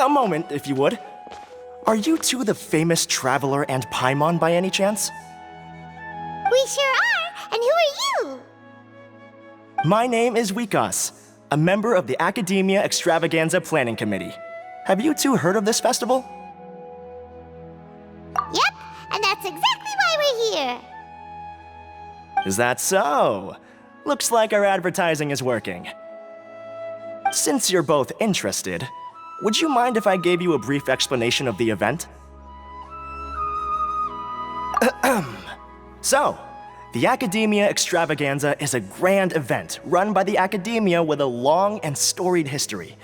A moment, if you would. Are you two the famous Traveler and Paimon by any chance? We sure are, and who are you? My name is Wikas, a member of the Academia Extravaganza Planning Committee. Have you two heard of this festival? Yep, and that's exactly why we're here. Is that so? Looks like our advertising is working. Since you're both interested, would you mind if I gave you a brief explanation of the event? So, the Academia Extravaganza is a grand event run by the Academia with a long and storied history.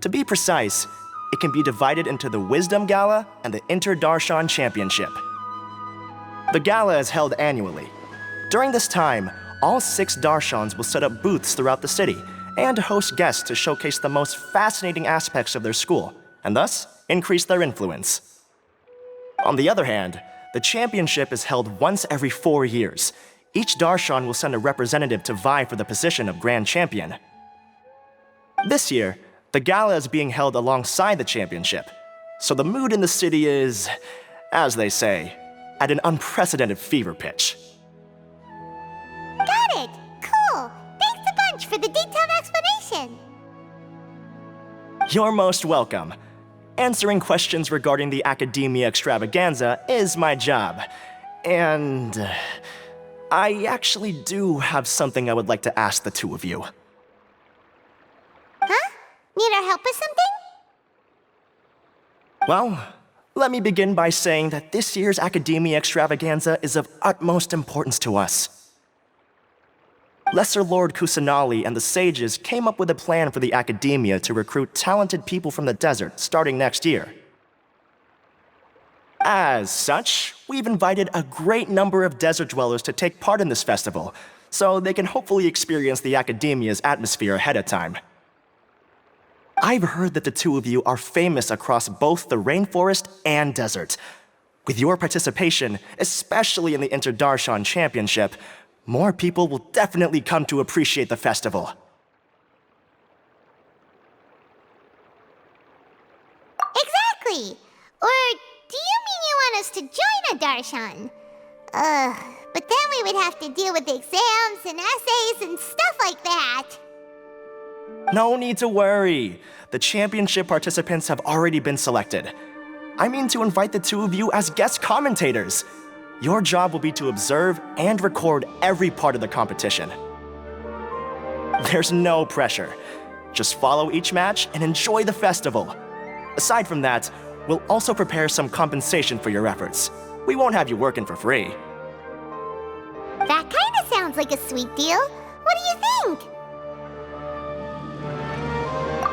To be precise, it can be divided into the Wisdom Gala and the Inter-Darshan Championship. The gala is held annually. During this time, all 6 Darshans will set up booths throughout the city and host guests to showcase the most fascinating aspects of their school, and thus increase their influence. On the other hand, the championship is held once every 4 years. Each Darshan will send a representative to vie for the position of Grand Champion. This year, the gala is being held alongside the championship, so the mood in the city is, as they say, at an unprecedented fever pitch. Got it! Cool! Thanks a bunch for the detailed explanation! You're most welcome. Answering questions regarding the Academia Extravaganza is my job. And I actually do have something I would like to ask the two of you. Huh? Need our help with something? Well, let me begin by saying that this year's Academia Extravaganza is of utmost importance to us. Lesser Lord Kusanali and the sages came up with a plan for the Academia to recruit talented people from the desert starting next year. As such, we've invited a great number of desert dwellers to take part in this festival, so they can hopefully experience the Academia's atmosphere ahead of time. I've heard that the two of you are famous across both the rainforest and desert. With your participation, especially in the Inter-Darshan Championship, more people will definitely come to appreciate the festival. Exactly! Or do you mean you want us to join a Darshan? But then we would have to deal with exams and essays and stuff like that. No need to worry. The championship participants have already been selected. I mean to invite the two of you as guest commentators. Your job will be to observe and record every part of the competition. There's no pressure. Just follow each match and enjoy the festival. Aside from that, we'll also prepare some compensation for your efforts. We won't have you working for free. That kinda sounds like a sweet deal. What do you think?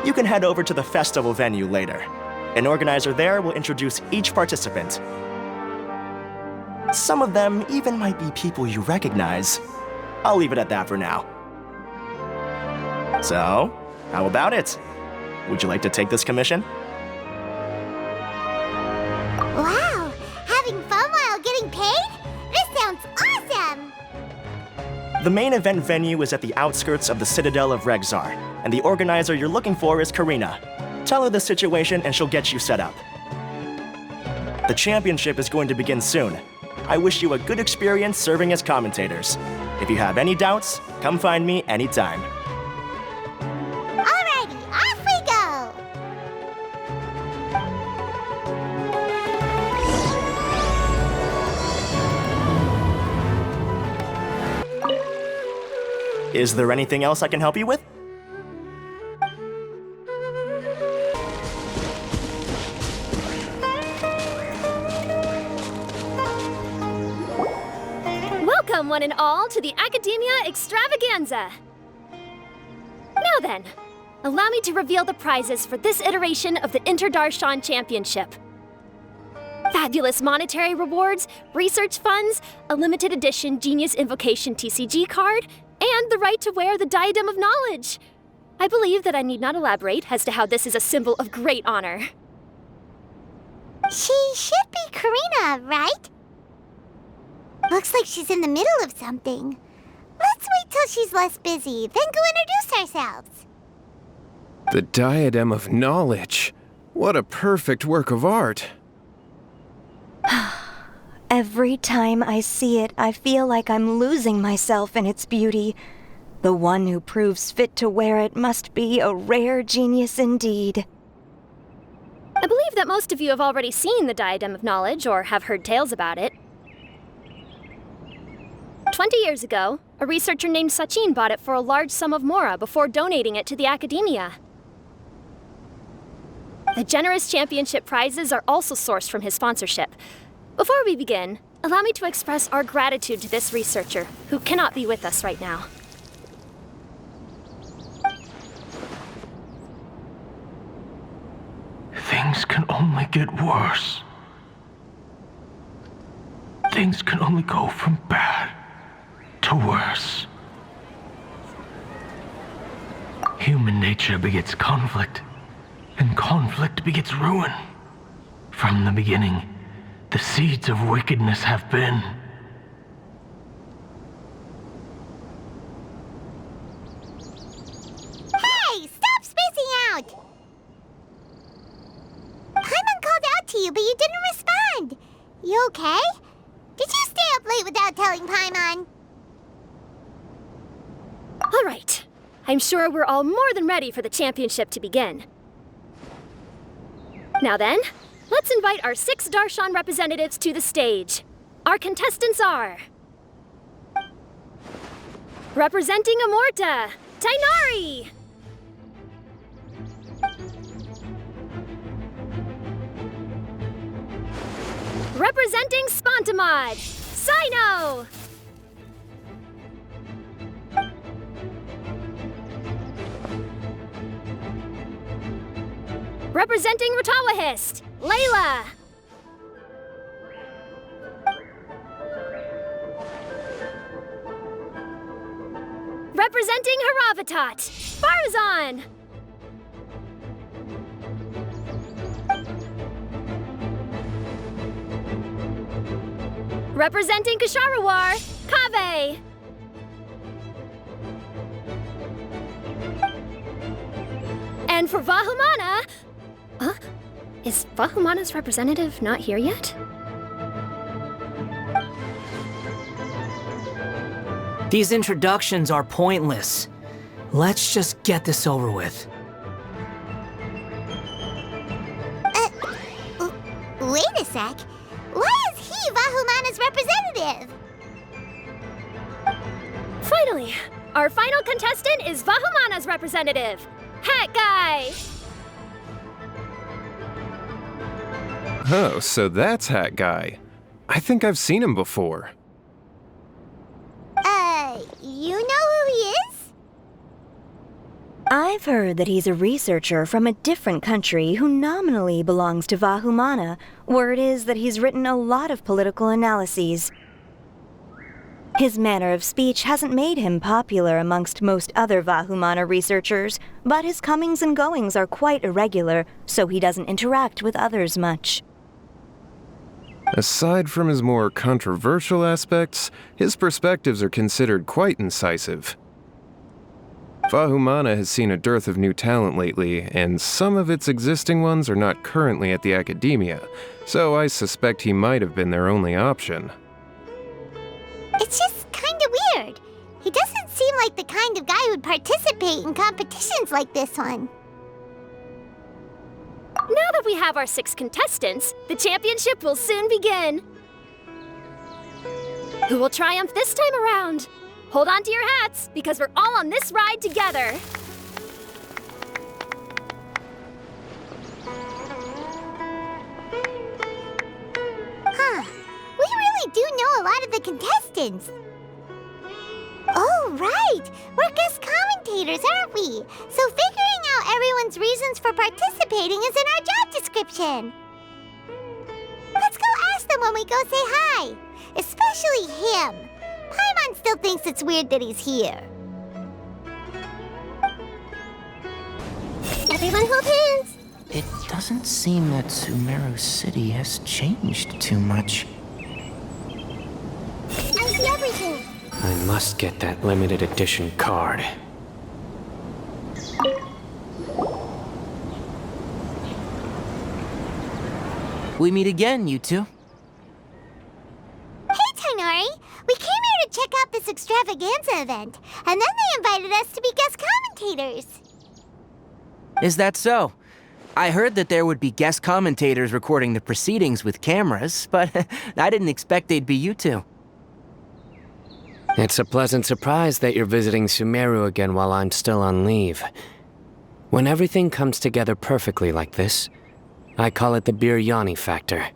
You can head over to the festival venue later. An organizer there will introduce each participant. Some of them even might be people you recognize. I'll leave it at that for now. So, how about it? Would you like to take this commission? Wow! Having fun while getting paid? This sounds awesome! The main event venue is at the outskirts of the Citadel of Regzar, and the organizer you're looking for is Karina. Tell her the situation and she'll get you set up. The championship is going to begin soon. I wish you a good experience serving as commentators. If you have any doubts, come find me anytime. Alrighty, off we go! Is there anything else I can help you with? Welcome, one and all, to the Academia Extravaganza! Now then, allow me to reveal the prizes for this iteration of the Inter-Darshan Championship. Fabulous monetary rewards, research funds, a limited edition Genius Invocation TCG card, and the right to wear the Diadem of Knowledge. I believe that I need not elaborate as to how this is a symbol of great honor. She should be Karina, right? Looks like she's in the middle of something. Let's wait till she's less busy, then go introduce ourselves. The Diadem of Knowledge. What a perfect work of art. Every time I see it, I feel like I'm losing myself in its beauty. The one who proves fit to wear it must be a rare genius indeed. I believe that most of you have already seen the Diadem of Knowledge or have heard tales about it. 20 years ago, a researcher named Sachin bought it for a large sum of mora before donating it to the academia. The generous championship prizes are also sourced from his sponsorship. Before we begin, allow me to express our gratitude to this researcher, who cannot be with us right now. Things can only get worse. Things can only go from bad to worse. Human nature begets conflict, and conflict begets ruin. From the beginning, the seeds of wickedness have been. Hey, stop spacing out! Paimon called out to you, but you didn't respond. You okay? Did you stay up late without telling Paimon? All right. I'm sure we're all more than ready for the championship to begin. Now then, let's invite our 6 Darshan representatives to the stage. Our contestants are... representing Amorta, Tainari! Representing Spontamod, Sino! Representing Ratawahist, Layla! Representing Haravatat, Farazan! Representing Kasharawar, Kaveh! And for Vahumana... Huh? Is Vahumana's representative not here yet? These introductions are pointless. Let's just get this over with. Wait a sec. Why is he Vahumana's representative? Finally, our final contestant is Vahumana's representative, Hat Guy! Oh, so that's Hat Guy. I think I've seen him before. You know who he is? I've heard that he's a researcher from a different country who nominally belongs to Vahumana. Word is that he's written a lot of political analyses. His manner of speech hasn't made him popular amongst most other Vahumana researchers, but his comings and goings are quite irregular, so he doesn't interact with others much. Aside from his more controversial aspects, his perspectives are considered quite incisive. Vahumana has seen a dearth of new talent lately, and some of its existing ones are not currently at the academia, so I suspect he might have been their only option. It's just kinda weird. He doesn't seem like the kind of guy who'd participate in competitions like this one. Now that we have our 6 contestants, the championship will soon begin. Who will triumph this time around? Hold on to your hats, because we're all on this ride together. Huh. We really do know a lot of the contestants. Oh, right! We're guest commentators, aren't we? So figuring out everyone's reasons for participating is in our job description. Let's go ask them when we go say hi. Especially him. Paimon still thinks it's weird that he's here. Everyone hold hands. It doesn't seem that Sumeru City has changed too much. I see everything. I must get that limited edition card. we meet again, you two. Hey, Tainari! We came here to check out this extravaganza event, and then they invited us to be guest commentators. Is that so? I heard that there would be guest commentators recording the proceedings with cameras, but I didn't expect they'd be you two. It's a pleasant surprise that you're visiting Sumeru again while I'm still on leave. When everything comes together perfectly like this, I call it the biryani factor.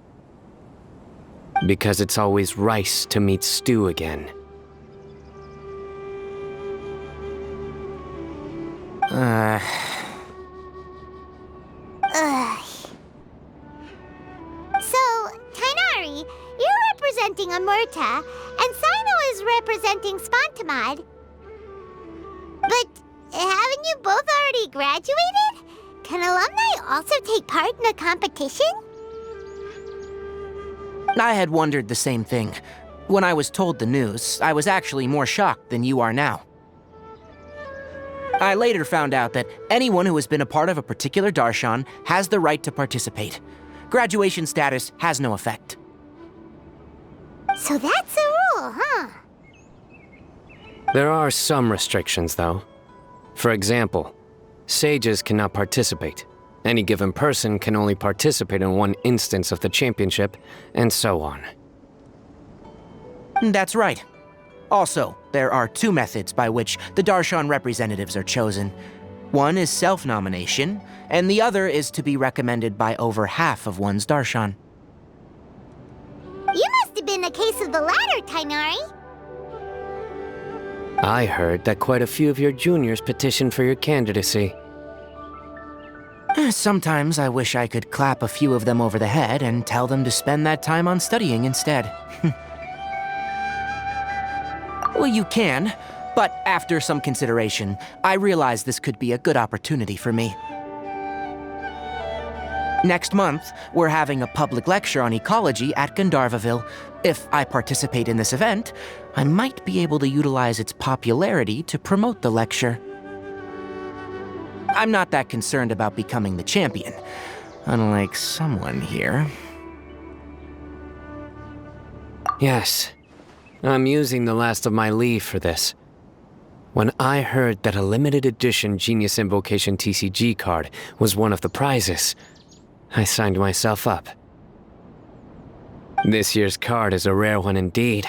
Because it's always rice to meet stew again. Ugh. So, Tainari, you're representing Amurta, and Sino is representing Spontamod. But haven't you both already graduated? Can alumni also take part in a competition? I had wondered the same thing. When I was told the news, I was actually more shocked than you are now. I later found out that anyone who has been a part of a particular darshan has the right to participate. Graduation status has no effect. So that's the rule, huh? There are some restrictions, though. For example, sages cannot participate. Any given person can only participate in one instance of the championship, and so on. That's right. Also, there are two methods by which the darshan representatives are chosen. One is self-nomination, and the other is to be recommended by over half of one's darshan. You must have been a case of the latter, Tainari. I heard that quite a few of your juniors petitioned for your candidacy. Sometimes I wish I could clap a few of them over the head and tell them to spend that time on studying instead. Well, you can, but after some consideration, I realize this could be a good opportunity for me. Next month, we're having a public lecture on ecology at Gandharvaville. If I participate in this event, I might be able to utilize its popularity to promote the lecture. I'm not that concerned about becoming the champion, unlike someone here. Yes, I'm using the last of my leave for this. When I heard that a limited edition Genius Invocation TCG card was one of the prizes, I signed myself up. This year's card is a rare one indeed.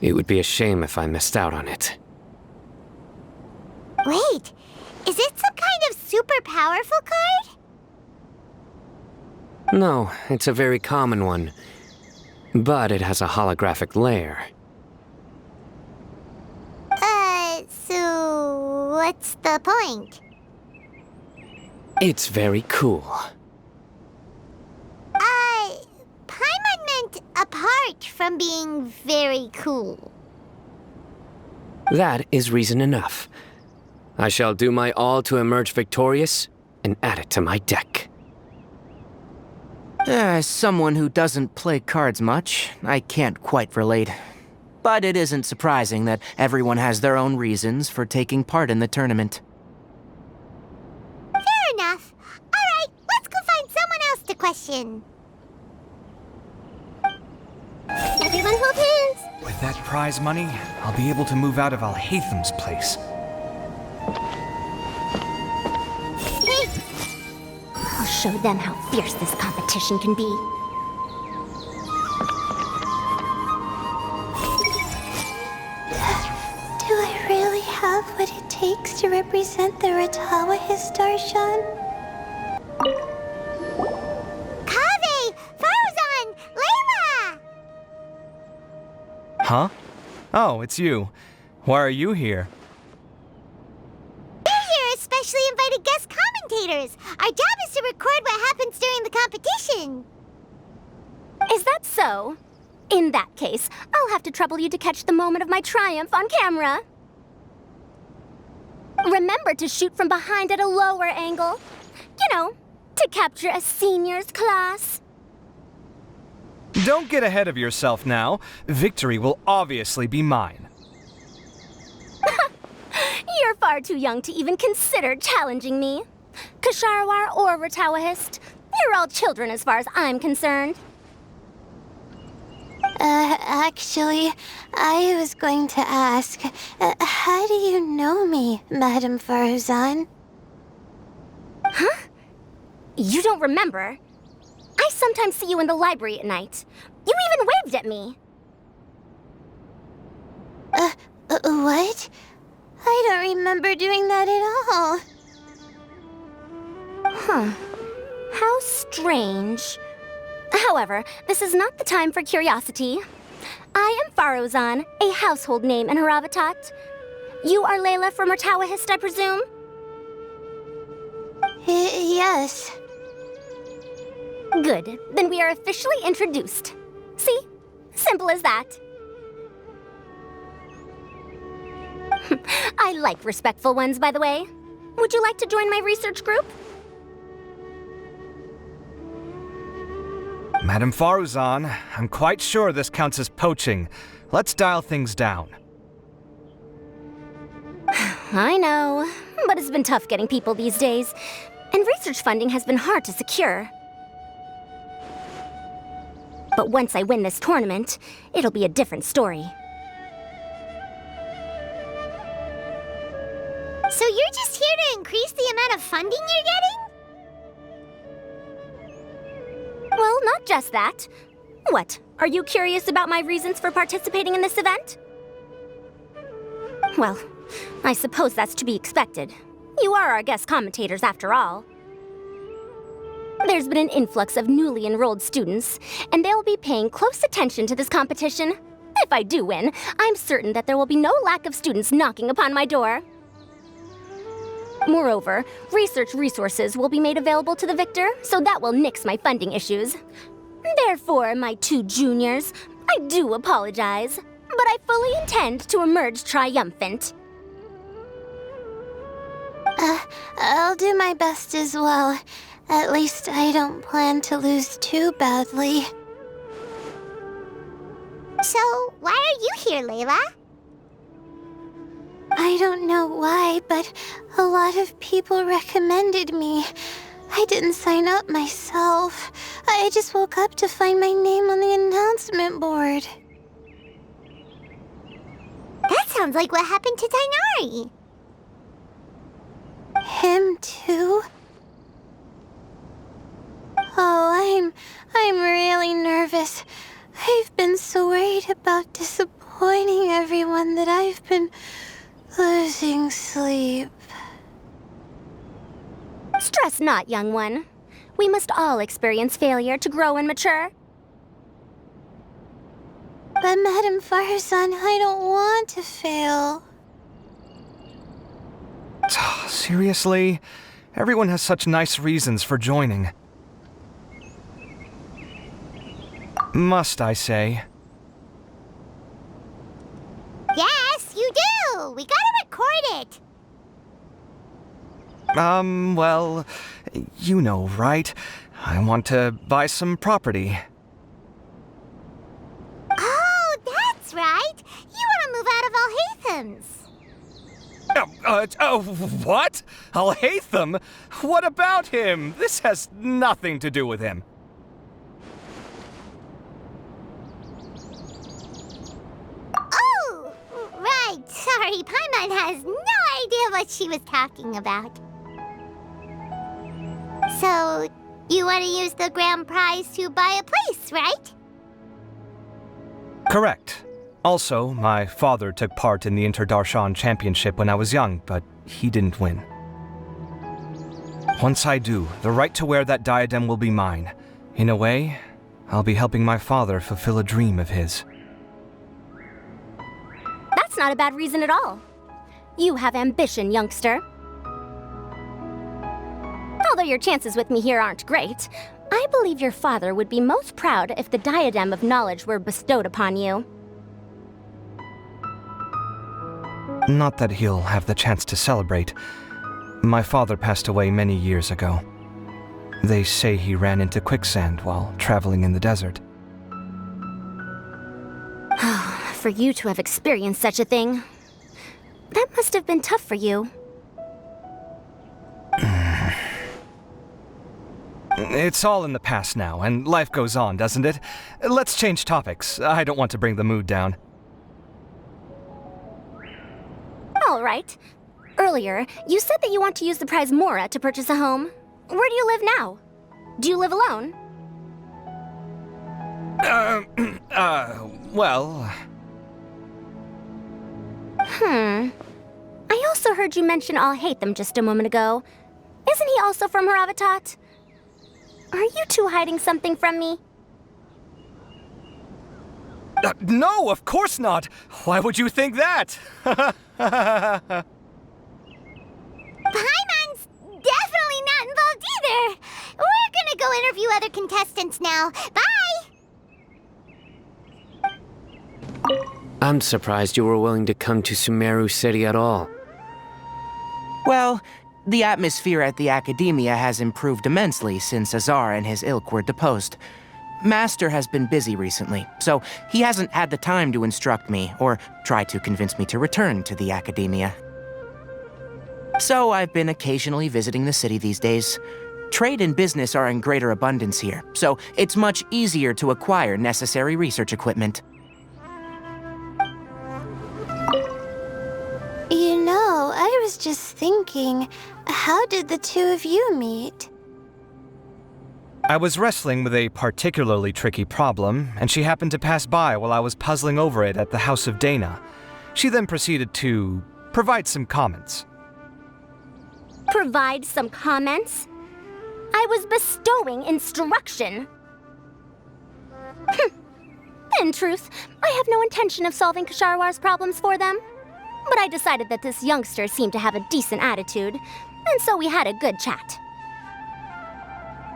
It would be a shame if I missed out on it. Wait, is it some kind of super powerful card? No, it's a very common one. But it has a holographic layer. So what's the point? It's very cool. Paimon meant apart from being very cool. That is reason enough. I shall do my all to emerge victorious and add it to my deck. As someone who doesn't play cards much, I can't quite relate. But it isn't surprising that everyone has their own reasons for taking part in the tournament. Fair enough. Alright, let's go find someone else to question. Everyone hold hands. With that prize money, I'll be able to move out of Alhatham's place. Hey, I'll show them how fierce this competition can be. Do I really have what it takes to represent the Ratawa Darshan? Kaveh, Farzan, Layla! Huh? Oh, it's you. Why are you here? We're here especially invited guest commentators. Our job is to record what happens during the competition. Is that so? In that case, I'll have to trouble you to catch the moment of my triumph on camera. Remember to shoot from behind at a lower angle. You know, to capture a seniors class. Don't get ahead of yourself now. Victory will obviously be mine. You're far too young to even consider challenging me. Kasharwar or Ratawahist, You're all children as far as I'm concerned. Actually, I was going to ask, how do you know me, Madame Faruzan? Huh? You don't remember? I sometimes see you in the library at night. You even waved at me. What? I don't remember doing that at all. Huh. How strange. However, this is not the time for curiosity. I am Faruzan, a household name in Haravatat. You are Layla from Murtawahist, I presume? Yes. Good. Then we are officially introduced. See? Simple as that. I like respectful ones, by the way. Would you like to join my research group? Madame Faruzan, I'm quite sure this counts as poaching. Let's dial things down. I know, but it's been tough getting people these days, and research funding has been hard to secure. But once I win this tournament, it'll be a different story. So you're just here to increase the amount of funding you're getting? Well, not just that. What, are you curious about my reasons for participating in this event? Well, I suppose that's to be expected. You are our guest commentators after all. There's been an influx of newly enrolled students, and they'll be paying close attention to this competition. If I do win, I'm certain that there will be no lack of students knocking upon my door. Moreover, research resources will be made available to the victor, so that will nix my funding issues. Therefore, my two juniors, I do apologize, but I fully intend to emerge triumphant. I'll do my best as well. At least I don't plan to lose too badly. So, why are you here, Layla? I don't know why, but a lot of people recommended me. I didn't sign up myself. I just woke up to find my name on the announcement board. That sounds like what happened to Dainari. Him too? Oh, I'm really nervous. I've been so worried about disappointing everyone that I've been losing sleep. Stress not, young one. We must all experience failure to grow and mature. But Madame Faruzan, I don't want to fail. Seriously? Everyone has such nice reasons for joining. Must I say? Yes, you do! We gotta record it! Well, you know, right? I want to buy some property. Oh, that's right! You want to move out of Alhatham's. What? Alhaitham? What about him? This has nothing to do with him. Oh, right. Sorry, Paimon has no idea what she was talking about. So, you want to use the grand prize to buy a place, right? Correct. Also, my father took part in the Inter-Darshan Championship when I was young, but he didn't win. Once I do, the right to wear that diadem will be mine. In a way, I'll be helping my father fulfill a dream of his. That's not a bad reason at all. You have ambition, youngster. Although your chances with me here aren't great, I believe your father would be most proud if the diadem of knowledge were bestowed upon you. Not that he'll have the chance to celebrate. My father passed away many years ago. They say he ran into quicksand while traveling in the desert. For you to have experienced such a thing, that must have been tough for you. It's all in the past now, and life goes on, doesn't it? Let's change topics. I don't want to bring the mood down. All right. Earlier, you said that you want to use the prize Mora to purchase a home. Where do you live now? Do you live alone? Well... I also heard you mention I'll hate them just a moment ago. Isn't he also from Haravatat? Are you two hiding something from me? No, of course not! Why would you think that? Paimon's definitely not involved either! We're gonna go interview other contestants now. Bye! I'm surprised you were willing to come to Sumeru City at all. Well, the atmosphere at the Academia has improved immensely since Azar and his ilk were deposed. Master has been busy recently, so he hasn't had the time to instruct me or try to convince me to return to the Academia. So I've been occasionally visiting the city these days. Trade and business are in greater abundance here, so it's much easier to acquire necessary research equipment. You know, I was just thinking, how did the two of you meet? I was wrestling with a particularly tricky problem, and she happened to pass by while I was puzzling over it at the House of Dana. She then proceeded to provide some comments. Provide some comments? I was bestowing instruction. In truth, I have no intention of solving Ksharowar's problems for them. But I decided that this youngster seemed to have a decent attitude, and so we had a good chat.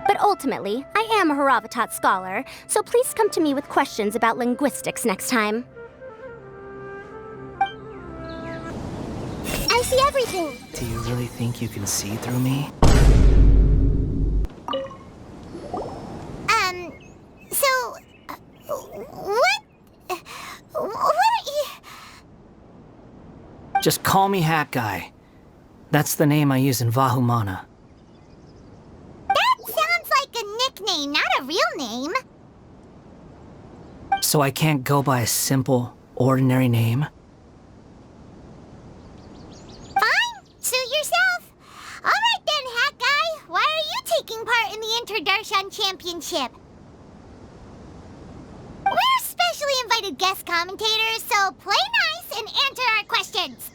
But ultimately, I am a Haravatat scholar, so please come to me with questions about linguistics next time. I see everything! Do you really think you can see through me? What are you... Just call me Hat Guy. That's the name I use in Vahumana. That sounds like a nickname, not a real name. So I can't go by a simple, ordinary name? Fine, suit yourself. Alright then, Hat Guy. Why are you taking part in the Inter-Darshan Championship? We're specially invited guest commentators, so play nice and answer our questions.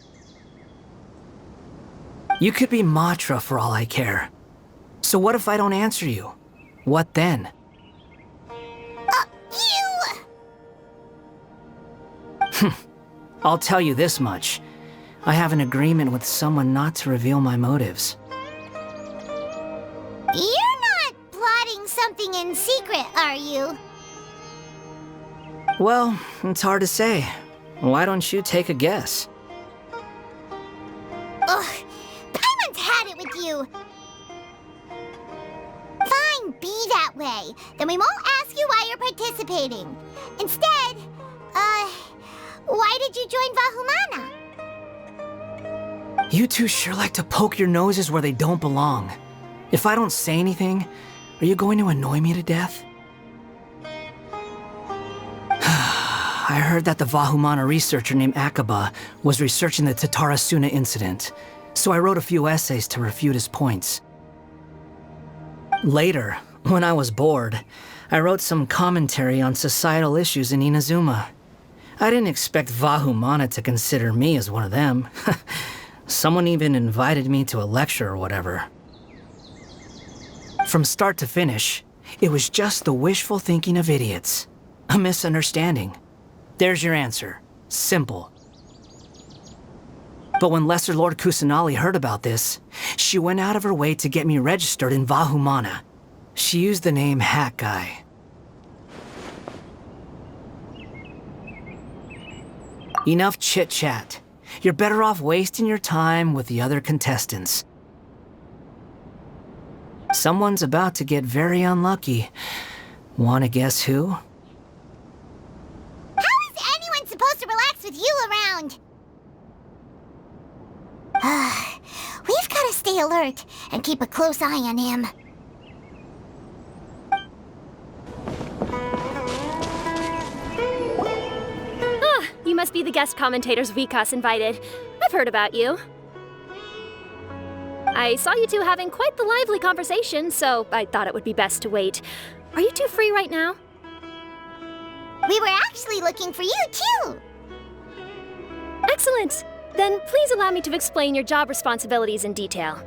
You could be Matra for all I care. So what if I don't answer you? What then? I'll tell you this much. I have an agreement with someone not to reveal my motives. You're not plotting something in secret, are you? Well, it's hard to say. Why don't you take a guess? Ugh, Paimon's had it with you. Fine, be that way. Then we won't ask you why you're participating. Instead, why did you join Vahumana? You two sure like to poke your noses where they don't belong. If I don't say anything, are you going to annoy me to death? I heard that the Vahumana researcher named Akaba was researching the Tatarasuna incident, so I wrote a few essays to refute his points. Later, when I was bored, I wrote some commentary on societal issues in Inazuma. I didn't expect Vahumana to consider me as one of them. Someone even invited me to a lecture or whatever. From start to finish, it was just the wishful thinking of idiots. A misunderstanding. There's your answer. Simple. But when Lesser Lord Kusanali heard about this, she went out of her way to get me registered in Vahumana. She used the name Hat Guy. Enough chit-chat. You're better off wasting your time with the other contestants. Someone's about to get very unlucky. Wanna guess who? How is anyone supposed to relax with you around? We've gotta stay alert and keep a close eye on him. must be the guest commentators Vikas invited. I've heard about you. I saw you two having quite the lively conversation, so I thought it would be best to wait. Are you two free right now? We were actually looking for you, too. Excellent! Then please allow me to explain your job responsibilities in detail.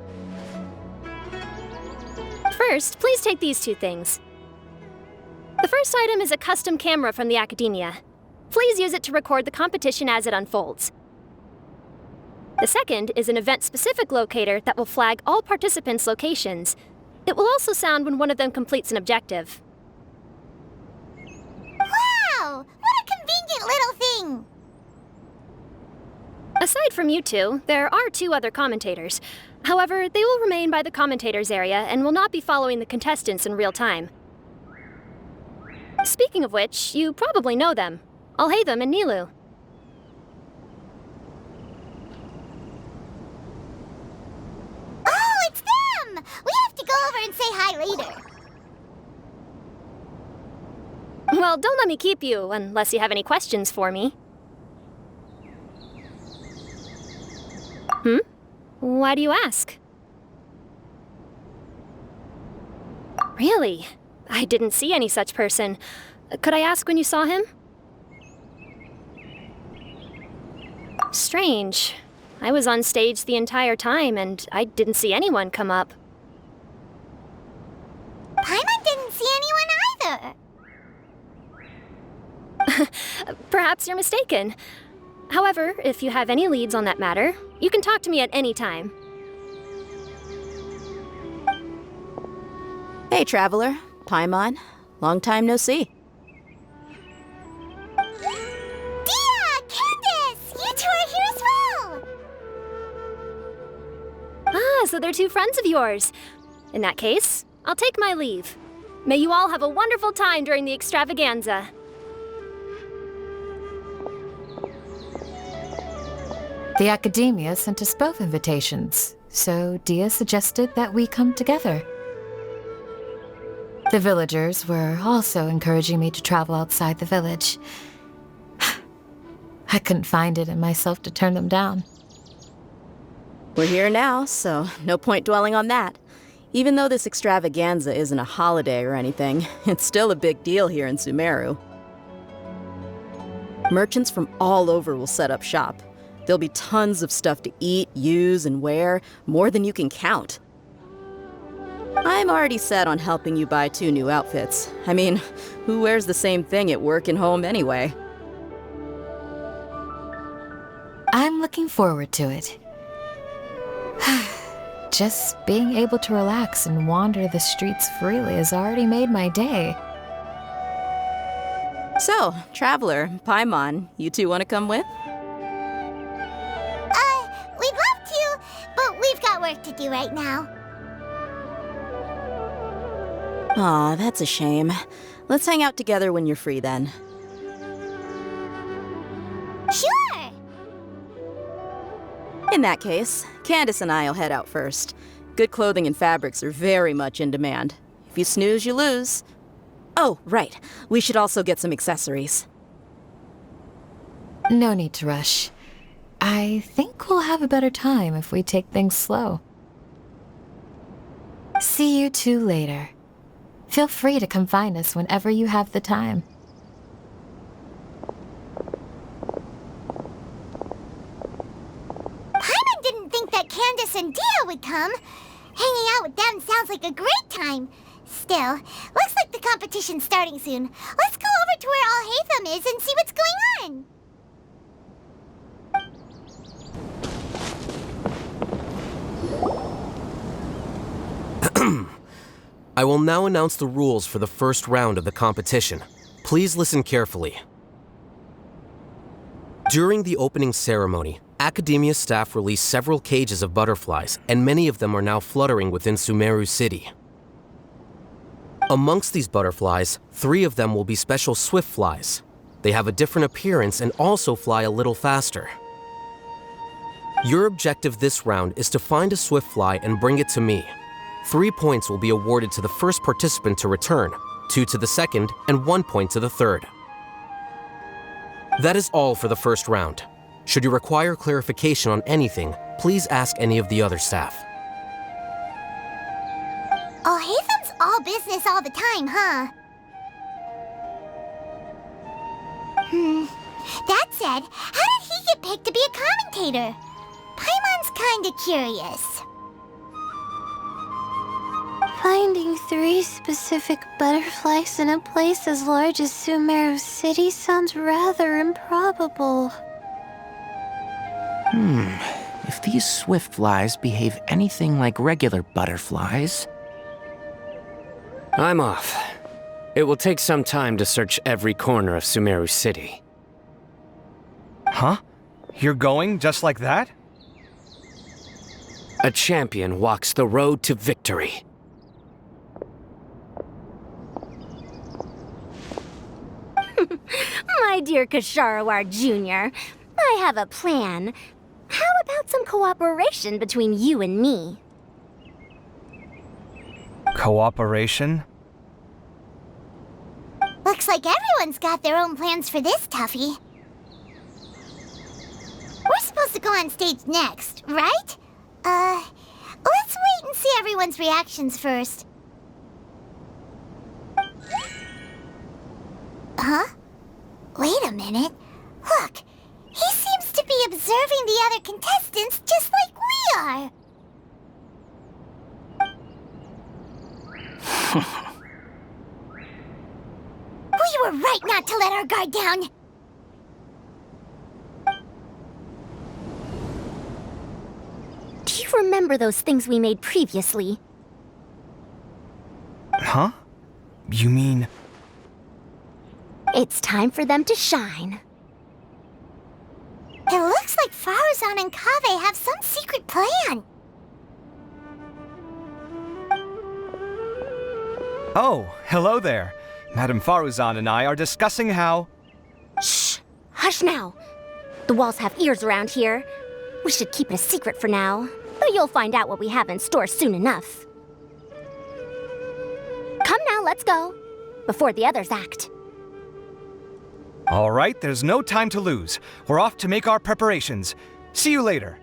First, please take these two things. The first item is a custom camera from the Academia. Please use it to record the competition as it unfolds. The second is an event-specific locator that will flag all participants' locations. It will also sound when one of them completes an objective. Wow! What a convenient little thing! Aside from you two, there are two other commentators. However, they will remain by the commentators area and will not be following the contestants in real time. Speaking of which, you probably know them. Alhaitham and Nilu. Oh, it's them! We have to go over and say hi later. Well, don't let me keep you, unless you have any questions for me. Why do you ask? Really? I didn't see any such person. Could I ask when you saw him? Strange. I was on stage the entire time, and I didn't see anyone come up. Paimon didn't see anyone either. Perhaps you're mistaken. However, if you have any leads on that matter, you can talk to me at any time. Hey, Traveler. Paimon. Long time no see. Dia! Candace! You two are here as well! Ah, so they're two friends of yours. In that case, I'll take my leave. May you all have a wonderful time during the extravaganza. The Academia sent us both invitations, so Dia suggested that we come together. The villagers were also encouraging me to travel outside the village. I couldn't find it in myself to turn them down. We're here now, so no point dwelling on that. Even though this extravaganza isn't a holiday or anything, it's still a big deal here in Sumeru. Merchants from all over will set up shop. There'll be tons of stuff to eat, use, and wear, more than you can count. I'm already set on helping you buy 2 new outfits. I mean, who wears the same thing at work and home anyway? I'm looking forward to it. Just being able to relax and wander the streets freely has already made my day. So, Traveler, Paimon, you two want to come with? We'd love to, but we've got work to do right now. Aw, that's a shame. Let's hang out together when you're free then. Sure! In that case, Candace and I'll head out first. Good clothing and fabrics are very much in demand. If you snooze, you lose. Oh, right. We should also get some accessories. No need to rush. I think we'll have a better time if we take things slow. See you two later. Feel free to come find us whenever you have the time. Paimon didn't think that Candace and Dia would come. Hanging out with them sounds like a great time. Still, looks like the competition's starting soon. Let's go over to where Alhaitham is and see what's going on. I will now announce the rules for the first round of the competition. Please listen carefully. During the opening ceremony, Academia staff released several cages of butterflies, and many of them are now fluttering within Sumeru City. Amongst these butterflies, 3 of them will be special swift flies. They have a different appearance and also fly a little faster. Your objective this round is to find a swift fly and bring it to me. 3 points will be awarded to the first participant to return, 2 to the second, and 1 point to the third. That is all for the first round. Should you require clarification on anything, please ask any of the other staff. Oh, Hathem's all business all the time, huh? That said, how did he get picked to be a commentator? Paimon's kinda curious. Finding 3 specific butterflies in a place as large as Sumeru City sounds rather improbable. If these swiftflies behave anything like regular butterflies... I'm off. It will take some time to search every corner of Sumeru City. Huh? You're going just like that? A champion walks the road to victory. My dear Kasharawar Jr., I have a plan. How about some cooperation between you and me? Cooperation? Looks like everyone's got their own plans for this, Tuffy. We're supposed to go on stage next, right? Let's wait and see everyone's reactions first. Huh? Wait a minute. Look, he seems to be observing the other contestants just like we are. We were right not to let our guard down. Do you remember those things we made previously? Huh? You mean... It's time for them to shine. It looks like Faruzan and Kaveh have some secret plan. Oh, hello there. Madame Faruzan and I are discussing how... Shh! Hush now! The walls have ears around here. We should keep it a secret for now, but you'll find out what we have in store soon enough. Come now, let's go. Before the others act. All right, there's no time to lose. We're off to make our preparations. See you later.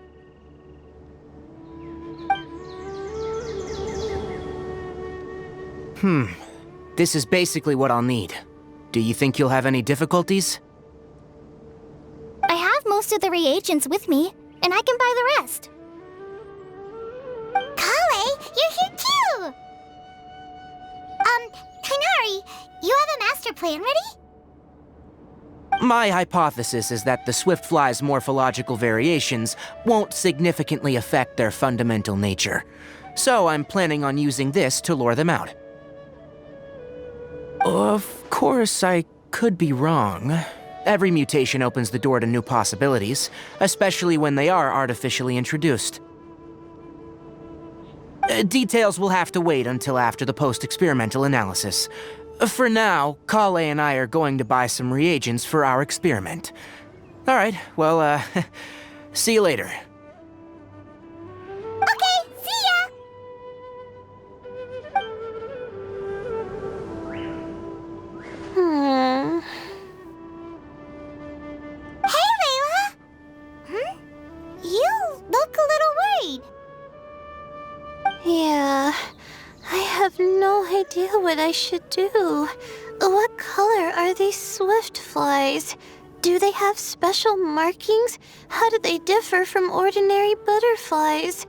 This is basically what I'll need. Do you think you'll have any difficulties? I have most of the reagents with me, and I can buy the rest. Kale, you're here too! Kainari, you have a master plan ready? My hypothesis is that the swiftfly's morphological variations won't significantly affect their fundamental nature. So I'm planning on using this to lure them out. Of course, I could be wrong. Every mutation opens the door to new possibilities, especially when they are artificially introduced. Details will have to wait until after the post-experimental analysis. For now, Kale and I are going to buy some reagents for our experiment. All right, well, see you later. Okay, see ya! Hey, Layla! You look a little worried. Yeah, I have no idea what I should do. What color are these swiftflies? Do they have special markings? How do they differ from ordinary butterflies?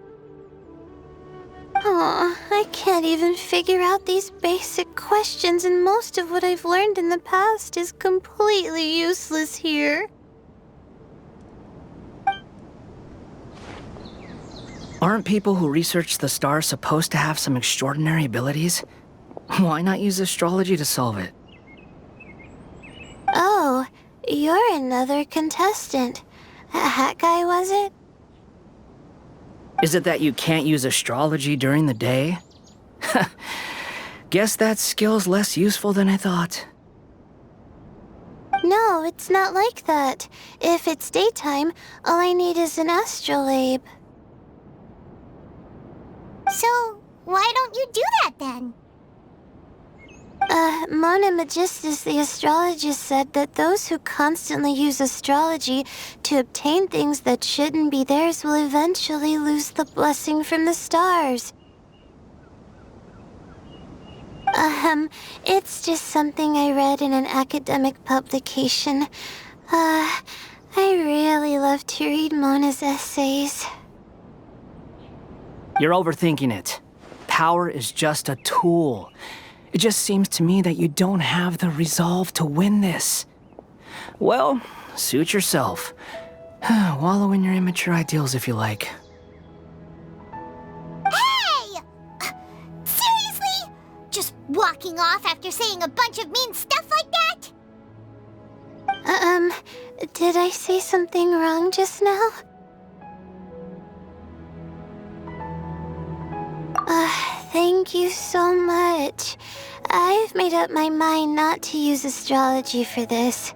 I can't even figure out these basic questions, and most of what I've learned in the past is completely useless here. Aren't people who research the stars supposed to have some extraordinary abilities? Why not use astrology to solve it? Oh, you're another contestant. A hat guy, was it? Is it that you can't use astrology during the day? Guess that skill's less useful than I thought. No, it's not like that. If it's daytime, all I need is an astrolabe. So, why don't you do that then? Mona Magistus, the astrologist, said that those who constantly use astrology to obtain things that shouldn't be theirs will eventually lose the blessing from the stars. It's just something I read in an academic publication. I really love to read Mona's essays. You're overthinking it. Power is just a tool. It just seems to me that you don't have the resolve to win this. Well, suit yourself. Wallow in your immature ideals if you like. Hey! Seriously? Just walking off after saying a bunch of mean stuff like that? Did I say something wrong just now? Thank you so much. I've made up my mind not to use astrology for this.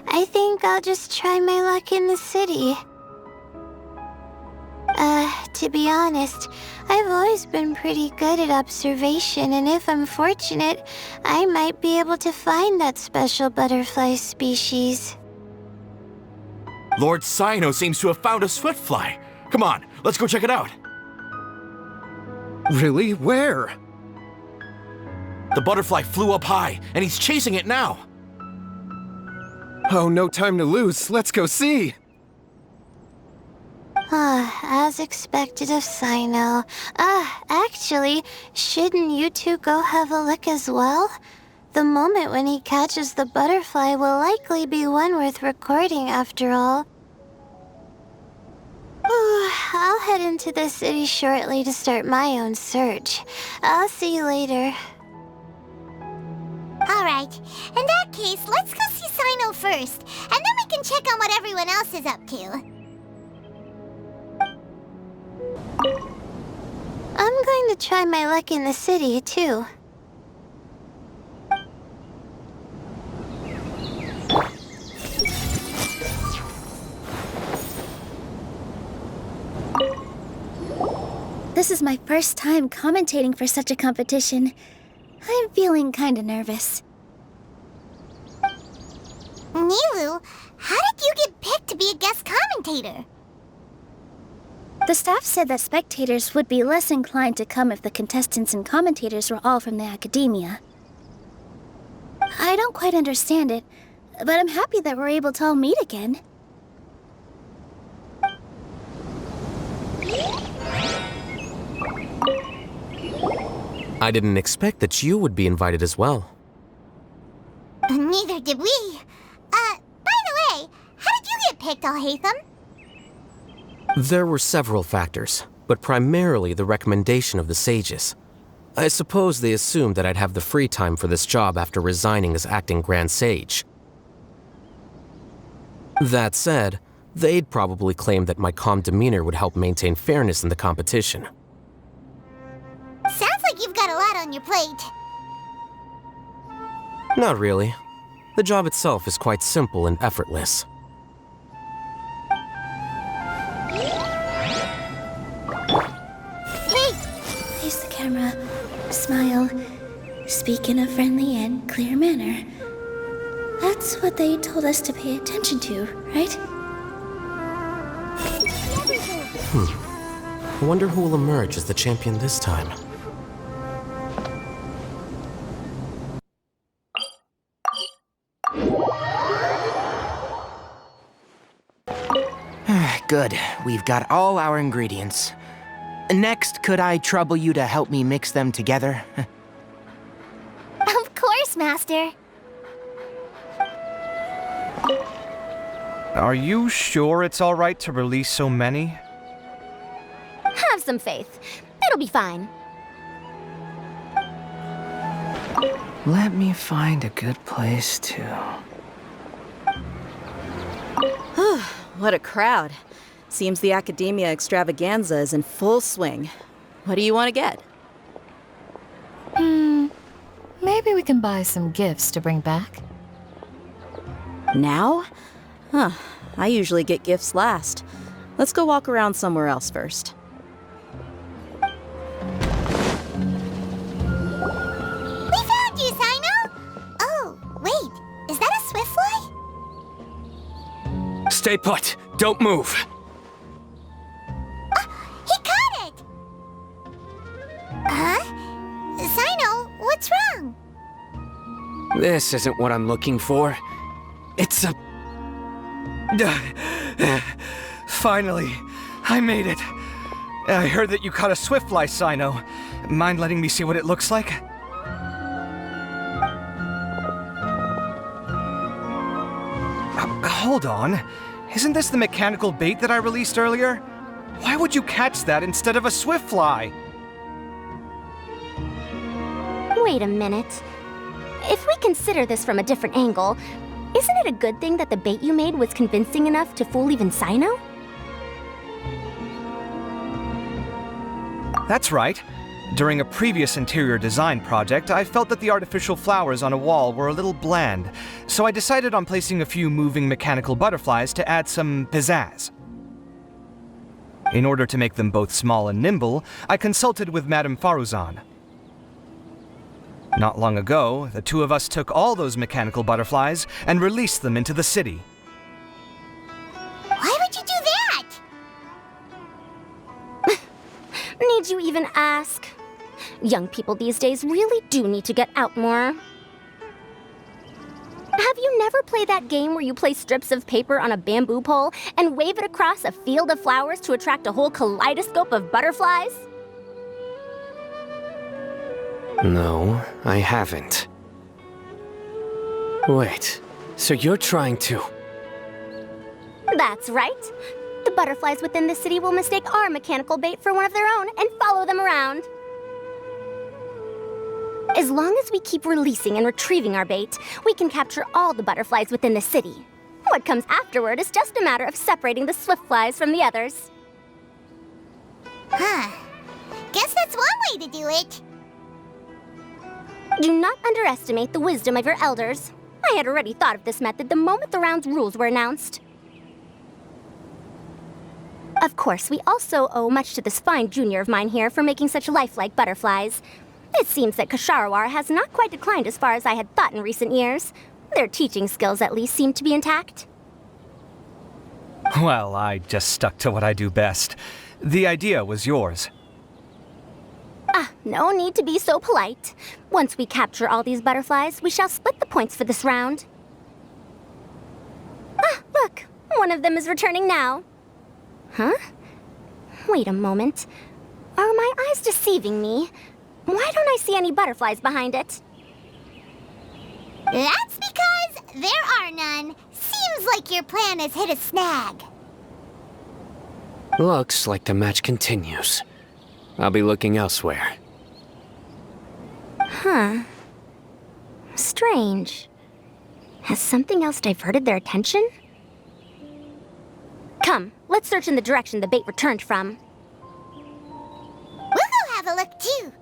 I think I'll just try my luck in the city. To be honest, I've always been pretty good at observation, and if I'm fortunate, I might be able to find that special butterfly species. Lord Cyno seems to have found a swiftfly. Come on, let's go check it out. Really? Where? The butterfly flew up high, and he's chasing it now. Oh, no time to lose. Let's go see. As expected of Cyno. Actually, shouldn't you two go have a look as well? The moment when he catches the butterfly will likely be one worth recording after all. I'll head into the city shortly to start my own search. I'll see you later. Alright, in that case, let's go see Cyno first, and then we can check on what everyone else is up to. I'm going to try my luck in the city, too. This is my first time commentating for such a competition. I'm feeling kinda nervous. Nilu, how did you get picked to be a guest commentator? The staff said that spectators would be less inclined to come if the contestants and commentators were all from the academia. I don't quite understand it, but I'm happy that we're able to all meet again. I didn't expect that you would be invited as well. Neither did we. By the way, how did you get picked, Alhaitham? There were several factors, but primarily the recommendation of the sages. I suppose they assumed that I'd have the free time for this job after resigning as acting Grand Sage. That said, they'd probably claim that my calm demeanor would help maintain fairness in the competition. Sounds like you've got a lot on your plate. Not really. The job itself is quite simple and effortless. Hey! Face the camera. Smile. Speak in a friendly and clear manner. That's what they told us to pay attention to, right? I wonder who will emerge as the champion this time. Good. We've got all our ingredients. Next, could I trouble you to help me mix them together? Of course, Master. Are you sure it's all right to release so many? Have some faith. It'll be fine. Let me find a good place to... What a crowd. Seems the Academia extravaganza is in full swing. What do you want to get? Maybe we can buy some gifts to bring back. Now? Huh. I usually get gifts last. Let's go walk around somewhere else first. We found you, Cyno! Stay put. Don't move. He caught it! Huh? Sino, what's wrong? This isn't what I'm looking for. It's a... Finally, I made it. I heard that you caught a swiftfly, Sino. Mind letting me see what it looks like? Hold on. Isn't this the mechanical bait that I released earlier? Why would you catch that instead of a swiftfly? Wait a minute. If we consider this from a different angle, isn't it a good thing that the bait you made was convincing enough to fool even Sino? That's right. During a previous interior design project, I felt that the artificial flowers on a wall were a little bland, so I decided on placing a few moving mechanical butterflies to add some pizzazz. In order to make them both small and nimble, I consulted with Madame Faruzan. Not long ago, the two of us took all those mechanical butterflies and released them into the city. Why would you do that? Need you even ask? Young people these days really do need to get out more. Have you never played that game where you place strips of paper on a bamboo pole and wave it across a field of flowers to attract a whole kaleidoscope of butterflies? No, I haven't. Wait, so you're trying to... That's right. The butterflies within the city will mistake our mechanical bait for one of their own and follow them around. As long as we keep releasing and retrieving our bait, we can capture all the butterflies within the city. What comes afterward is just a matter of separating the swiftflies from the others. Huh. Guess that's one way to do it. Do not underestimate the wisdom of your elders. I had already thought of this method the moment the round's rules were announced. Of course, we also owe much to this fine junior of mine here for making such lifelike butterflies. It seems that Kasharawar has not quite declined as far as I had thought in recent years. Their teaching skills at least seem to be intact. Well, I just stuck to what I do best. The idea was yours. No need to be so polite. Once we capture all these butterflies, we shall split the points for this round. Look, one of them is returning now. Huh? Wait a moment. Are my eyes deceiving me? Why don't I see any butterflies behind it? That's because there are none. Seems like your plan has hit a snag. Looks like the match continues. I'll be looking elsewhere. Huh. Strange. Has something else diverted their attention? Come, let's search in the direction the bait returned from. We'll go have a look too.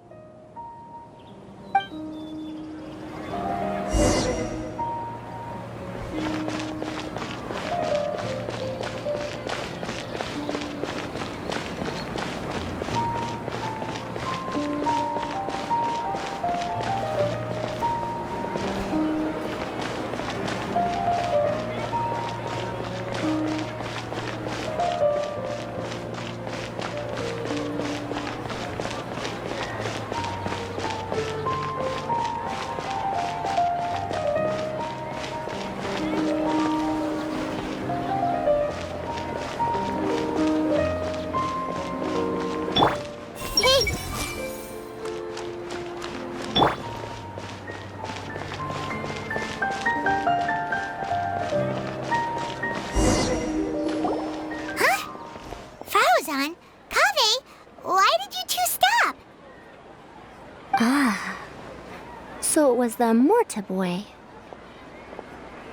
So it was the Morta boy.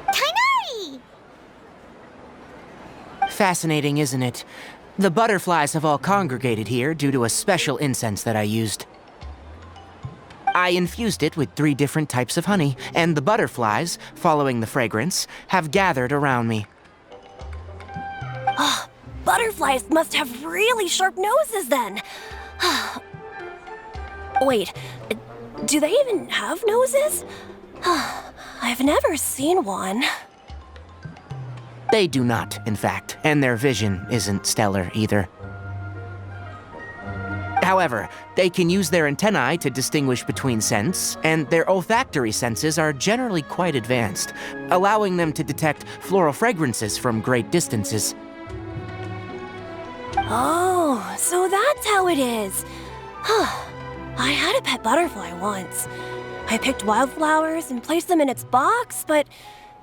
Tainari! Fascinating, isn't it? The butterflies have all congregated here due to a special incense that I used. I infused it with 3 different types of honey, and the butterflies, following the fragrance, have gathered around me. Oh, butterflies must have really sharp noses then. Wait, do they even have noses? I've never seen one. They do not, in fact, and their vision isn't stellar either. However, they can use their antennae to distinguish between scents, and their olfactory senses are generally quite advanced, allowing them to detect floral fragrances from great distances. Oh, so that's how it is. I had a pet butterfly once. I picked wildflowers and placed them in its box, but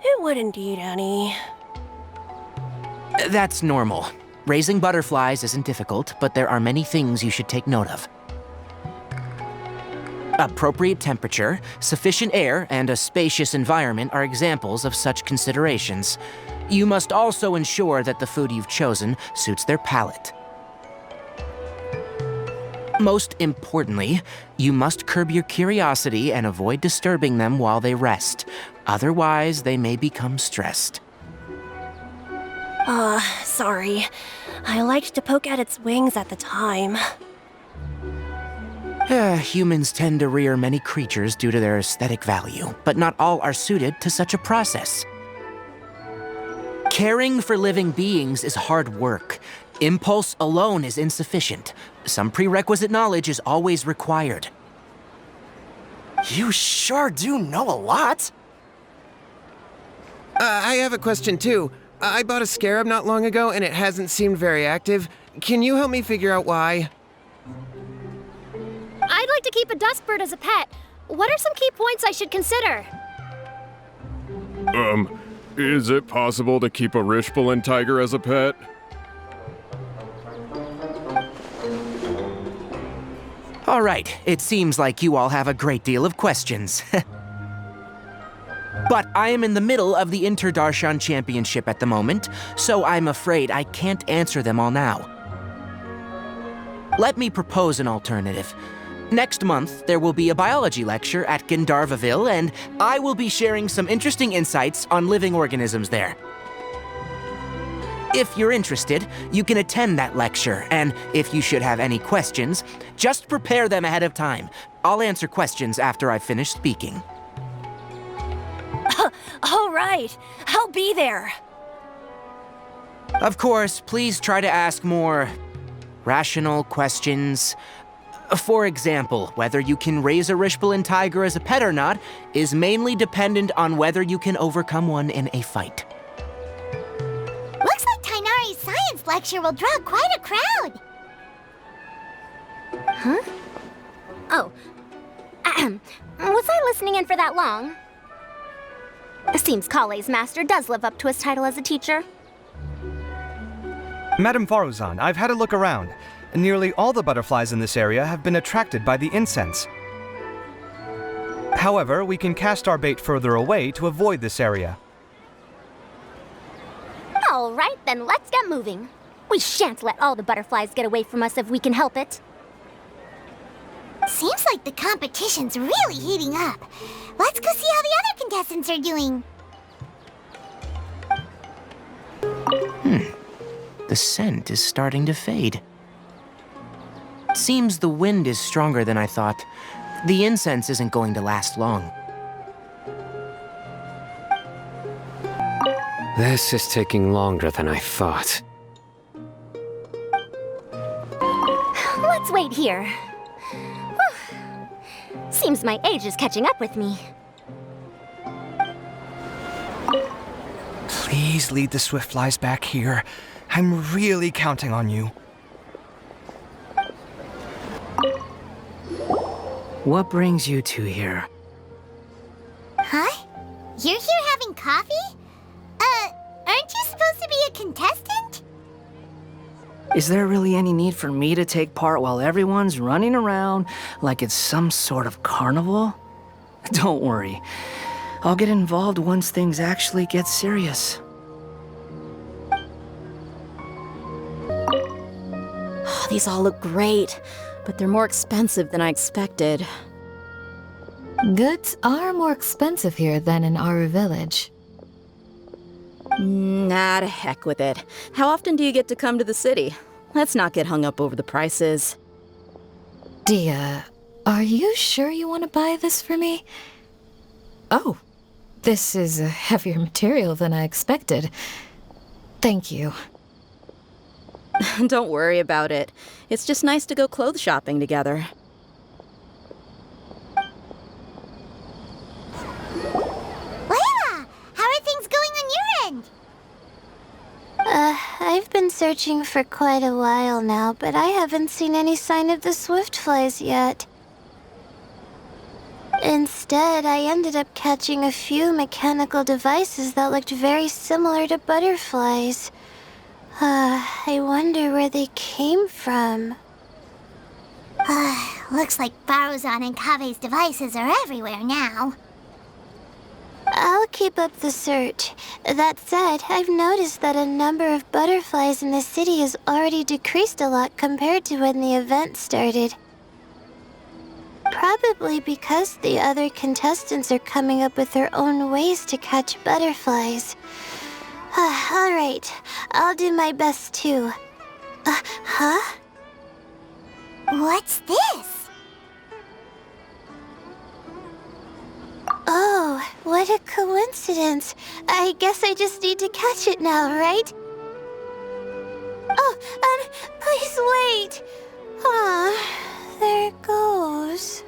it wouldn't eat any. That's normal. Raising butterflies isn't difficult, but there are many things you should take note of. Appropriate temperature, sufficient air, and a spacious environment are examples of such considerations. You must also ensure that the food you've chosen suits their palate. Most importantly, you must curb your curiosity and avoid disturbing them while they rest. Otherwise, they may become stressed. Sorry. I liked to poke at its wings at the time. Humans tend to rear many creatures due to their aesthetic value, but not all are suited to such a process. Caring for living beings is hard work. Impulse alone is insufficient. Some prerequisite knowledge is always required. You sure do know a lot. I have a question too. I bought a scarab not long ago and it hasn't seemed very active. Can you help me figure out why? I'd like to keep a dustbird as a pet. What are some key points I should consider? Is it possible to keep a Rishbalin tiger as a pet? All right, it seems like you all have a great deal of questions. But I am in the middle of the Inter-Darshan Championship at the moment, so I'm afraid I can't answer them all now. Let me propose an alternative. Next month, there will be a biology lecture at Gandharvaville, and I will be sharing some interesting insights on living organisms there. If you're interested, you can attend that lecture, and if you should have any questions, just prepare them ahead of time. I'll answer questions after I've finished speaking. All right, I'll be there. Of course, please try to ask more rational questions. For example, whether you can raise a Rishbalin tiger as a pet or not is mainly dependent on whether you can overcome one in a fight. Looks like Tainari's science lecture will draw quite a crowd. Huh? Oh. Was I listening in for that long? It seems Kale's master does live up to his title as a teacher. Madame Faruzan, I've had a look around. Nearly all the butterflies in this area have been attracted by the incense. However, we can cast our bait further away to avoid this area. All right, then let's get moving. We shan't let all the butterflies get away from us if we can help it. Seems like the competition's really heating up. Let's go see how the other contestants are doing. The scent is starting to fade. Seems the wind is stronger than I thought. The incense isn't going to last long. This is taking longer than I thought. Let's wait here. Whew. Seems my age is catching up with me. Please lead the Swiftflies back here. I'm really counting on you. What brings you two here? Huh? You're here having coffee? Aren't you supposed to be a contestant? Is there really any need for me to take part while everyone's running around like it's some sort of carnival? Don't worry. I'll get involved once things actually get serious. These all look great, but they're more expensive than I expected. Goods are more expensive here than in Aru Village. Nah, to heck with it. How often do you get to come to the city? Let's not get hung up over the prices. Dia, are you sure you want to buy this for me? Oh, this is a heavier material than I expected. Thank you. Don't worry about it. It's just nice to go clothes shopping together. Layla, how are things going on your end? I've been searching for quite a while now, but I haven't seen any sign of the swiftflies yet. Instead, I ended up catching a few mechanical devices that looked very similar to butterflies. I wonder where they came from. Looks like Baruzan and Kave's devices are everywhere now. I'll keep up the search. That said, I've noticed that a number of butterflies in the city has already decreased a lot compared to when the event started. Probably because the other contestants are coming up with their own ways to catch butterflies. Alright, I'll do my best too. Huh? What's this? Oh, what a coincidence. I guess I just need to catch it now, right? Oh, please wait. There it goes.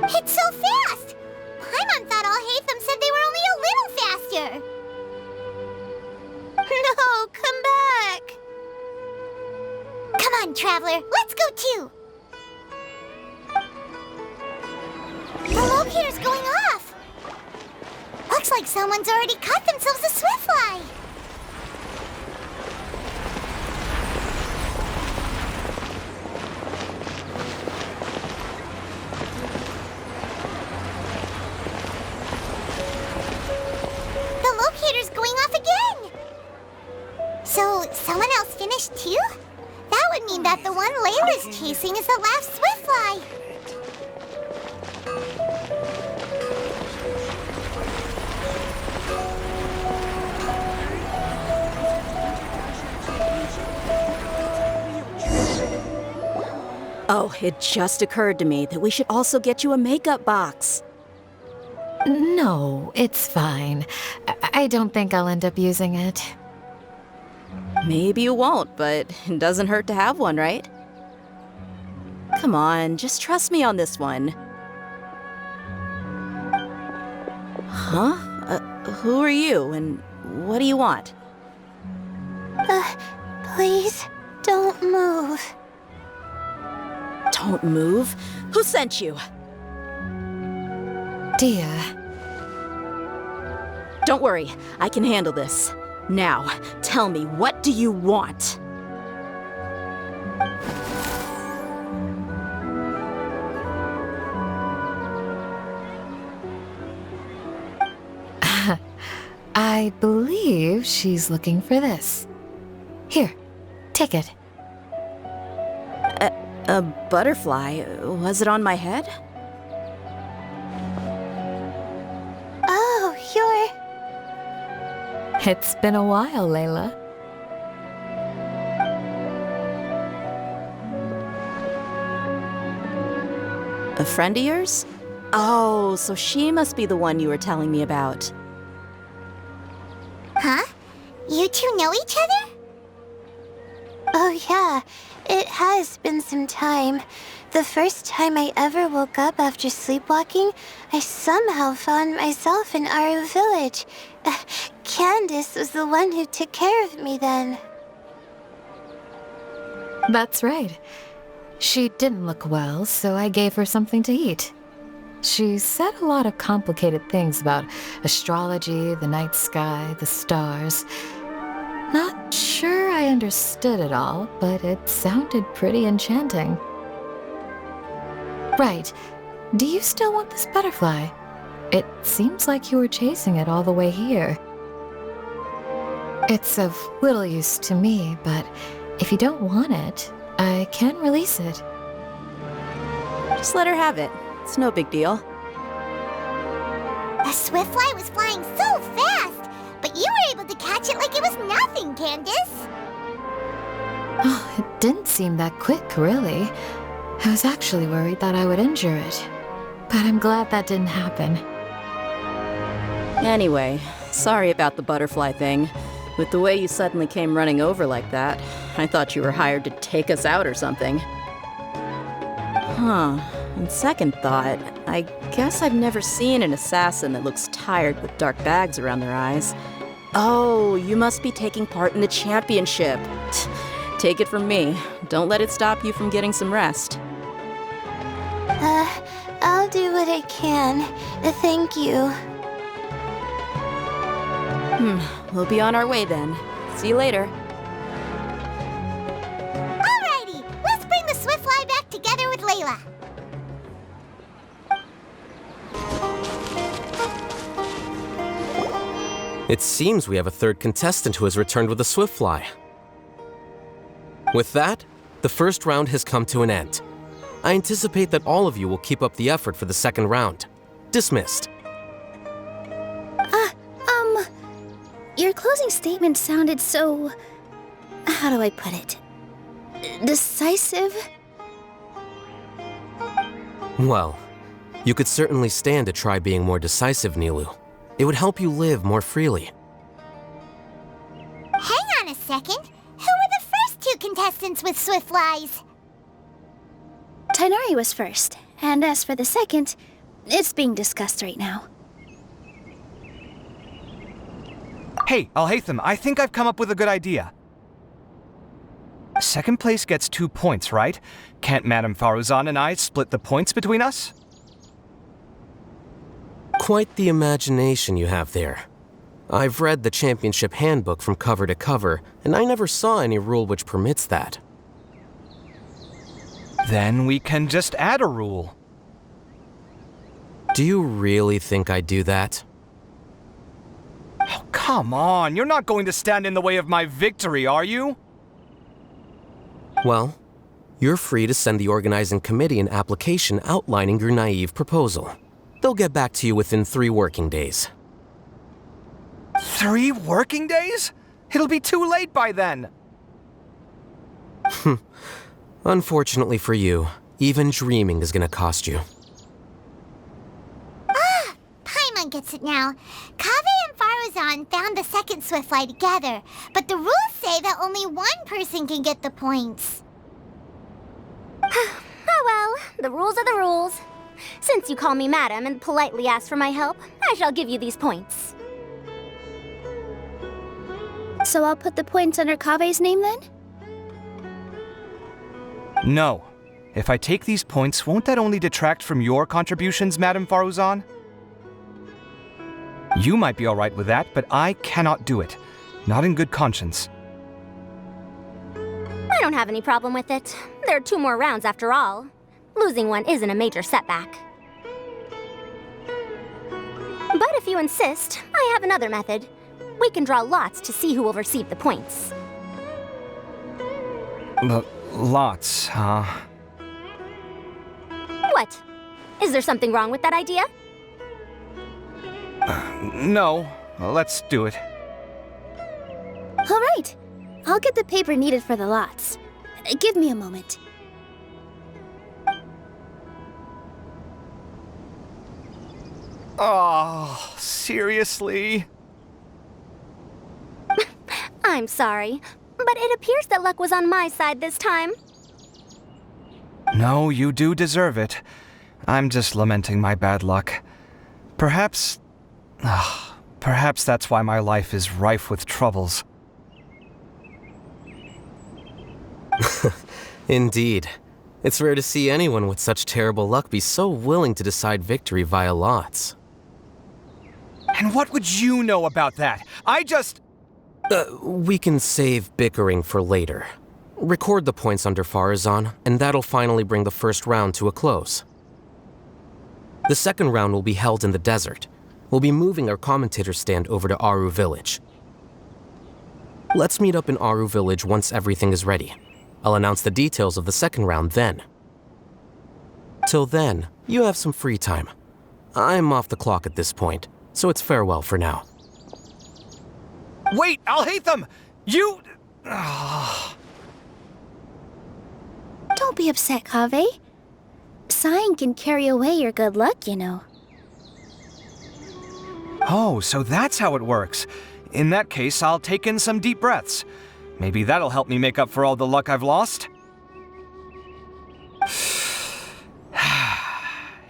It's so fast! Paimon thought all Hatham said they were only a little faster. No, come back! Come on, Traveler, let's go too! The locator's going off! Looks like someone's already caught themselves a swiftfly! The locator's going off again! So, someone else finished too? That would mean that the one Layla's chasing is the last swiftfly. Oh, it just occurred to me that we should also get you a makeup box. No, it's fine. I don't think I'll end up using it. Maybe you won't, but it doesn't hurt to have one, right? Come on, just trust me on this one. Huh? Who are you, and what do you want? Please, don't move. Don't move? Who sent you? Dia. Don't worry, I can handle this. Now, tell me, what do you want? I believe she's looking for this. Here, take it. A butterfly? Was it on my head? Oh, you're... It's been a while, Layla. A friend of yours? Oh, so she must be the one you were telling me about. Huh? You two know each other? Oh yeah, it has been some time. The first time I ever woke up after sleepwalking, I somehow found myself in Aru village. Candace was the one who took care of me then. That's right. She didn't look well, so I gave her something to eat. She said a lot of complicated things about astrology, the night sky, the stars. Not sure I understood it all, but it sounded pretty enchanting. Right. Do you still want this butterfly? It seems like you were chasing it all the way here. It's of little use to me, but if you don't want it, I can release it. Just let her have it. It's no big deal. The swiftfly was flying so fast, but you were able to catch it like it was nothing, Candace. Oh, it didn't seem that quick, really. I was actually worried that I would injure it, but I'm glad that didn't happen. Anyway, sorry about the butterfly thing. With the way you suddenly came running over like that, I thought you were hired to take us out or something. Huh. On second thought, I guess I've never seen an assassin that looks tired with dark bags around their eyes. Oh, you must be taking part in the championship. Take it from me. Don't let it stop you from getting some rest. I'll do what I can. Thank you. We'll be on our way then. See you later. Alrighty, let's bring the Swiftfly back together with Layla. It seems we have a third contestant who has returned with a Swiftfly. With that, the first round has come to an end. I anticipate that all of you will keep up the effort for the second round. Dismissed. Your closing statement sounded so... how do I put it? Decisive? Well, you could certainly stand to try being more decisive, Nilu. It would help you live more freely. Hang on a second. Who were the first two contestants with Swiftflies? Tainari was first, and as for the second, it's being discussed right now. Hey, Alhaitham, I think I've come up with a good idea. Second place gets 2 points, right? Can't Madame Faruzan and I split the points between us? Quite the imagination you have there. I've read the championship handbook from cover to cover, and I never saw any rule which permits that. Then we can just add a rule. Do you really think I'd do that? Oh, come on, you're not going to stand in the way of my victory, are you? Well, you're free to send the organizing committee an application outlining your naive proposal. They'll get back to you within 3 working days. 3 working days? It'll be too late by then. Unfortunately for you, even dreaming is gonna cost you. Paimon gets it now. Kaveh and Faruzan found the second Swiftfly together, but the rules say that only one person can get the points. Oh well, the rules are the rules. Since you call me madam and politely ask for my help, I shall give you these points. So I'll put the points under Kaveh's name then? No. If I take these points, won't that only detract from your contributions, Madame Faruzan? You might be alright with that, but I cannot do it. Not in good conscience. I don't have any problem with it. There are 2 more rounds after all. Losing one isn't a major setback. But if you insist, I have another method. We can draw lots to see who will receive the points. Lots, huh? What? Is there something wrong with that idea? No. Let's do it. All right. I'll get the paper needed for the lots. Give me a moment. Oh, seriously? I'm sorry, but it appears that luck was on my side this time. No, you do deserve it. I'm just lamenting my bad luck. Perhaps that's why my life is rife with troubles. Indeed. It's rare to see anyone with such terrible luck be so willing to decide victory via lots. And what would you know about that? I just... We can save bickering for later. Record the points under Faruzan, and that'll finally bring the first round to a close. The second round will be held in the desert. We'll be moving our commentator stand over to Aru Village. Let's meet up in Aru Village once everything is ready. I'll announce the details of the second round then. Till then, you have some free time. I'm off the clock at this point, so it's farewell for now. Wait, Alhaitham! You... Don't be upset, Kaveh. Sighing can carry away your good luck, you know. Oh, so that's how it works. In that case, I'll take in some deep breaths. Maybe that'll help me make up for all the luck I've lost.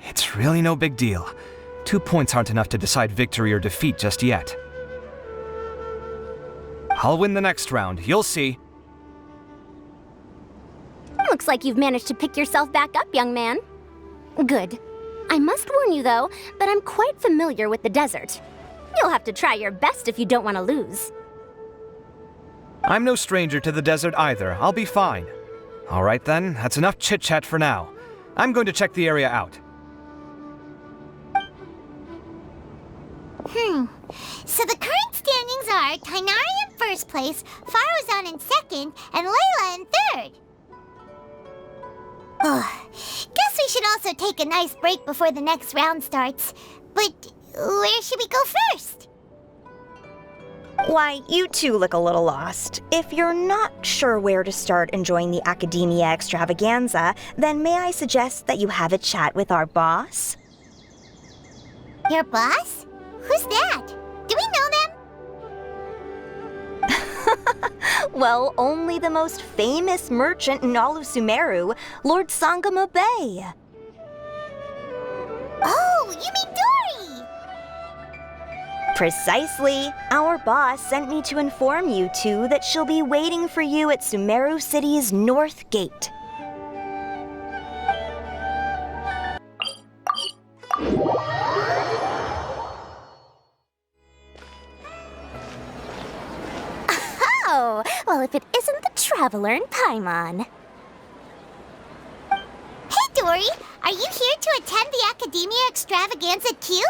It's really no big deal. 2 points aren't enough to decide victory or defeat just yet. I'll win the next round, you'll see. Looks like you've managed to pick yourself back up, young man. Good. I must warn you, though, that I'm quite familiar with the desert. You'll have to try your best if you don't want to lose. I'm no stranger to the desert either. I'll be fine. All right then, that's enough chit-chat for now. I'm going to check the area out. So the current standings are Tainari in first place, Faruzan in second, and Layla in third. Guess we should also take a nice break before the next round starts. But where should we go first? Why, you two look a little lost. If you're not sure where to start enjoying the Academia Extravaganza, then may I suggest that you have a chat with our boss? Your boss? Who's that? Do we know them? Well, only the most famous merchant in all of Sumeru, Lord Sangamo Bay. Oh, you mean Dory! Precisely. Our boss sent me to inform you two that she'll be waiting for you at Sumeru City's North Gate. Oh, well, if it isn't the Traveler in Paimon. Hey, Dory! Are you here to attend the Academia Extravaganza too?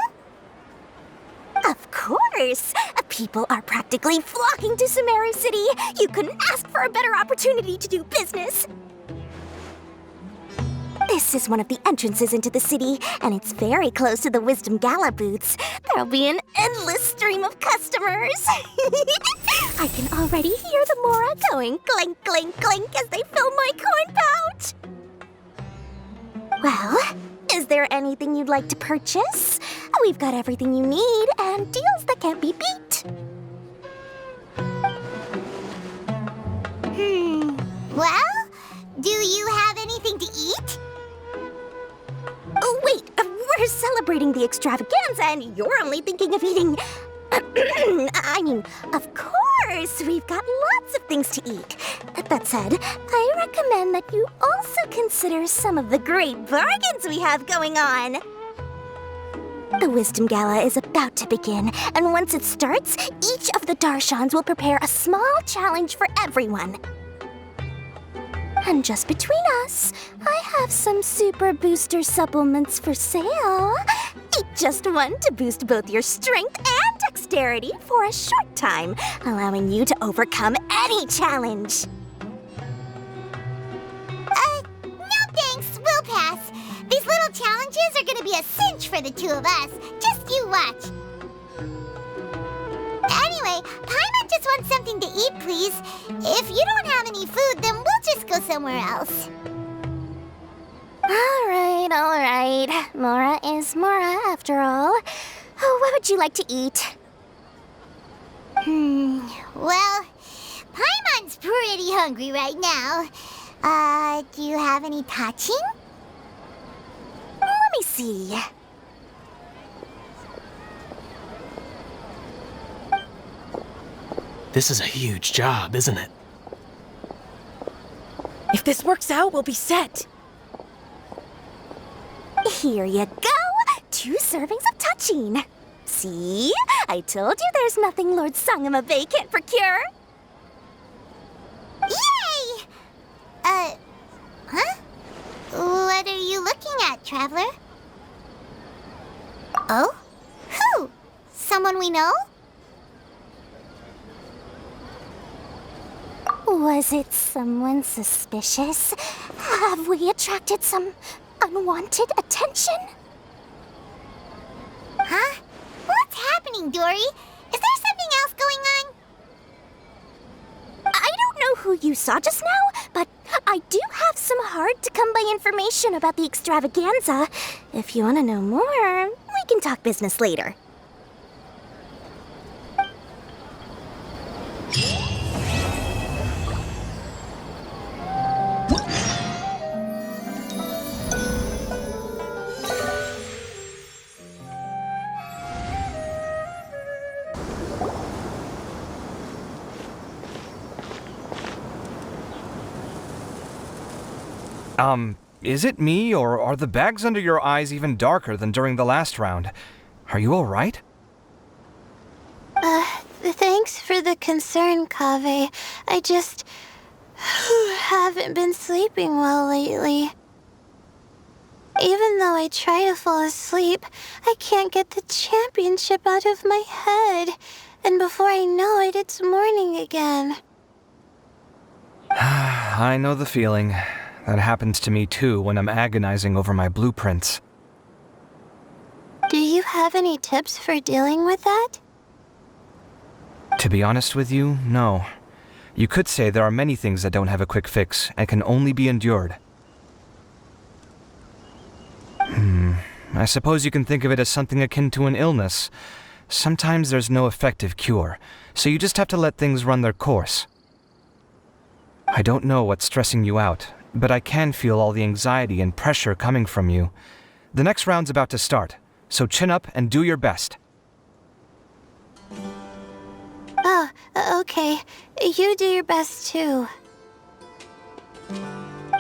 Of course! People are practically flocking to Sumeru City. You couldn't ask for a better opportunity to do business. This is one of the entrances into the city, and it's very close to the Wisdom Gala booths. There'll be an endless stream of customers. I can already hear the Mora going clink, clink, clink as they fill my coin pouch. Well, is there anything you'd like to purchase? We've got everything you need and deals that can't be beat. Well, do you have anything to eat? Oh, wait, we're celebrating the extravaganza and you're only thinking of eating... I mean, of course, we've got lots of things to eat. That said, I recommend that you also consider some of the great bargains we have going on. The Wisdom Gala is about to begin, and once it starts, each of the Darshans will prepare a small challenge for everyone. And just between us, I have some super booster supplements for sale. Eat just one to boost both your strength and dexterity for a short time, allowing you to overcome any challenge. No thanks, we'll pass. These little challenges are gonna be a cinch for the two of us. Just you watch. Anyway, Paimon just wants something to eat, please. If you don't have any food, then we'll just go somewhere else. All right. Mora is Mora, after all. What would you like to eat? Well, Paimon's pretty hungry right now. Do you have any touching? Let me see. This is a huge job, isn't it? If this works out, we'll be set. Here you go! 2 servings of touching. See? I told you there's nothing Lord Sangamo Bay can't procure. Yay! Huh? What are you looking at, Traveler? Oh? Who? Someone we know? Was it someone suspicious? Have we attracted some unwanted attention? Huh? What's happening, Dory? Is there something else going on? I don't know who you saw just now, but I do have some hard-to-come-by information about the extravaganza. If you want to know more, we can talk business later. Is it me, or are the bags under your eyes even darker than during the last round? Are you alright? Thanks for the concern, Kaveh. I just haven't been sleeping well lately. Even though I try to fall asleep, I can't get the championship out of my head. And before I know it, it's morning again. I know the feeling. That happens to me too when I'm agonizing over my blueprints. Do you have any tips for dealing with that? To be honest with you, no. You could say there are many things that don't have a quick fix and can only be endured. I suppose you can think of it as something akin to an illness. Sometimes there's no effective cure, so you just have to let things run their course. I don't know what's stressing you out, but I can feel all the anxiety and pressure coming from you. The next round's about to start, so chin up and do your best. Oh, okay. You do your best too.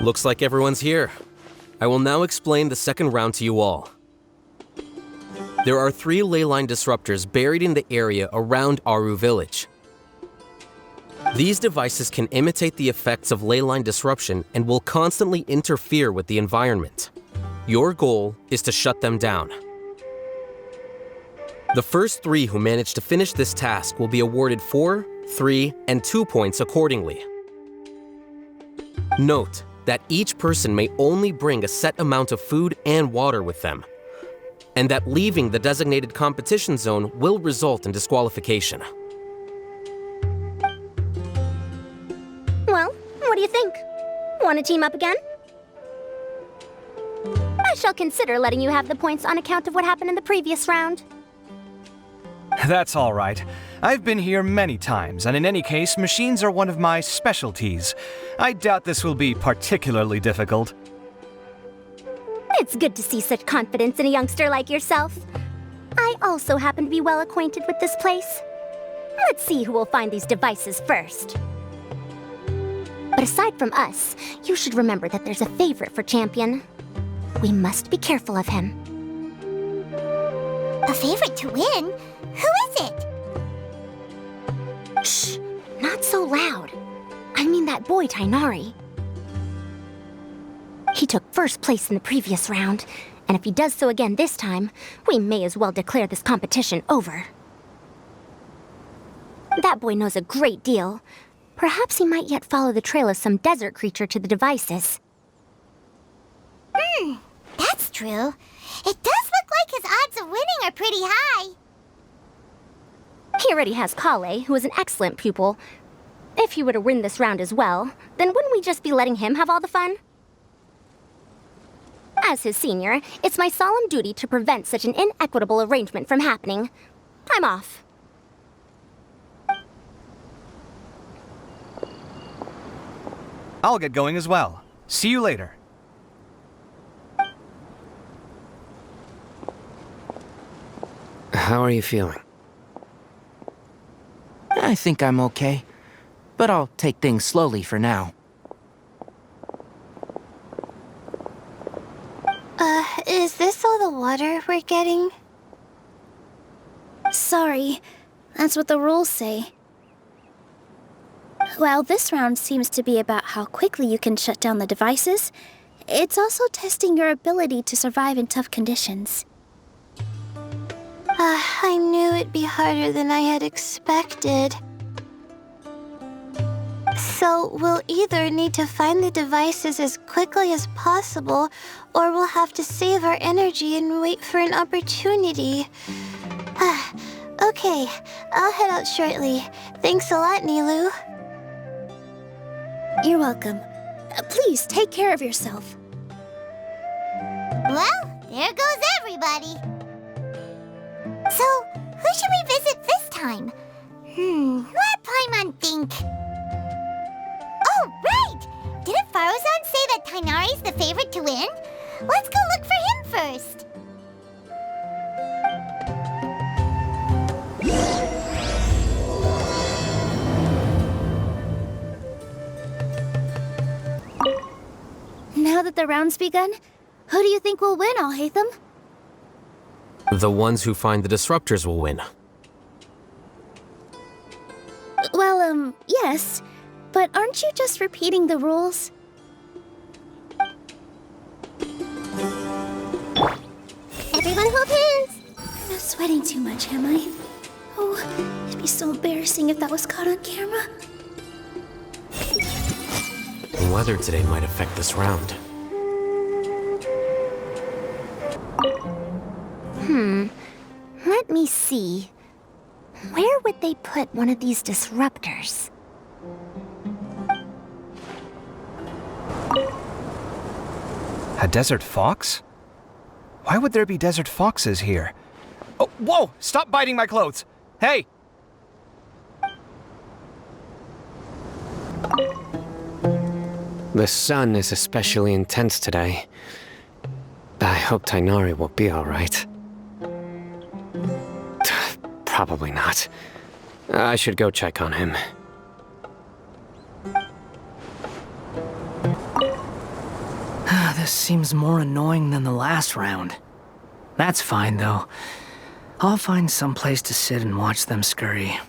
Looks like everyone's here. I will now explain the second round to you all. There are 3 ley line disruptors buried in the area around Aru Village. These devices can imitate the effects of ley line disruption and will constantly interfere with the environment. Your goal is to shut them down. The first 3 who manage to finish this task will be awarded 4, 3, and 2 points accordingly. Note that each person may only bring a set amount of food and water with them, and that leaving the designated competition zone will result in disqualification. Well, what do you think? Want to team up again? I shall consider letting you have the points on account of what happened in the previous round. That's all right. I've been here many times, and in any case, machines are one of my specialties. I doubt this will be particularly difficult. It's good to see such confidence in a youngster like yourself. I also happen to be well acquainted with this place. Let's see who will find these devices first. But aside from us, you should remember that there's a favorite for Champion. We must be careful of him. A favorite to win? Who is it? Shh! Not so loud. I mean that boy Tainari. He took first place in the previous round, and if he does so again this time, we may as well declare this competition over. That boy knows a great deal. Perhaps he might yet follow the trail of some desert creature to the devices. That's true. It does look like his odds of winning are pretty high. He already has Kale, who is an excellent pupil. If he were to win this round as well, then wouldn't we just be letting him have all the fun? As his senior, it's my solemn duty to prevent such an inequitable arrangement from happening. I'm off. I'll get going as well. See you later. How are you feeling? I think I'm okay, but I'll take things slowly for now. Is this all the water we're getting? Sorry, that's what the rules say. While this round seems to be about how quickly you can shut down the devices, it's also testing your ability to survive in tough conditions. I knew it'd be harder than I had expected. So we'll either need to find the devices as quickly as possible, or we'll have to save our energy and wait for an opportunity. Okay, I'll head out shortly. Thanks a lot, Nilu. You're welcome. Please take care of yourself. Well, there goes everybody. So, who should we visit this time? Let Paimon think. Oh, right! Didn't Faruzan say that Tainari's the favorite to win? Let's go look for him first. Now that the round's begun? Who do you think will win, Alhaitham? The ones who find the disruptors will win. Well, yes. But aren't you just repeating the rules? Everyone hold hands! I'm not sweating too much, am I? Oh, it'd be so embarrassing if that was caught on camera. The weather today might affect this round. Let me see. Where would they put one of these disruptors? A desert fox? Why would there be desert foxes here? Oh, whoa! Stop biting my clothes! Hey! The sun is especially intense today. I hope Tainari will be alright. Probably not. I should go check on him. This seems more annoying than the last round. That's fine, though. I'll find some place to sit and watch them scurry.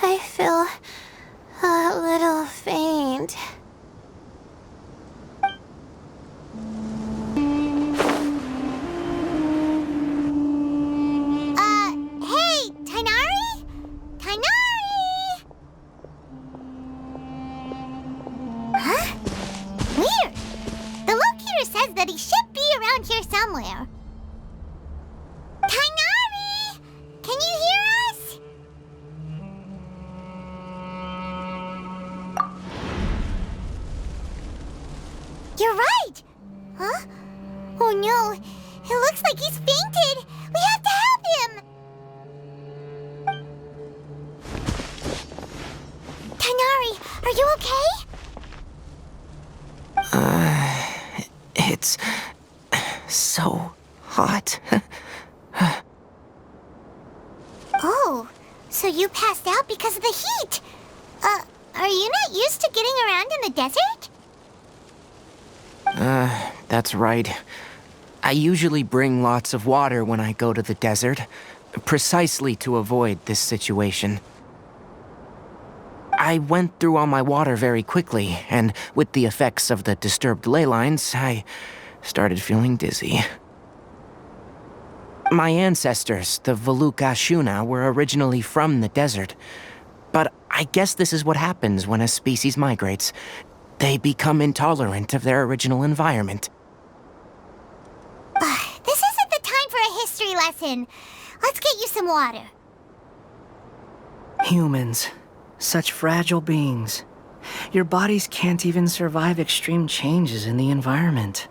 I feel a little faint. Hey, Tainari? Tainari! Huh? Weird. The locator says that he should be around here somewhere. Tainari! Can you hear us? You're right! Huh? Oh no, it looks like he's fainted! We have to help him! Tainari, are you okay? It's so hot. Oh, so you passed out because of the heat. Are you not used to getting around in the desert? That's right. I usually bring lots of water when I go to the desert, precisely to avoid this situation. I went through all my water very quickly, and with the effects of the disturbed ley lines, I started feeling dizzy. My ancestors, the Valukashuna, were originally from the desert. But I guess this is what happens when a species migrates. They become intolerant of their original environment. This isn't the time for a history lesson. Let's get you some water. Humans. Such fragile beings. Your bodies can't even survive extreme changes in the environment.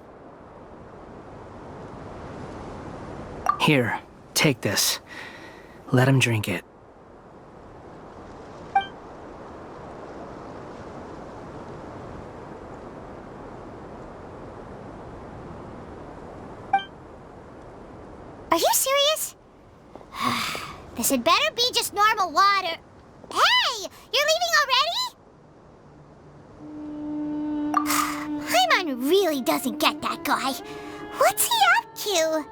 Here, take this. Let him drink it. Are you serious? This had better be just normal water. Hey! You're leaving already? Paimon really doesn't get that guy. What's he up to?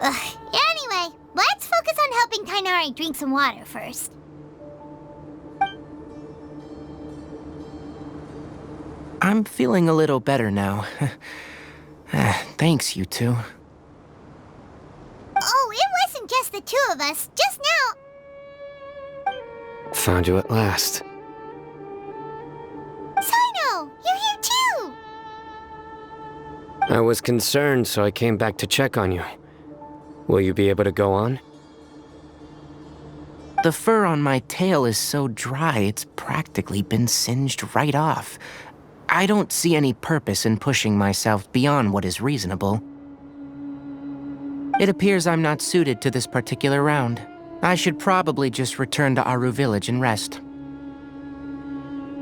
Anyway, let's focus on helping Tainari drink some water first. I'm feeling a little better now. Thanks, you two. Oh, it wasn't just the two of us. Just now... Found you at last. Sino, you're here too! I was concerned, so I came back to check on you. Will you be able to go on? The fur on my tail is so dry, it's practically been singed right off. I don't see any purpose in pushing myself beyond what is reasonable. It appears I'm not suited to this particular round. I should probably just return to Aru Village and rest.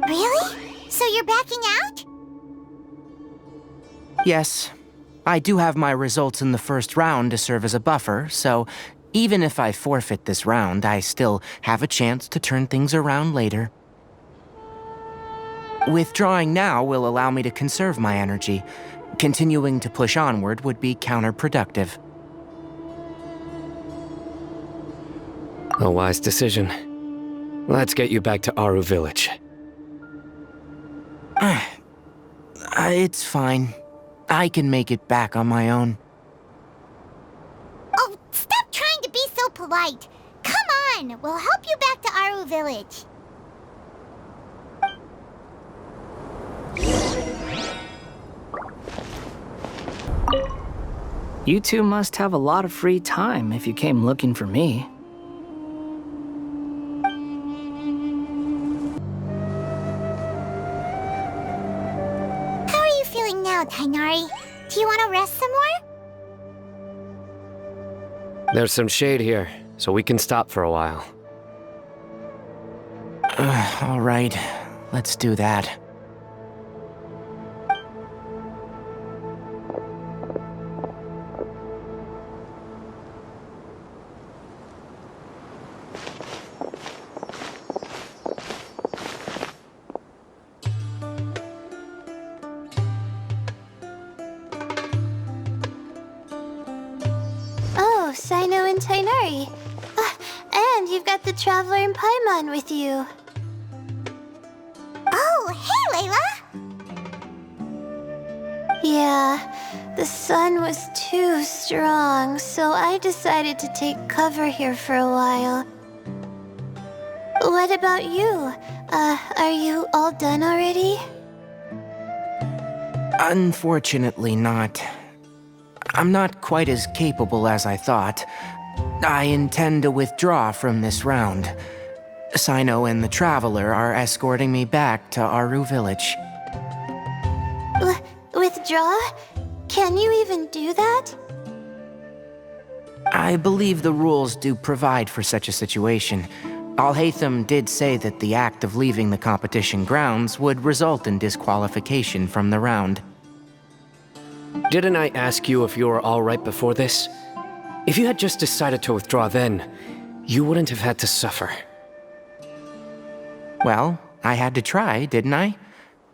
Really? So you're backing out? Yes. I do have my results in the first round to serve as a buffer, so Even if I forfeit this round, I still have a chance to turn things around later. Withdrawing now will allow me to conserve my energy. Continuing to push onward would be counterproductive. A wise decision. Let's get you back to Aru Village. It's fine. I can make it back on my own. Oh, stop trying to be so polite. Come on, we'll help you back to Aru Village. You two must have a lot of free time if you came looking for me. How are you feeling now, Tainari? Do you want to rest some more? There's some shade here, so we can stop for a while. All right, let's do that. Oh, Sino and Tainari. And you've got the Traveler and Paimon with you. Oh, hey, Layla! Yeah, the sun was too strong, so I decided to take cover here for a while. What about you? Are you all done already? Unfortunately not. I'm not quite as capable as I thought. I intend to withdraw from this round. Sino and the Traveler are escorting me back to Aru Village. Withdraw? Can you even do that? I believe the rules do provide for such a situation. Alhaitham did say that the act of leaving the competition grounds would result in disqualification from the round. Didn't I ask you if you were alright before this? If you had just decided to withdraw then, you wouldn't have had to suffer. Well, I had to try, didn't I?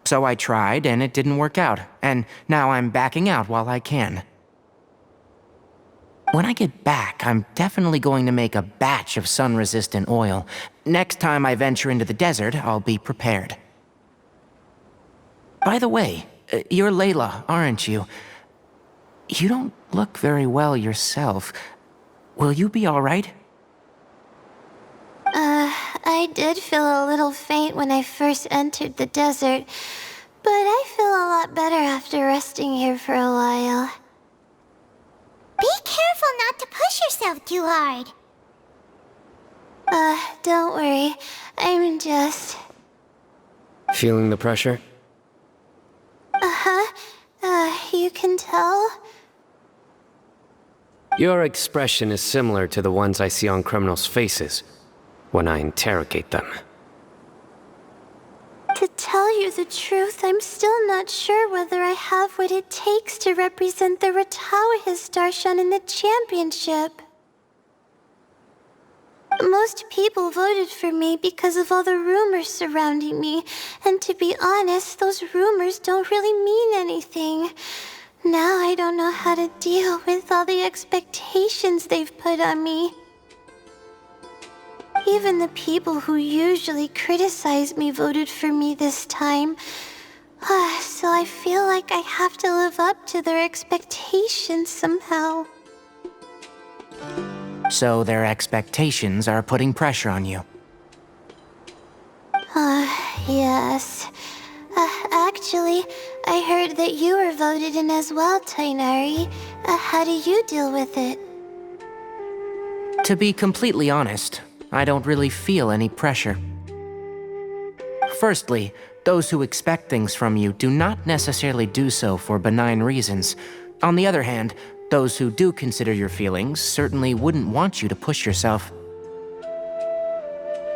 So I tried, and it didn't work out, and now I'm backing out while I can. When I get back, I'm definitely going to make a batch of sun-resistant oil. Next time I venture into the desert, I'll be prepared. By the way, you're Layla, aren't you? You don't look very well yourself. Will you be all right? I did feel a little faint when I first entered the desert, but I feel a lot better after resting here for a while. Be careful not to push yourself too hard. Don't worry. I'm just... Feeling the pressure? You can tell? Your expression is similar to the ones I see on criminals' faces when I interrogate them. To tell you the truth, I'm still not sure whether I have what it takes to represent the Ratawahis Darshan in the championship. Most people voted for me because of all the rumors surrounding me, and to be honest, those rumors don't really mean anything. Now I don't know how to deal with all the expectations they've put on me. Even the people who usually criticize me voted for me this time. So I feel like I have to live up to their expectations somehow. So their expectations are putting pressure on you. Yes. Actually, I heard that you were voted in as well, Tainari. How do you deal with it? To be completely honest, I don't really feel any pressure. Firstly, those who expect things from you do not necessarily do so for benign reasons. On the other hand, those who do consider your feelings certainly wouldn't want you to push yourself.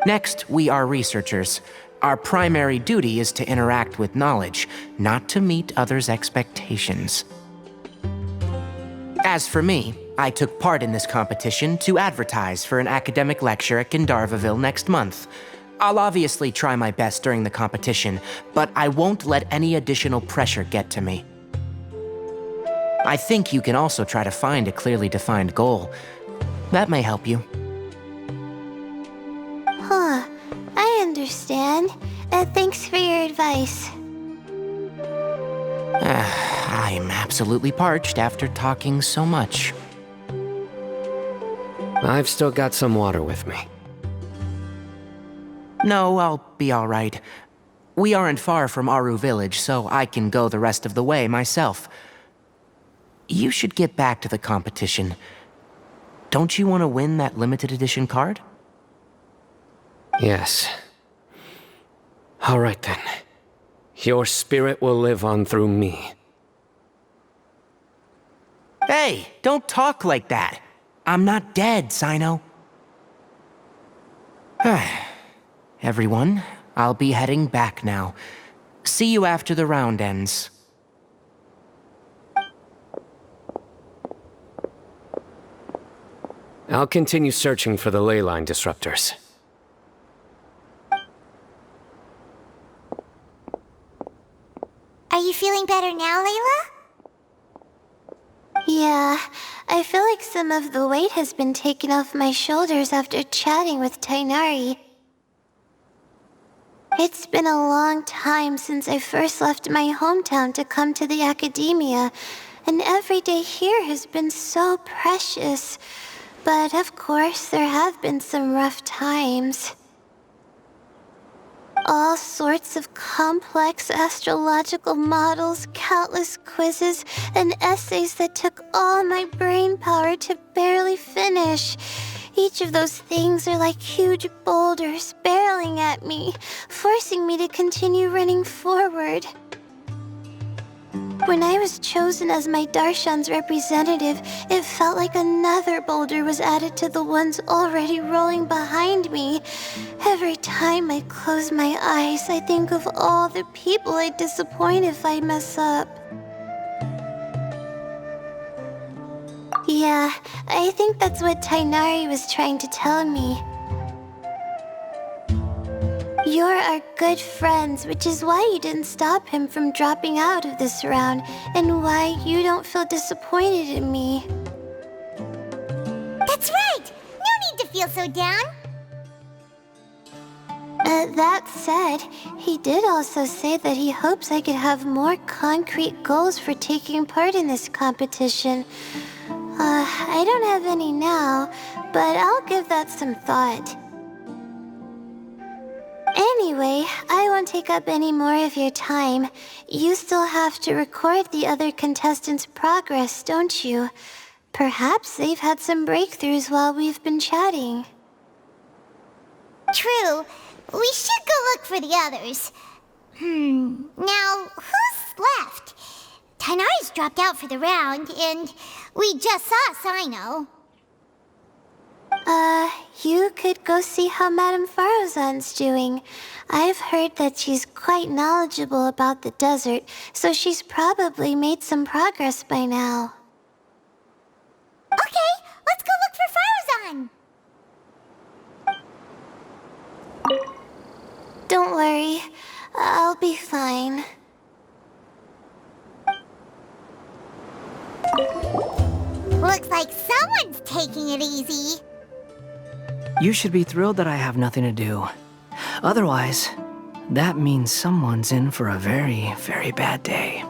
Next, we are researchers. Our primary duty is to interact with knowledge, not to meet others' expectations. As for me, I took part in this competition to advertise for an academic lecture at Gandharvaville next month. I'll obviously try my best during the competition, but I won't let any additional pressure get to me. I think you can also try to find a clearly defined goal. That may help you. Huh. I understand. Thanks for your advice. I'm absolutely parched after talking so much. I've still got some water with me. No, I'll be all right. We aren't far from Aru Village, so I can go the rest of the way myself. You should get back to the competition. Don't you want to win that limited edition card? Yes. All right then. Your spirit will live on through me. Hey, don't talk like that. I'm not dead, Sino. Everyone, I'll be heading back now. See you after the round ends. I'll continue searching for the ley line disruptors. Are you feeling better now, Layla? Yeah, I feel like some of the weight has been taken off my shoulders after chatting with Tainari. It's been a long time since I first left my hometown to come to the academia, and every day here has been so precious. But of course, there have been some rough times. All sorts of complex astrological models, countless quizzes, and essays that took all my brain power to barely finish. Each of those things are like huge boulders barreling at me, forcing me to continue running forward. When I was chosen as my Darshan's representative, it felt like another boulder was added to the ones already rolling behind me. Every time I close my eyes, I think of all the people I'd disappoint if I mess up. Yeah, I think that's what Tainari was trying to tell me. You're our good friends, which is why you didn't stop him from dropping out of this round, and why you don't feel disappointed in me. That's right! No need to feel so down! That said, he did also say that he hopes I could have more concrete goals for taking part in this competition. I don't have any now, but I'll give that some thought. Anyway, I won't take up any more of your time. You still have to record the other contestants' progress, don't you? Perhaps they've had some breakthroughs while we've been chatting. True. We should go look for the others. Now, who's left? Tainari's dropped out for the round, and we just saw Sino. You could go see how Madame Farozan's doing. I've heard that she's quite knowledgeable about the desert, so she's probably made some progress by now. Okay, let's go look for Farozan! Don't worry, I'll be fine. Looks like someone's taking it easy. You should be thrilled that I have nothing to do. Otherwise, that means someone's in for a very, very bad day.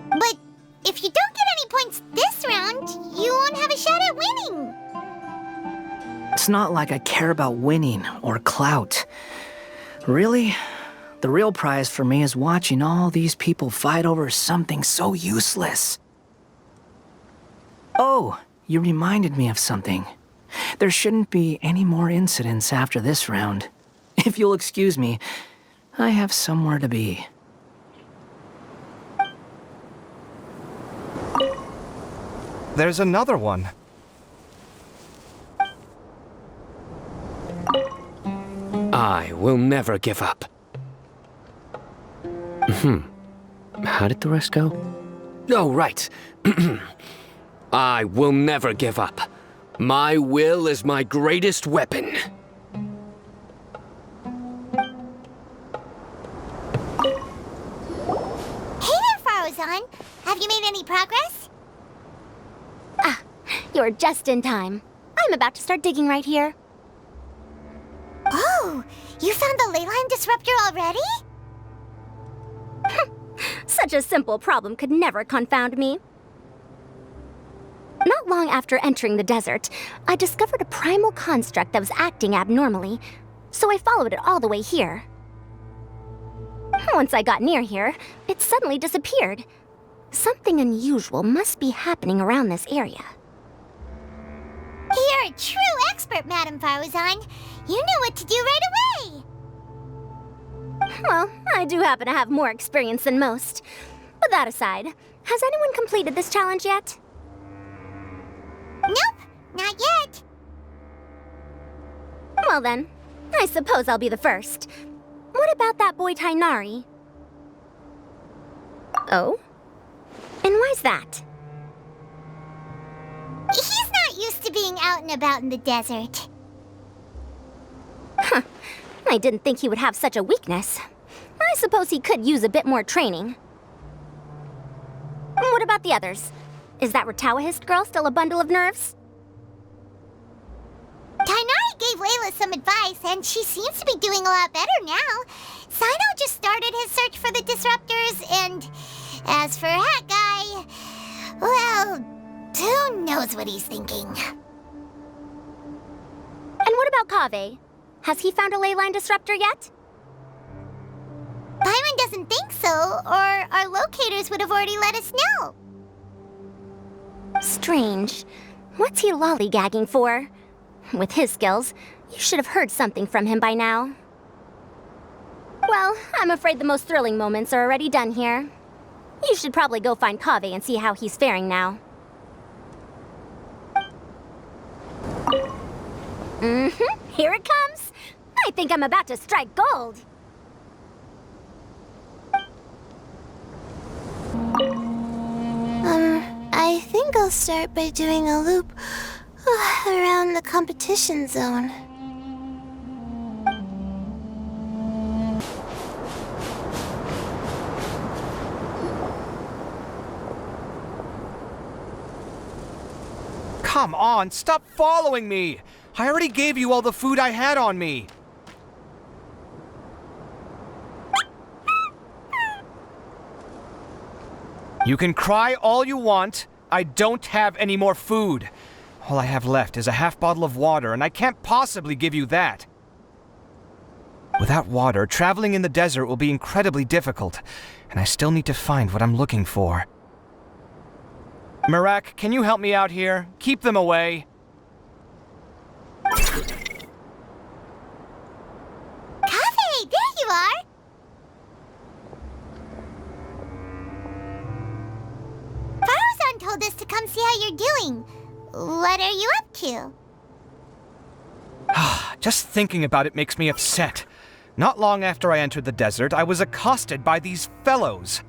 But if you don't get any points this round, you won't have a shot at winning. It's not like I care about winning or clout. Really, the real prize for me is watching all these people fight over something so useless. Oh, you reminded me of something. There shouldn't be any more incidents after this round. If you'll excuse me, I have somewhere to be. There's another one. I will never give up. How did the rest go? Oh, right. I will never give up. My will is my greatest weapon. Hey there, Faruzan. Have you made any progress? Ah, you're just in time. I'm about to start digging right here. Oh, you found the leyline disruptor already? Such a simple problem could never confound me. Not long after entering the desert, I discovered a primal construct that was acting abnormally, so I followed it all the way here. Once I got near here, it suddenly disappeared. Something unusual must be happening around this area. You're a true expert, Madam Faruzan. You knew what to do right away. Well, I do happen to have more experience than most. But that aside, has anyone completed this challenge yet? Nope, not yet. Well then, I suppose I'll be the first. What about that boy Tainari? Oh? And why's that? He's not used to being out and about in the desert. Huh. I didn't think he would have such a weakness. I suppose he could use a bit more training. What about the others? Is that Ratawahist girl still a bundle of nerves? Tainari gave Layla some advice, and she seems to be doing a lot better now. Sino just started his search for the disruptors, and as for that guy, well, who knows what he's thinking. And what about Kaveh? Has he found a leyline disruptor yet? Paimon doesn't think so, or our locators would have already let us know. Strange. What's he lollygagging for? With his skills, you should have heard something from him by now. Well, I'm afraid the most thrilling moments are already done here. You should probably go find Kaveh and see how he's faring now. Here it comes! I think I'm about to strike gold! I think I'll start by doing a loop around the competition zone. Come on, stop following me! I already gave you all the food I had on me. You can cry all you want. I don't have any more food. All I have left is a half bottle of water, and I can't possibly give you that. Without water, traveling in the desert will be incredibly difficult, and I still need to find what I'm looking for. Marak, can you help me out here? Keep them away. Kaveh, there you are! Faruzan told us to come see how you're doing. What are you up to? Just thinking about it makes me upset. Not long after I entered the desert, I was accosted by these fellows.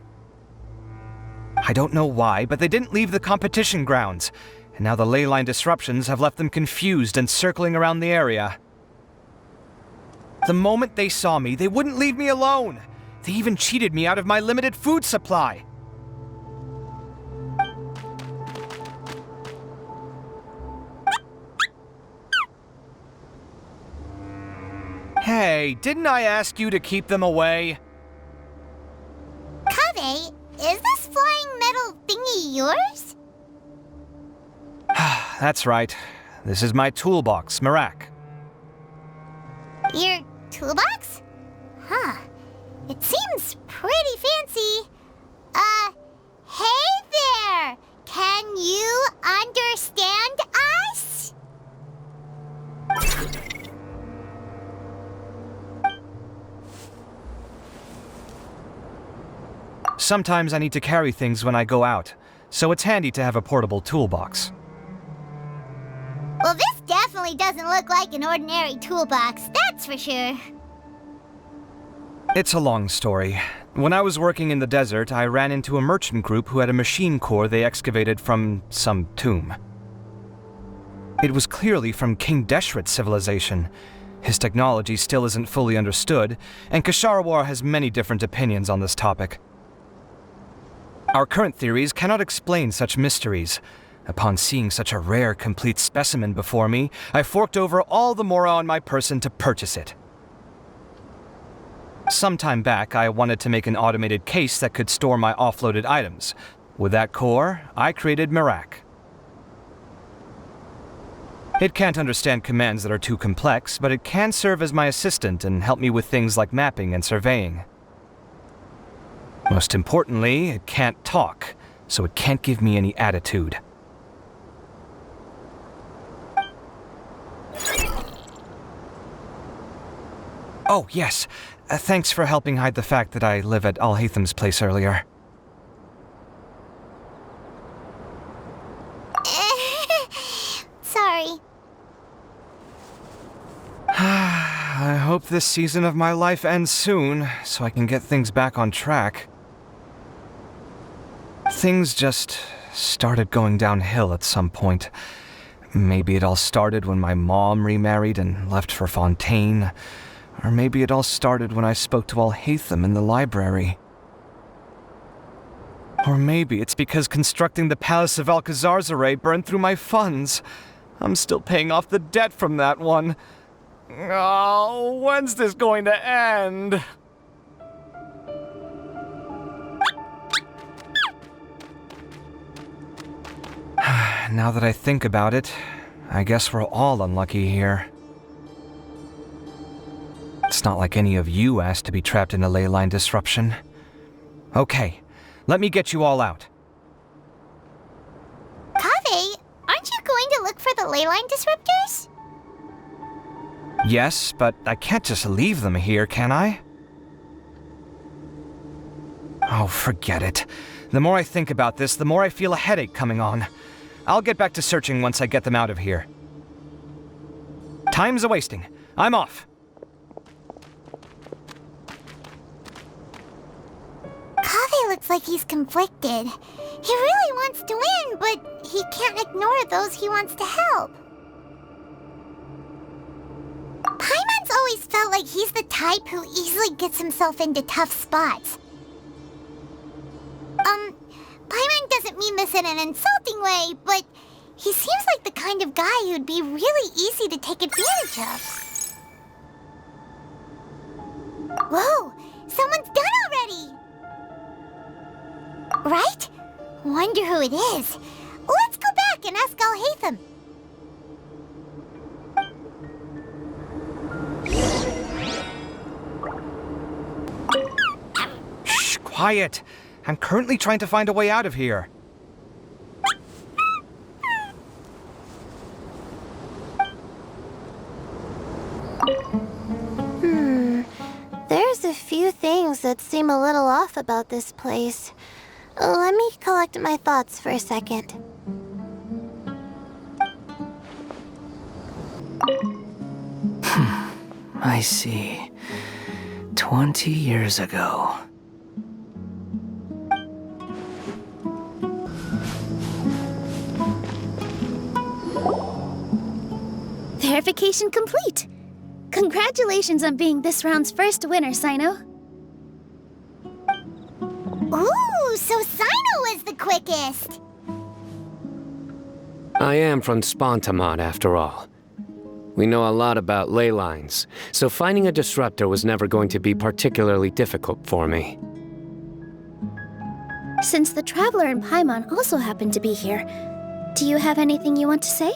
I don't know why, but they didn't leave the competition grounds, and now the leyline disruptions have left them confused and circling around the area. The moment they saw me, they wouldn't leave me alone. They even cheated me out of my limited food supply. Hey, didn't I ask you to keep them away? Kaveh, is this flying metal thingy yours? That's right. This is my toolbox, Marak. Your toolbox? Huh. It seems pretty fancy. Hey there! Can you understand us? Sometimes I need to carry things when I go out, so it's handy to have a portable toolbox. Well, this definitely doesn't look like an ordinary toolbox, that's for sure. It's a long story. When I was working in the desert, I ran into a merchant group who had a machine core they excavated from some tomb. It was clearly from King Deshret's civilization. His technology still isn't fully understood, and Kshahrewar has many different opinions on this topic. Our current theories cannot explain such mysteries. Upon seeing such a rare, complete specimen before me, I forked over all the mora on my person to purchase it. Some time back, I wanted to make an automated case that could store my offloaded items. With that core, I created Mirak. It can't understand commands that are too complex, but it can serve as my assistant and help me with things like mapping and surveying. Most importantly, it can't talk, so it can't give me any attitude. Oh, yes. Thanks for helping hide the fact that I live at Alhatham's place earlier. Sorry. I hope this season of my life ends soon, so I can get things back on track. Things just started going downhill at some point. Maybe it all started when my mom remarried and left for Fontaine. Or maybe it all started when I spoke to Alhatham in the library. Or maybe it's because constructing the Palace of Alcazarzaray burned through my funds. I'm still paying off the debt from that one. Oh, when's this going to end? Now that I think about it, I guess we're all unlucky here. It's not like any of you asked to be trapped in a ley line disruption. Okay, let me get you all out. Kaveh, aren't you going to look for the ley line disruptors? Yes, but I can't just leave them here, can I? Oh, forget it. The more I think about this, the more I feel a headache coming on. I'll get back to searching once I get them out of here. Time's a-wasting. I'm off. Kaveh looks like he's conflicted. He really wants to win, but he can't ignore those he wants to help. Paimon's always felt like he's the type who easily gets himself into tough spots. Paimon doesn't mean this in an insulting way, but he seems like the kind of guy who'd be really easy to take advantage of. Whoa! Someone's done already! Right? Wonder who it is. Let's go back and ask Alhatham. Shh, quiet! I'm currently trying to find a way out of here. There's a few things that seem a little off about this place. Let me collect my thoughts for a second. I see. 20 years ago. Verification complete. Congratulations on being this round's first winner, Sino. Ooh, so Sino was the quickest. I am from Spontamod, after all. We know a lot about ley lines, so finding a disruptor was never going to be particularly difficult for me. Since the Traveler and Paimon also happen to be here, do you have anything you want to say?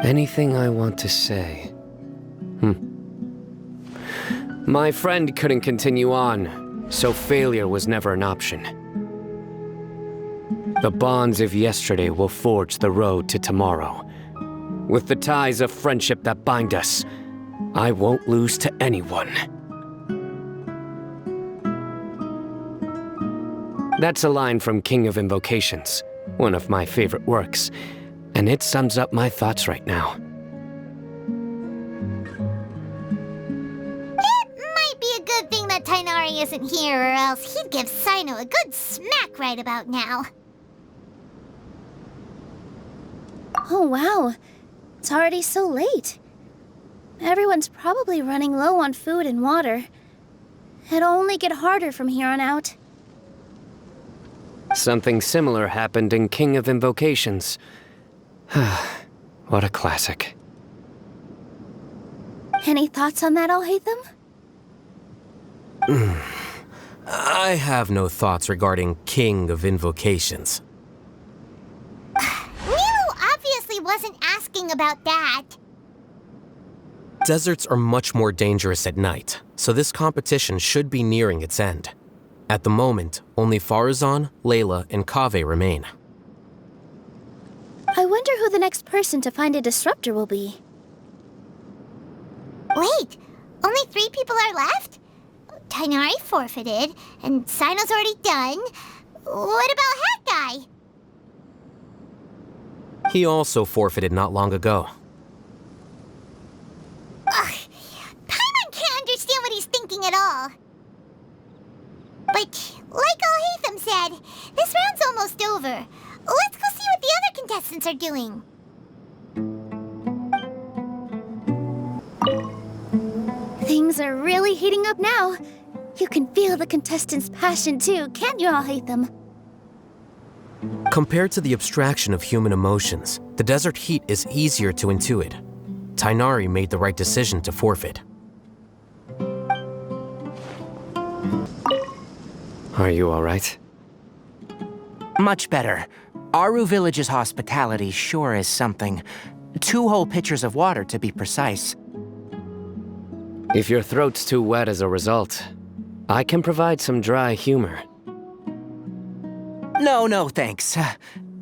Anything I want to say? My friend couldn't continue on, so failure was never an option. The bonds of yesterday will forge the road to tomorrow. With the ties of friendship that bind us, I won't lose to anyone. That's a line from King of Invocations, one of my favorite works, and it sums up my thoughts right now. It might be a good thing that Taina isn't here, or else he'd give Sino a good smack right about now. Oh, wow. It's already so late. Everyone's probably running low on food and water. It'll only get harder from here on out. Something similar happened in King of Invocations. What a classic. Any thoughts on that, Alhaitham? I have no thoughts regarding King of Invocations. Nero obviously wasn't asking about that. Deserts are much more dangerous at night, so this competition should be nearing its end. At the moment, only Farazan, Layla, and Kaveh remain. I wonder who the next person to find a disruptor will be. Wait, only 3 people are left? Tighnari forfeited, and Sino's already done. What about Hat Guy? He also forfeited not long ago. Ugh, Paimon can't understand what he's thinking at all. But, like Alhaitham said, this round's almost over. Let's go see what the other contestants are doing. Things are really heating up now. You can feel the contestants' passion too, can't you, Alhaitham? Compared to the abstraction of human emotions, the desert heat is easier to intuit. Tighnari made the right decision to forfeit. Are you all right? Much better. Aru Village's hospitality sure is something. 2 whole pitchers of water, to be precise. If your throat's too wet as a result, I can provide some dry humor. No, thanks.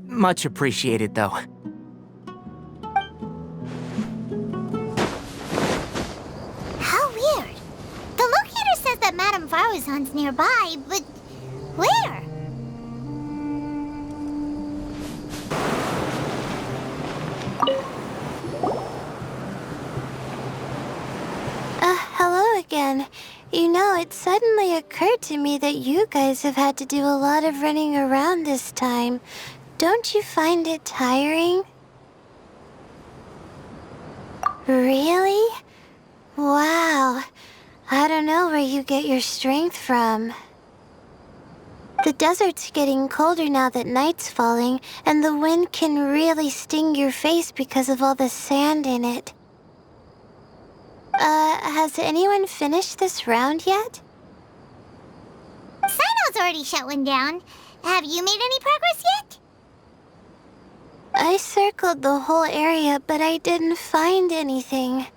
Much appreciated, though. How weird. The locator says that Madame Farazan's nearby, but where? Hello again. You know, it suddenly occurred to me that you guys have had to do a lot of running around this time. Don't you find it tiring? Really? Wow. I don't know where you get your strength from. The desert's getting colder now that night's falling, and the wind can really sting your face because of all the sand in it. Has anyone finished this round yet? Sino's already shut one down. Have you made any progress yet? I circled the whole area, but I didn't find anything.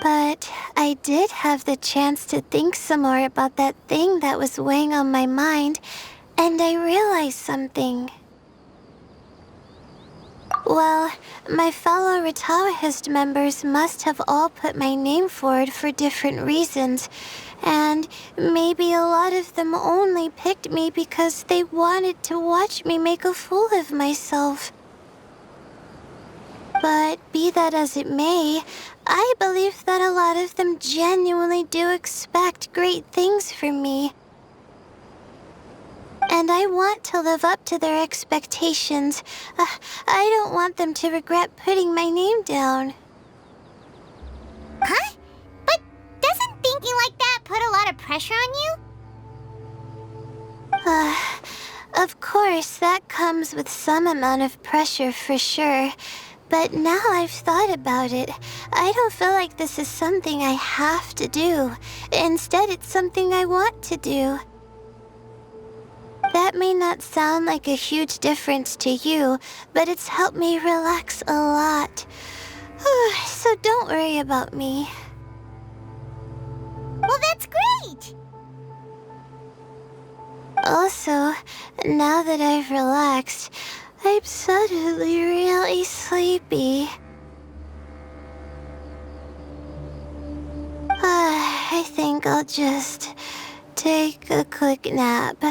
But I did have the chance to think some more about that thing that was weighing on my mind, and I realized something. Well, my fellow Ritawahist members must have all put my name forward for different reasons, and maybe a lot of them only picked me because they wanted to watch me make a fool of myself. But be that as it may, I believe that a lot of them genuinely do expect great things from me. And I want to live up to their expectations. I don't want them to regret putting my name down. Huh? But doesn't thinking like that put a lot of pressure on you? Of course, that comes with some amount of pressure for sure. But now I've thought about it, I don't feel like this is something I have to do. Instead, it's something I want to do. That may not sound like a huge difference to you, but it's helped me relax a lot. So don't worry about me. Well, that's great! Also, now that I've relaxed, I'm suddenly really sleepy. I think I'll just take a quick nap.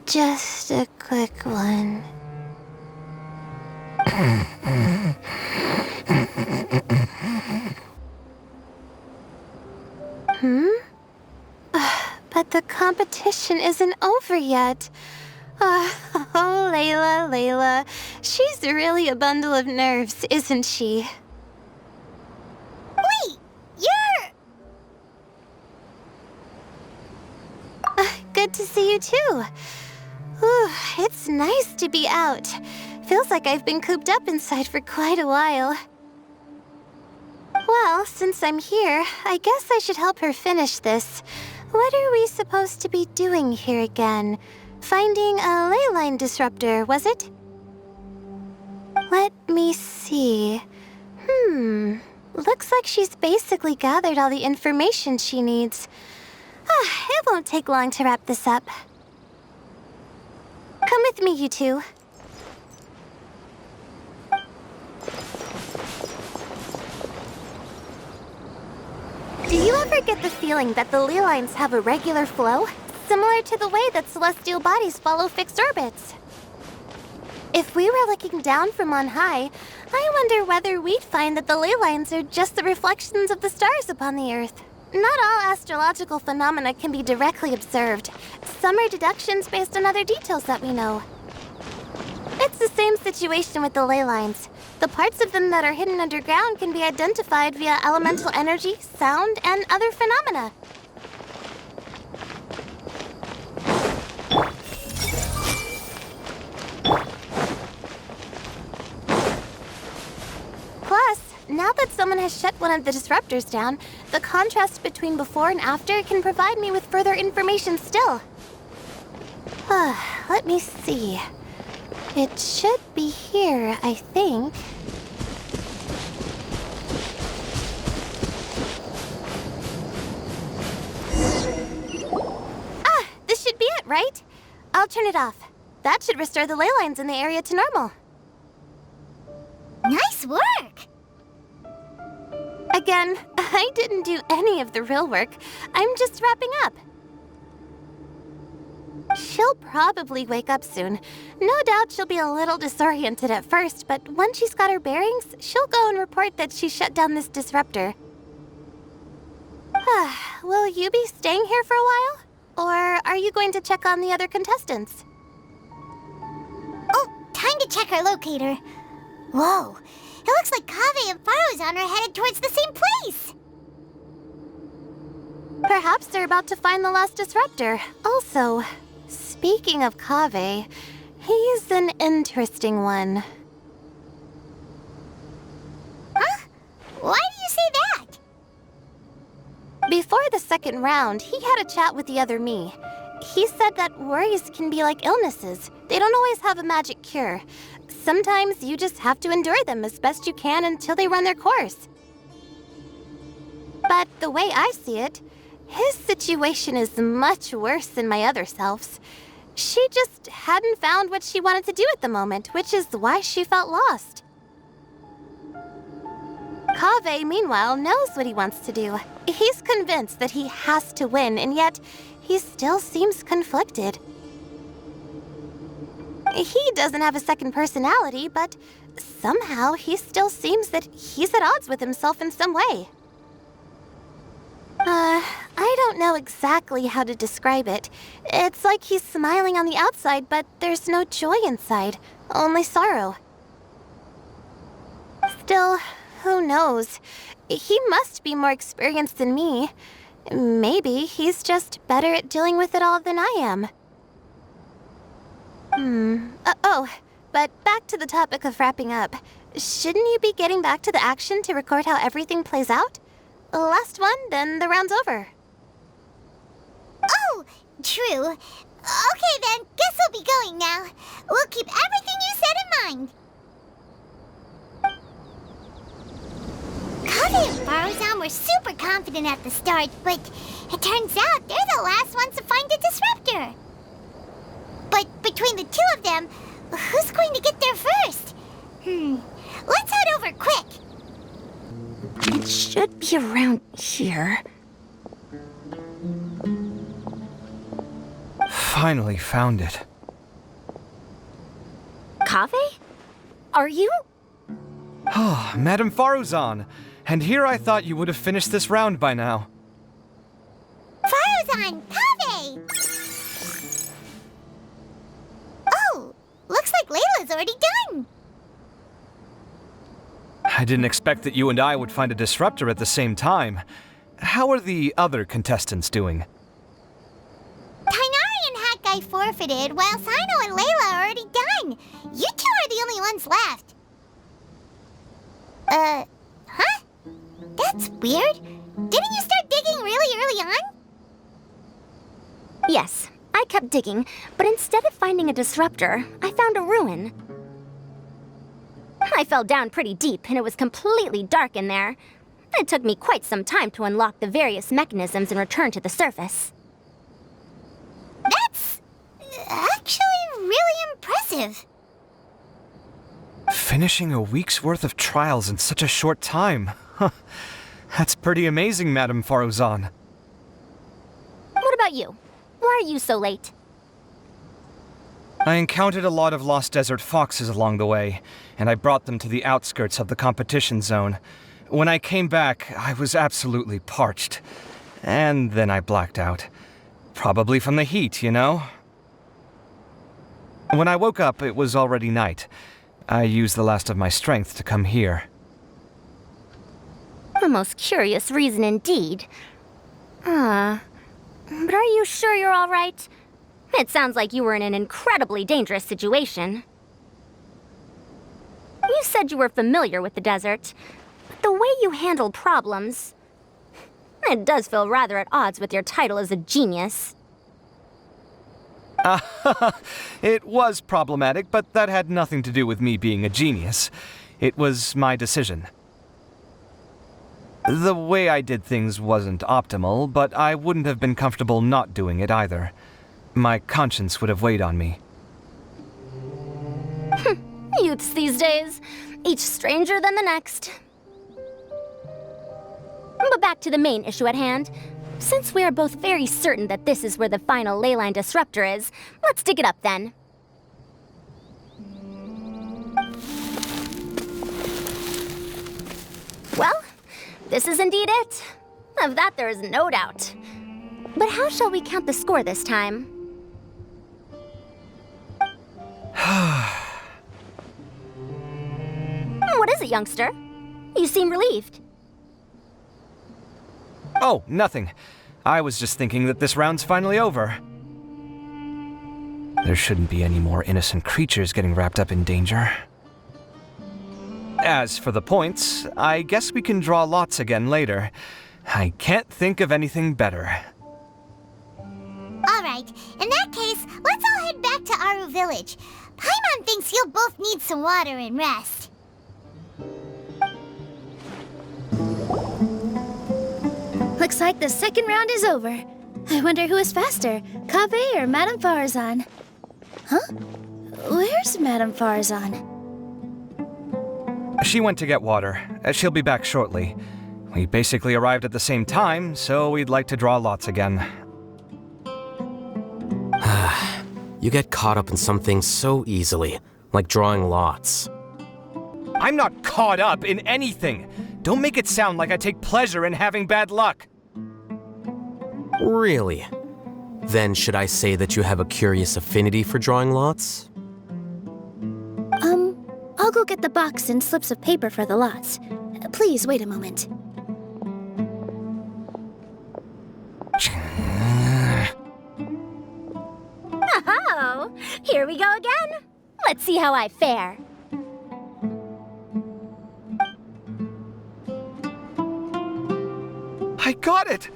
Just a quick one. the competition isn't over yet. Oh, Layla. She's really a bundle of nerves, isn't she? Wait, you're... Good to see you too. Ooh, it's nice to be out. Feels like I've been cooped up inside for quite a while. Well, since I'm here, I guess I should help her finish this. What are we supposed to be doing here again? Finding a ley line disruptor, was it? Let me see. Looks like she's basically gathered all the information she needs. It won't take long to wrap this up. Come with me, you two. Do you ever get the feeling that the ley lines have a regular flow? Similar to the way that celestial bodies follow fixed orbits. If we were looking down from on high, I wonder whether we'd find that the ley lines are just the reflections of the stars upon the Earth. Not all astrological phenomena can be directly observed. Some are deductions based on other details that we know. It's the same situation with the ley lines. The parts of them that are hidden underground can be identified via elemental energy, sound, and other phenomena. Plus, now that someone has shut one of the disruptors down, the contrast between before and after can provide me with further information still. Let me see. It should be here, I think. This should be it, right? I'll turn it off. That should restore the ley lines in the area to normal. Nice work! Again, I didn't do any of the real work. I'm just wrapping up. She'll probably wake up soon. No doubt she'll be a little disoriented at first, but once she's got her bearings, she'll go and report that she shut down this disruptor. Will you be staying here for a while? Or are you going to check on the other contestants? Oh, time to check our locator. Whoa, it looks like Kaveh and Farozan are headed towards the same place. Perhaps they're about to find the last disruptor. Also, speaking of Kaveh, he's an interesting one. Huh? Why do you say that? Before the second round, he had a chat with the other me. He said that worries can be like illnesses. They don't always have a magic cure. Sometimes you just have to endure them as best you can until they run their course. But the way I see it, his situation is much worse than my other self's. She just hadn't found what she wanted to do at the moment, which is why she felt lost. Kaveh, meanwhile, knows what he wants to do. He's convinced that he has to win, and yet he still seems conflicted. He doesn't have a second personality, but somehow he still seems that he's at odds with himself in some way. I don't know exactly how to describe it. It's like he's smiling on the outside, but there's no joy inside, only sorrow. Still, who knows? He must be more experienced than me. Maybe he's just better at dealing with it all than I am. But back to the topic of wrapping up. Shouldn't you be getting back to the action to record how everything plays out? Last one, then the round's over. Oh, true. Okay then, guess we'll be going now. We'll keep everything you said in mind. Kaveh and Farozan were super confident at the start, but it turns out they're the last ones to find the disruptor. But between the two of them, who's going to get there first? Let's head over quick. It should be around here. Finally found it. Kaveh? Are you? Oh, Madame Farozan. And here I thought you would have finished this round by now. Farozan, Kaveh! Looks like Layla's already done. I didn't expect that you and I would find a disruptor at the same time. How are the other contestants doing? Tainari and Hat Guy forfeited, while Sino and Layla are already done. You two are the only ones left. Huh? That's weird. Didn't you start digging really early on? Yes, I kept digging, but instead of finding a disruptor, I found a ruin. I fell down pretty deep, and it was completely dark in there. It took me quite some time to unlock the various mechanisms and return to the surface. That's actually really impressive. Finishing a week's worth of trials in such a short time. Huh. That's pretty amazing, Madame Faruzan. What about you? Why are you so late? I encountered a lot of lost desert foxes along the way, and I brought them to the outskirts of the competition zone. When I came back, I was absolutely parched. And then I blacked out. Probably from the heat, you know? When I woke up, it was already night. I used the last of my strength to come here. A most curious reason indeed. But are you sure you're all right? It sounds like you were in an incredibly dangerous situation. You said you were familiar with the desert, but the way you handle problems... It does feel rather at odds with your title as a genius. It was problematic, but that had nothing to do with me being a genius. It was my decision. The way I did things wasn't optimal, but I wouldn't have been comfortable not doing it either. My conscience would have weighed on me. Youths these days, each stranger than the next. But back to the main issue at hand. Since we are both very certain that this is where the final leyline disruptor is, let's dig it up then. Well, this is indeed it. Of that there is no doubt. But how shall we count the score this time? What is it, youngster? You seem relieved. Oh, nothing. I was just thinking that this round's finally over. There shouldn't be any more innocent creatures getting wrapped up in danger. As for the points, I guess we can draw lots again later. I can't think of anything better. Alright, in that case, let's all head back to Aru Village. Paimon thinks you'll both need some water and rest. Looks like the second round is over. I wonder who is faster, Kaveh or Madame Farazan? Huh? Where's Madame Farazan? She went to get water. She'll be back shortly. We basically arrived at the same time, so we'd like to draw lots again. You get caught up in something so easily, like drawing lots. I'm not caught up in anything! Don't make it sound like I take pleasure in having bad luck! Really? Then should I say that you have a curious affinity for drawing lots? I'll go get the box and slips of paper for the lots. Please wait a moment. Oh, here we go again. Let's see how I fare. I got it!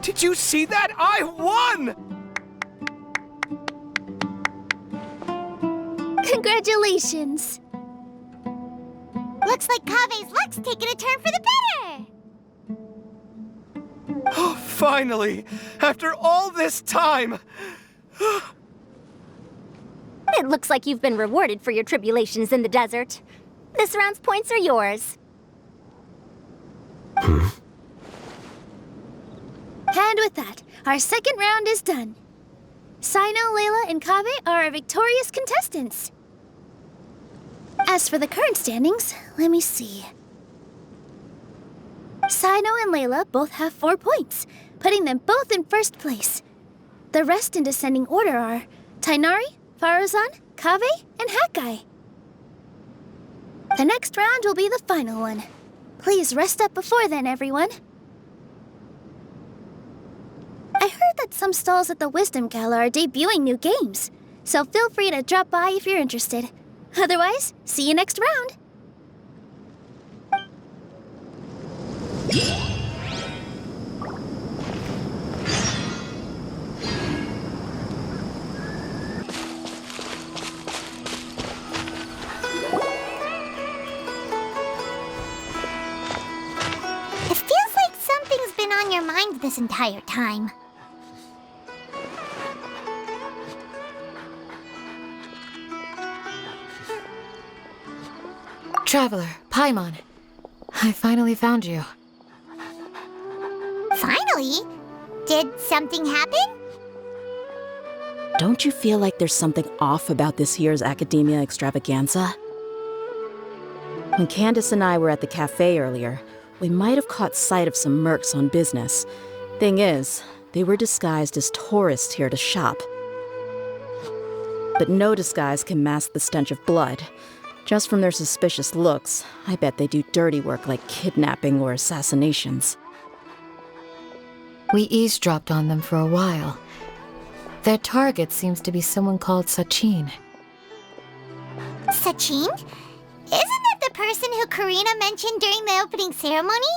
Did you see that? I won! Congratulations! Looks like Kaveh's luck's taking a turn for the better! Oh, finally! After all this time! It looks like you've been rewarded for your tribulations in the desert. This round's points are yours. And with that, our second round is done. Sino, Layla, and Kaveh are our victorious contestants. As for the current standings, let me see. Sino and Layla both have 4 points, putting them both in first place. The rest in descending order are Tainari, Farazan, Kaveh, and Hakai. The next round will be the final one. Please rest up before then, everyone. I heard that some stalls at the Wisdom Gala are debuting new games, so feel free to drop by if you're interested. Otherwise, see you next round. It feels like something's been on your mind this entire time. Traveler, Paimon. I finally found you. Finally? Did something happen? Don't you feel like there's something off about this year's Academia Extravaganza? When Candace and I were at the cafe earlier, we might have caught sight of some mercs on business. Thing is, they were disguised as tourists here to shop. But no disguise can mask the stench of blood. Just from their suspicious looks, I bet they do dirty work like kidnapping or assassinations. We eavesdropped on them for a while. Their target seems to be someone called Sachin. Sachin? Isn't that the person who Karina mentioned during the opening ceremony?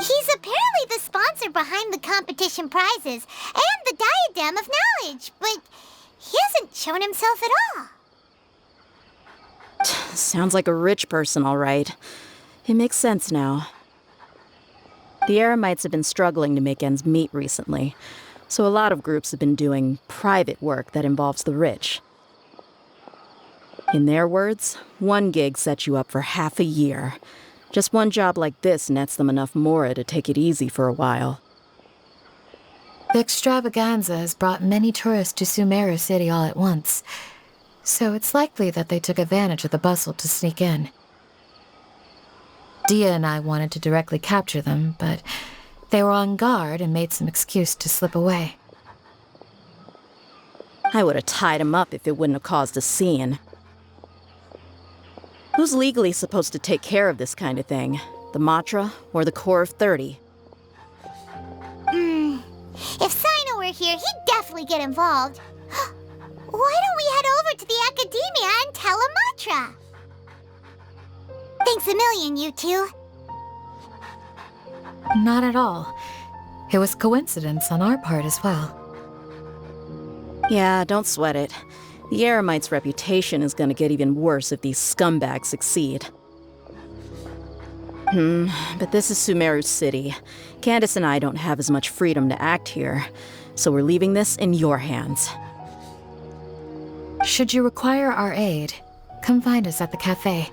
He's apparently the sponsor behind the competition prizes and the Diadem of Knowledge, but he hasn't shown himself at all. Sounds like a rich person, all right. It makes sense now. The Eremites have been struggling to make ends meet recently, so a lot of groups have been doing private work that involves the rich. In their words, one gig sets you up for half a year. Just one job like this nets them enough mora to take it easy for a while. The extravaganza has brought many tourists to Sumeru City all at once, so it's likely that they took advantage of the bustle to sneak in. Dia and I wanted to directly capture them, but they were on guard and made some excuse to slip away. I would have tied him up if it wouldn't have caused a scene. Who's legally supposed to take care of this kind of thing? The Matra or the Core of 30? If Sino were here, he'd definitely get involved. Why don't we head over to the Academia and tell Amatra? Thanks a million, you two. Not at all. It was coincidence on our part as well. Yeah, don't sweat it. The Eremites' reputation is gonna get even worse if these scumbags succeed. But this is Sumeru City. Candace and I don't have as much freedom to act here, so we're leaving this in your hands. Should you require our aid, come find us at the cafe.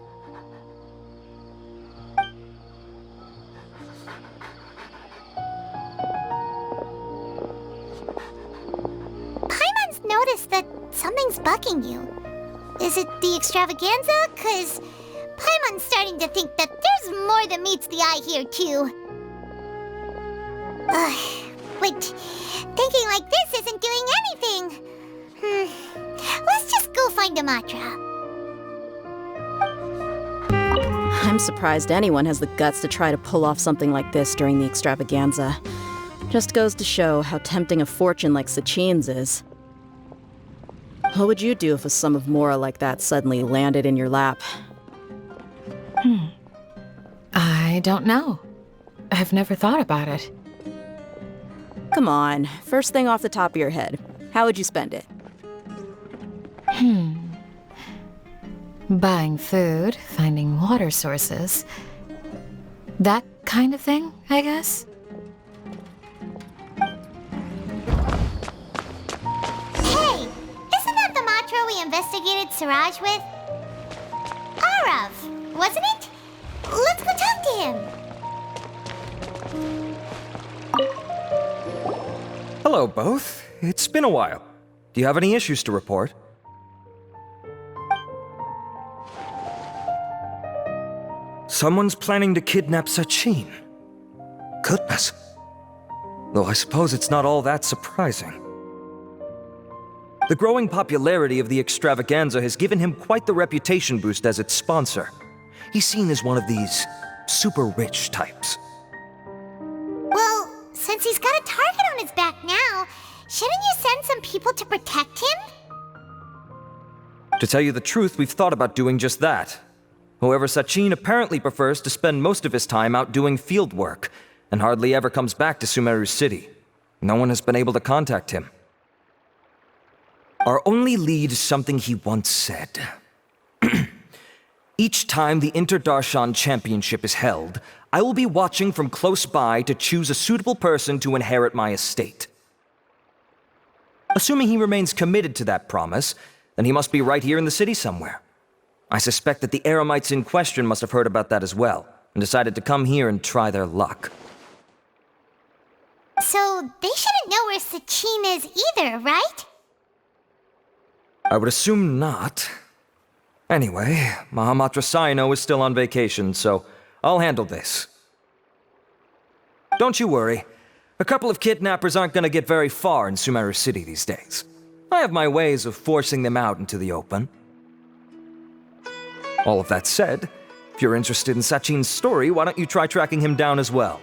Paimon's noticed that something's bugging you. Is it the extravaganza? 'Cause Paimon's starting to think that there's more than meets the eye here, too. But thinking like this isn't doing anything. Let's just go find Amatra. I'm surprised anyone has the guts to try to pull off something like this during the extravaganza. Just goes to show how tempting a fortune like Sachin's is. What would you do if a sum of mora like that suddenly landed in your lap? I don't know. I've never thought about it. Come on, first thing off the top of your head. How would you spend it? Buying food, finding water sources. That kind of thing, I guess? Hey, isn't that the Matra we investigated Siraj with? Arav, wasn't it? Let's go talk to him. Hello, both. It's been a while. Do you have any issues to report? Someone's planning to kidnap Sachin. Goodness. Though I suppose it's not all that surprising. The growing popularity of the extravaganza has given him quite the reputation boost as its sponsor. He's seen as one of these super rich types. Well, since he's got a target on his back now, shouldn't you send some people to protect him? To tell you the truth, we've thought about doing just that. However, Sachin apparently prefers to spend most of his time out doing field work, and hardly ever comes back to Sumeru City. No one has been able to contact him. Our only lead is something he once said. Each time the Inter-Darshan Championship is held, I will be watching from close by to choose a suitable person to inherit my estate. Assuming he remains committed to that promise, then he must be right here in the city somewhere. I suspect that the Eremites in question must have heard about that as well, and decided to come here and try their luck. So they shouldn't know where Sachin is either, right? I would assume not. Anyway, Mahamatra Saino is still on vacation, so I'll handle this. Don't you worry. A couple of kidnappers aren't gonna get very far in Sumeru City these days. I have my ways of forcing them out into the open. All of that said, if you're interested in Sachin's story, why don't you try tracking him down as well?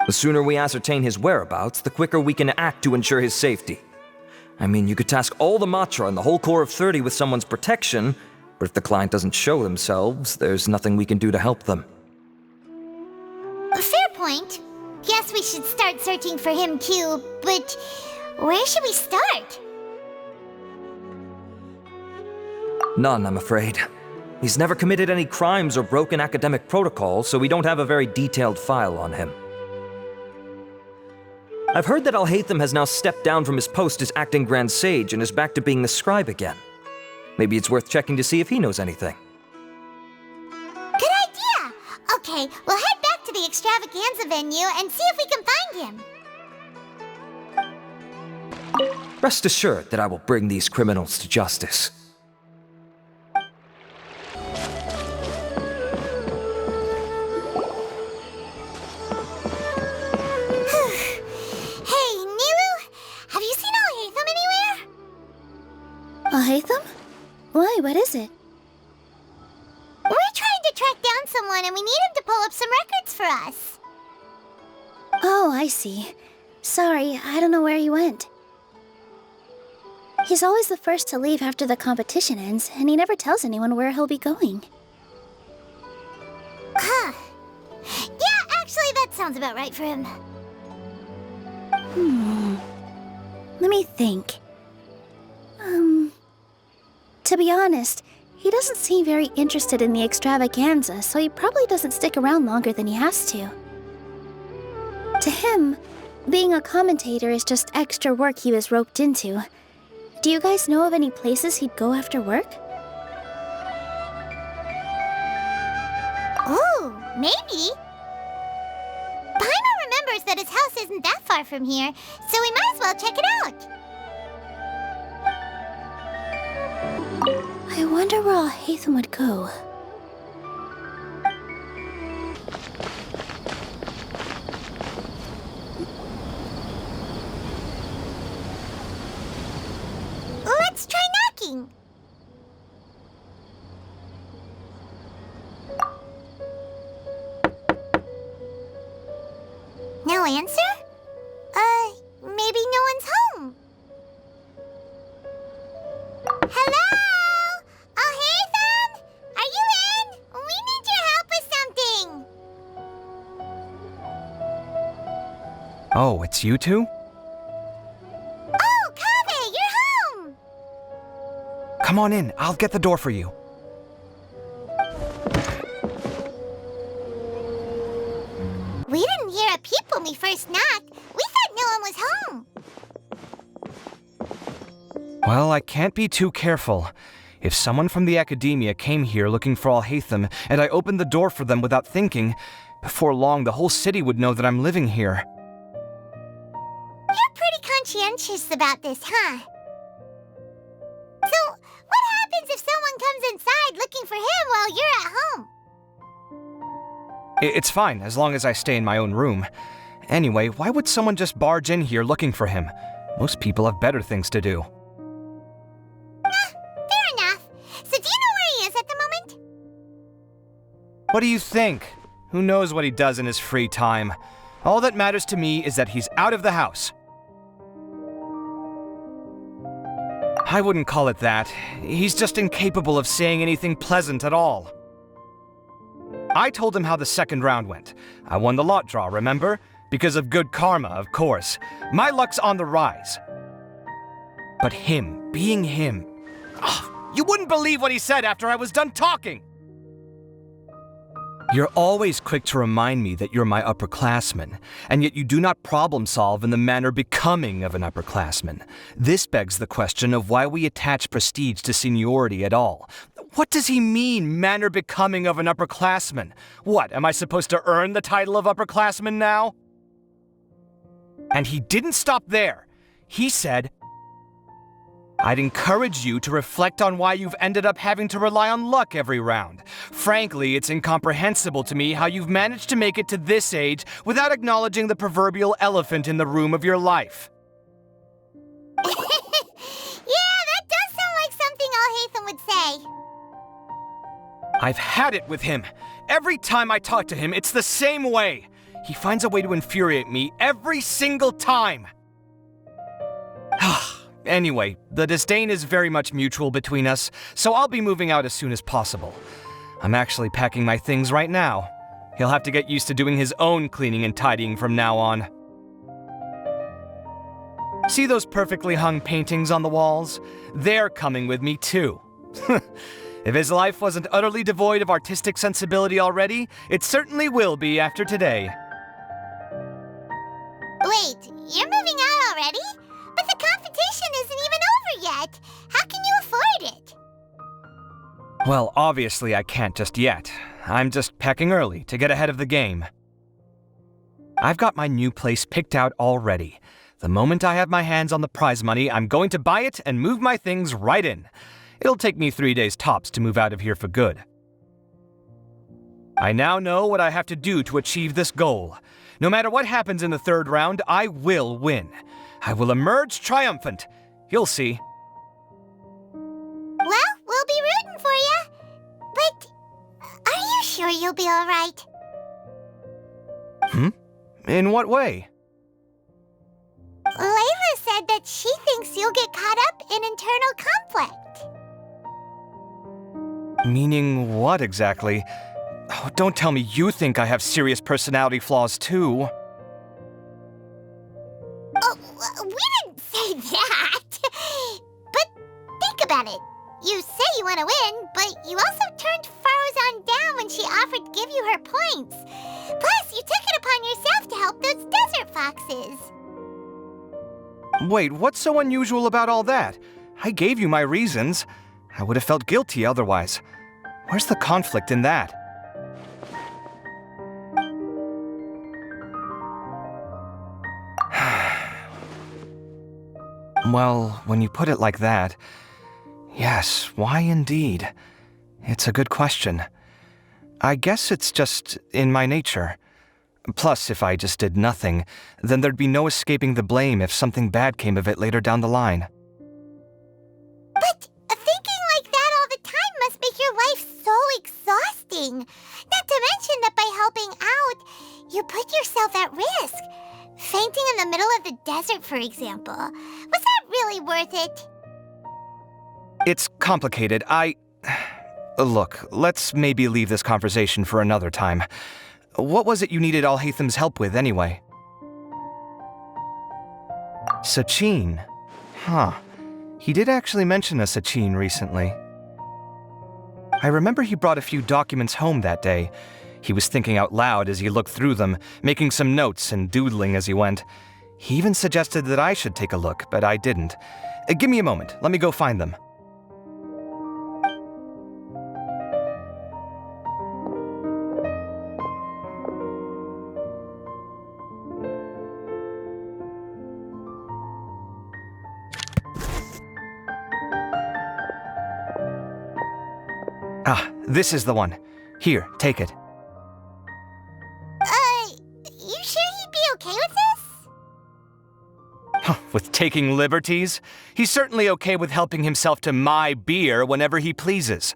The sooner we ascertain his whereabouts, the quicker we can act to ensure his safety. I mean, you could task all the Matra and the whole Corps of 30 with someone's protection, but if the client doesn't show themselves, there's nothing we can do to help them. A fair point. Guess we should start searching for him too, but where should we start? None, I'm afraid. He's never committed any crimes or broken academic protocol, so we don't have a very detailed file on him. I've heard that Alhaitham has now stepped down from his post as acting Grand Sage and is back to being the scribe again. Maybe it's worth checking to see if he knows anything. Good idea! Okay, we'll head back to the extravaganza venue and see if we can find him. Rest assured that I will bring these criminals to justice. Alhaitham? Why, what is it? We're trying to track down someone and we need him to pull up some records for us. Oh, I see. Sorry, I don't know where he went. He's always the first to leave after the competition ends, and he never tells anyone where he'll be going. Huh. Yeah, actually, that sounds about right for him. Let me think. To be honest, he doesn't seem very interested in the extravaganza, so he probably doesn't stick around longer than he has to. To him, being a commentator is just extra work he was roped into. Do you guys know of any places he'd go after work? Ooh, maybe. Paimon remembers that his house isn't that far from here, so we might as well check it out. I wonder where Alhaitham would go. Let's try knocking. No answer? Maybe no one's home. Hello? Alhaitham? Are you in? We need your help with something. Oh, it's you two? Oh, Kaveh, you're home! Come on in, I'll get the door for you. We didn't hear a peep when we first knocked. We thought no one was home. Well, I can't be too careful. If someone from the academia came here looking for Alhaitham, and I opened the door for them without thinking, before long the whole city would know that I'm living here. You're pretty conscientious about this, huh? So, what happens if someone comes inside looking for him while you're at home? It's fine, as long as I stay in my own room. Anyway, why would someone just barge in here looking for him? Most people have better things to do. Fair enough. So do you know where he is at the moment? What do you think? Who knows what he does in his free time? All that matters to me is that he's out of the house. I wouldn't call it that. He's just incapable of saying anything pleasant at all. I told him how the second round went. I won the lot draw, remember? Because of good karma, of course. My luck's on the rise. But him, being him... you wouldn't believe what he said after I was done talking! You're always quick to remind me that you're my upperclassman, and yet you do not problem solve in the manner becoming of an upperclassman. This begs the question of why we attach prestige to seniority at all. What does he mean, manner becoming of an upperclassman? What, am I supposed to earn the title of upperclassman now? And he didn't stop there. He said, I'd encourage you to reflect on why you've ended up having to rely on luck every round. Frankly, it's incomprehensible to me how you've managed to make it to this age without acknowledging the proverbial elephant in the room of your life. Yeah, that does sound like something Alhaitham would say. I've had it with him. Every time I talk to him, it's the same way. He finds a way to infuriate me every single time. Anyway, the disdain is very much mutual between us, so I'll be moving out as soon as possible. I'm actually packing my things right now. He'll have to get used to doing his own cleaning and tidying from now on. See those perfectly hung paintings on the walls? They're coming with me too. If his life wasn't utterly devoid of artistic sensibility already, it certainly will be after today. Wait, you're moving out already? But the competition isn't even over yet. How can you afford it? Well, obviously I can't just yet. I'm just packing early to get ahead of the game. I've got my new place picked out already. The moment I have my hands on the prize money, I'm going to buy it and move my things right in. It'll take me 3 days tops to move out of here for good. I now know what I have to do to achieve this goal. No matter what happens in the third round, I will win. I will emerge triumphant. You'll see. Well, we'll be rooting for you. But are you sure you'll be all right? In what way? Layla said that she thinks you'll get caught up in internal conflict. Meaning what exactly? Oh, don't tell me you think I have serious personality flaws too. Oh, we didn't say that. But think about it. You say you want to win, but you also turned Farozan down when she offered to give you her points. Plus, you took it upon yourself to help those desert foxes. Wait, what's so unusual about all that? I gave you my reasons. I would have felt guilty otherwise. Where's the conflict in that? Well, when you put it like that, yes, why indeed? It's a good question. I guess it's just in my nature. Plus, if I just did nothing, then there'd be no escaping the blame if something bad came of it later down the line. But thinking like that all the time must make your life so exhausting. Not to mention that by helping out, you put yourself at risk. Fainting in the middle of the desert, for example. Was that really worth it? It's complicated. Look, let's maybe leave this conversation for another time. What was it you needed Alhaitham's help with, anyway? Sachin? Huh. He did actually mention a Sachin recently. I remember he brought a few documents home that day. He was thinking out loud as he looked through them, making some notes and doodling as he went. He even suggested that I should take a look, but I didn't. Give me a moment. Let me go find them. Ah, this is the one. Here, take it. You sure he'd be okay with this? with taking liberties. He's certainly okay with helping himself to my beer whenever he pleases.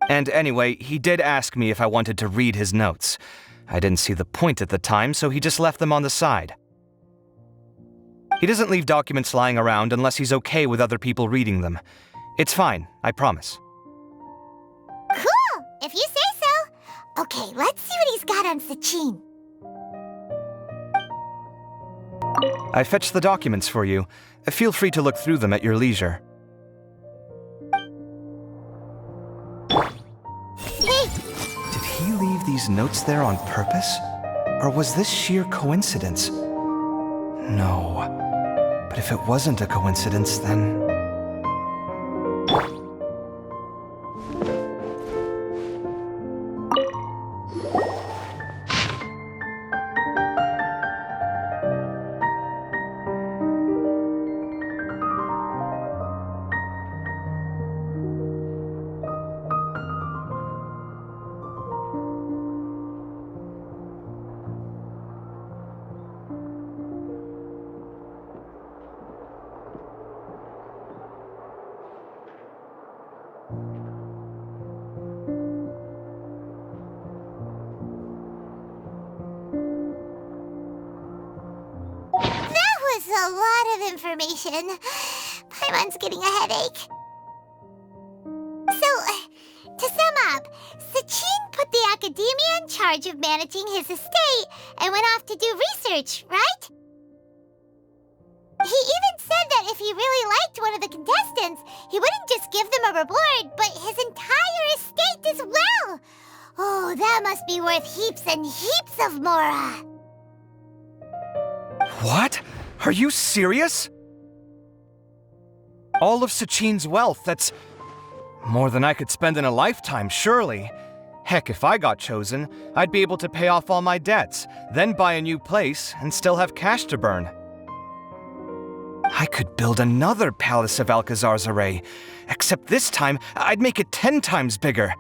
And anyway, he did ask me if I wanted to read his notes. I didn't see the point at the time, so he just left them on the side. He doesn't leave documents lying around unless he's okay with other people reading them. It's fine, I promise. Cool, if you say so. Okay, let's see what he's got on Sachin. I fetched the documents for you. Feel free to look through them at your leisure. Hey! Did he leave these notes there on purpose? Or was this sheer coincidence? No. But if it wasn't a coincidence, then... A lot of information. Paimon's getting a headache. So, to sum up, Sachin put the academia in charge of managing his estate and went off to do research, right? He even said that if he really liked one of the contestants, he wouldn't just give them a reward, but his entire estate as well. Oh, that must be worth heaps and heaps of mora. What? Are you serious? All of Sachin's wealth, that's more than I could spend in a lifetime, surely. Heck, if I got chosen, I'd be able to pay off all my debts, then buy a new place, and still have cash to burn. I could build another Palace of Alcazar's array, except this time, I'd make it 10 times bigger.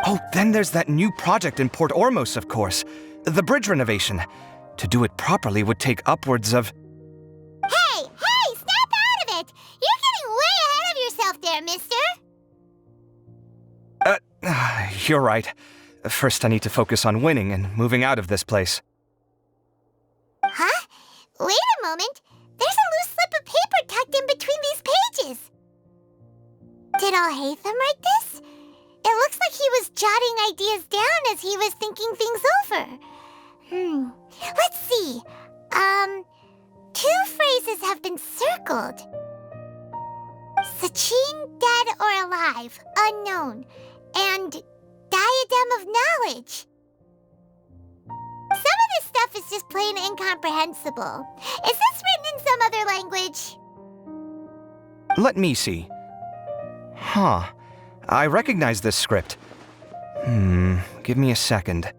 Oh, then there's that new project in Port Ormos, of course. The bridge renovation. To do it properly would take upwards of... Hey! Snap out of it! You're getting way ahead of yourself there, mister! You're right. First I need to focus on winning and moving out of this place. Huh? Wait a moment. There's a loose slip of paper tucked in between these pages. Did Alhaitham write this? It looks like he was jotting ideas down as he was thinking things over. Let's see. 2 phrases have been circled. Sachin, dead or alive, unknown, and diadem of knowledge. Some of this stuff is just plain incomprehensible. Is this written in some other language? Let me see. Huh. I recognize this script. Give me a second.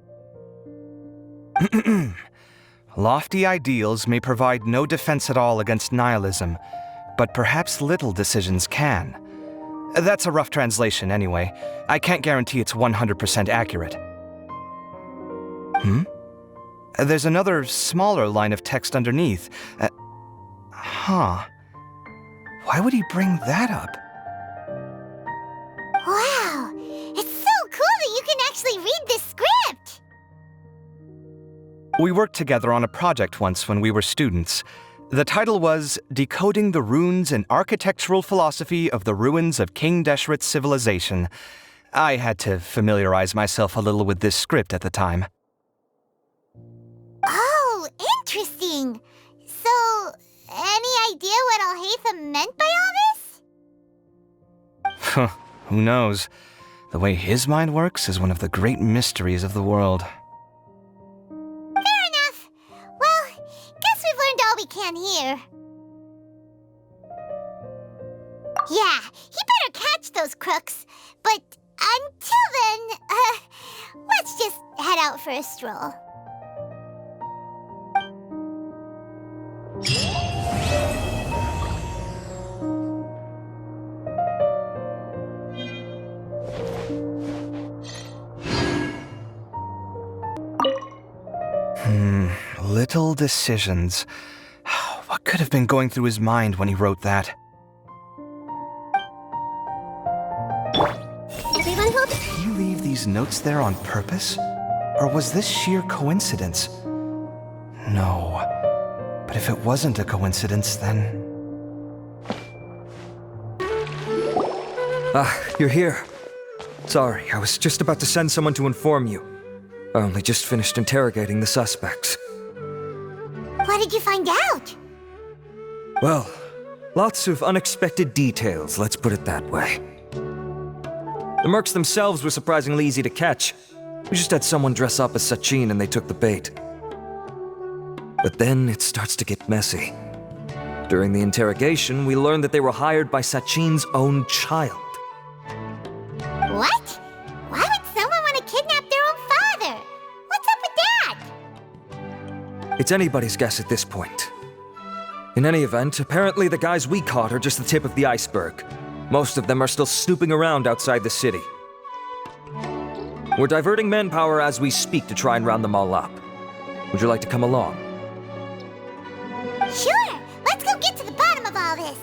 Lofty ideals may provide no defense at all against nihilism, but perhaps little decisions can. That's a rough translation anyway. I can't guarantee it's 100% accurate. There's another smaller line of text underneath. Why would he bring that up? Wow! It's so cool that you can actually read this script! We worked together on a project once when we were students. The title was Decoding the Runes and Architectural Philosophy of the Ruins of King Deshret's Civilization. I had to familiarize myself a little with this script at the time. Oh, interesting. So, any idea what Alhaitham meant by all this? Who knows? The way his mind works is one of the great mysteries of the world. Fair enough. Well, guess we've learned all we can here. Yeah, he better catch those crooks. But until then, let's just head out for a stroll. Little decisions. What could have been going through his mind when he wrote that? Everyone hold. Did he leave these notes there on purpose? Or was this sheer coincidence? No. But if it wasn't a coincidence, then... Ah, you're here. Sorry, I was just about to send someone to inform you. I only just finished interrogating the suspects. What did you find out? Well, lots of unexpected details, let's put it that way. The mercs themselves were surprisingly easy to catch. We just had someone dress up as Sachin and they took the bait. But then it starts to get messy. During the interrogation, we learned that they were hired by Sachin's own child. What? Why would someone want to kidnap their own father? What's up with that? It's anybody's guess at this point. In any event, apparently the guys we caught are just the tip of the iceberg. Most of them are still snooping around outside the city. We're diverting manpower as we speak to try and round them all up. Would you like to come along? Sure! Let's go get to the bottom of all this!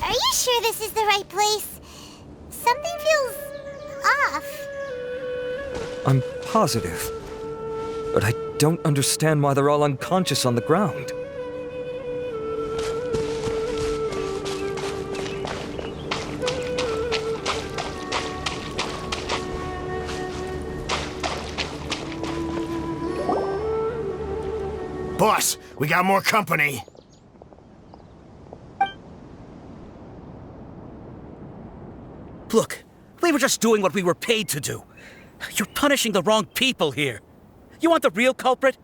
Are you sure this is the right place? Something feels off. I'm positive. But I don't understand why they're all unconscious on the ground. Boss, we got more company. Look, we were just doing what we were paid to do. You're punishing the wrong people here. You want the real culprit?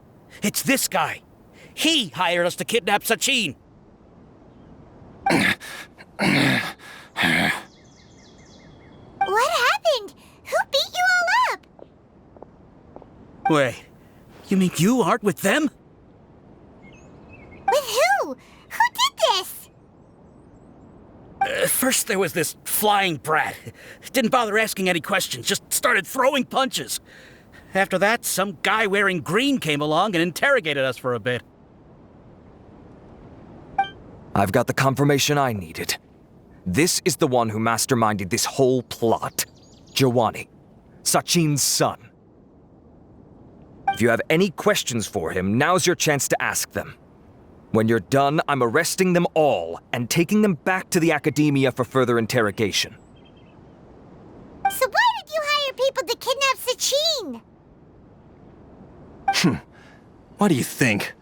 It's this guy. He hired us to kidnap Sachin. What happened? Who beat you all up? Wait, you mean you aren't with them? With who? Who did this? First there was this flying brat. Didn't bother asking any questions, just started throwing punches. After that, some guy wearing green came along and interrogated us for a bit. I've got the confirmation I needed. This is the one who masterminded this whole plot. Jawani, Sachin's son. If you have any questions for him, now's your chance to ask them. When you're done, I'm arresting them all and taking them back to the academia for further interrogation. So why did you hire people to kidnap Sachin? What do you think?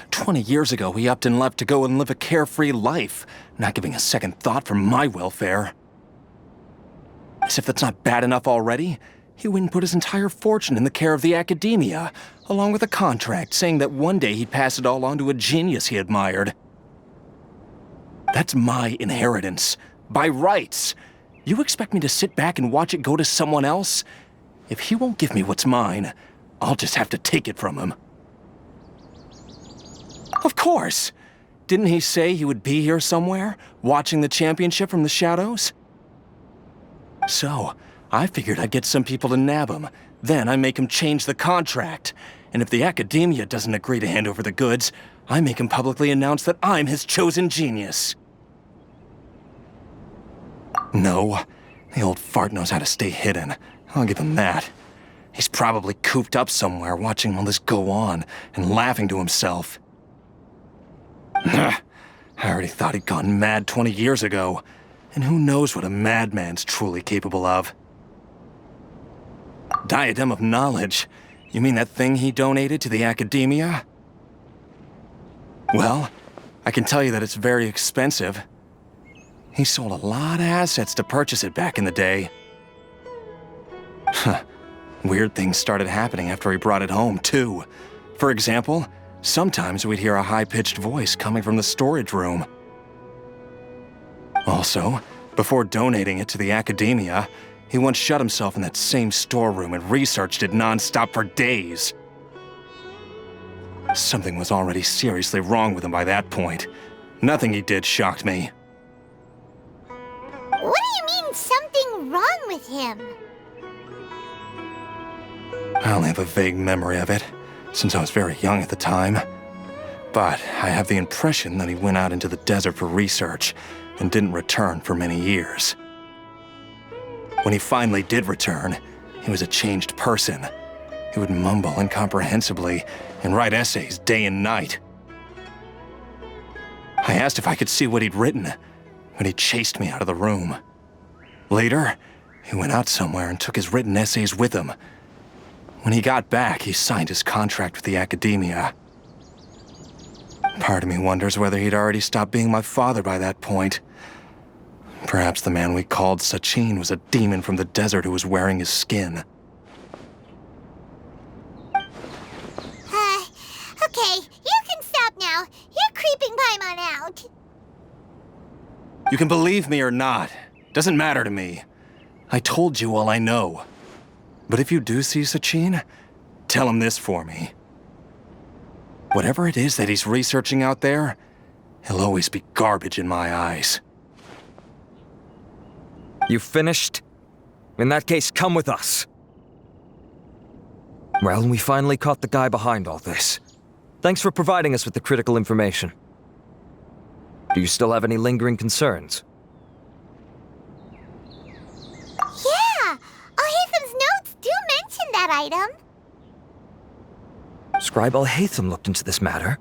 20 years ago, he upped and left to go and live a carefree life, not giving a second thought for my welfare. As if that's not bad enough already, he went and put his entire fortune in the care of the academia, along with a contract saying that one day he'd pass it all on to a genius he admired. That's my inheritance, by rights. You expect me to sit back and watch it go to someone else? If he won't give me what's mine, I'll just have to take it from him. Of course! Didn't he say he would be here somewhere, watching the championship from the shadows? So, I figured I'd get some people to nab him. Then I make him change the contract. And if the academia doesn't agree to hand over the goods, I make him publicly announce that I'm his chosen genius. No, the old fart knows how to stay hidden. I'll give him that. He's probably cooped up somewhere watching all this go on and laughing to himself. I already thought he'd gone mad 20 years ago. And who knows what a madman's truly capable of. Diadem of knowledge? You mean that thing he donated to the academia? Well, I can tell you that it's very expensive. He sold a lot of assets to purchase it back in the day. Weird things started happening after he brought it home, too. For example, sometimes we'd hear a high-pitched voice coming from the storage room. Also, before donating it to the academia, he once shut himself in that same storeroom and researched it non-stop for days. Something was already seriously wrong with him by that point. Nothing he did shocked me. What do you mean, something wrong with him? I only have a vague memory of it, since I was very young at the time. But I have the impression that he went out into the desert for research and didn't return for many years. When he finally did return, he was a changed person. He would mumble incomprehensibly and write essays day and night. I asked if I could see what he'd written, but he chased me out of the room. Later, he went out somewhere and took his written essays with him. When he got back, he signed his contract with the academia. Part of me wonders whether he'd already stopped being my father by that point. Perhaps the man we called Sachin was a demon from the desert who was wearing his skin. Okay, you can stop now. You're creeping Paimon out. You can believe me or not. Doesn't matter to me. I told you all I know. But if you do see Sachin, tell him this for me. Whatever it is that he's researching out there, he'll always be garbage in my eyes. You finished? In that case, come with us. Well, we finally caught the guy behind all this. Thanks for providing us with the critical information. Do you still have any lingering concerns? Yeah! Al-Haytham's notes do mention that item. Scribe Al-Haytham looked into this matter.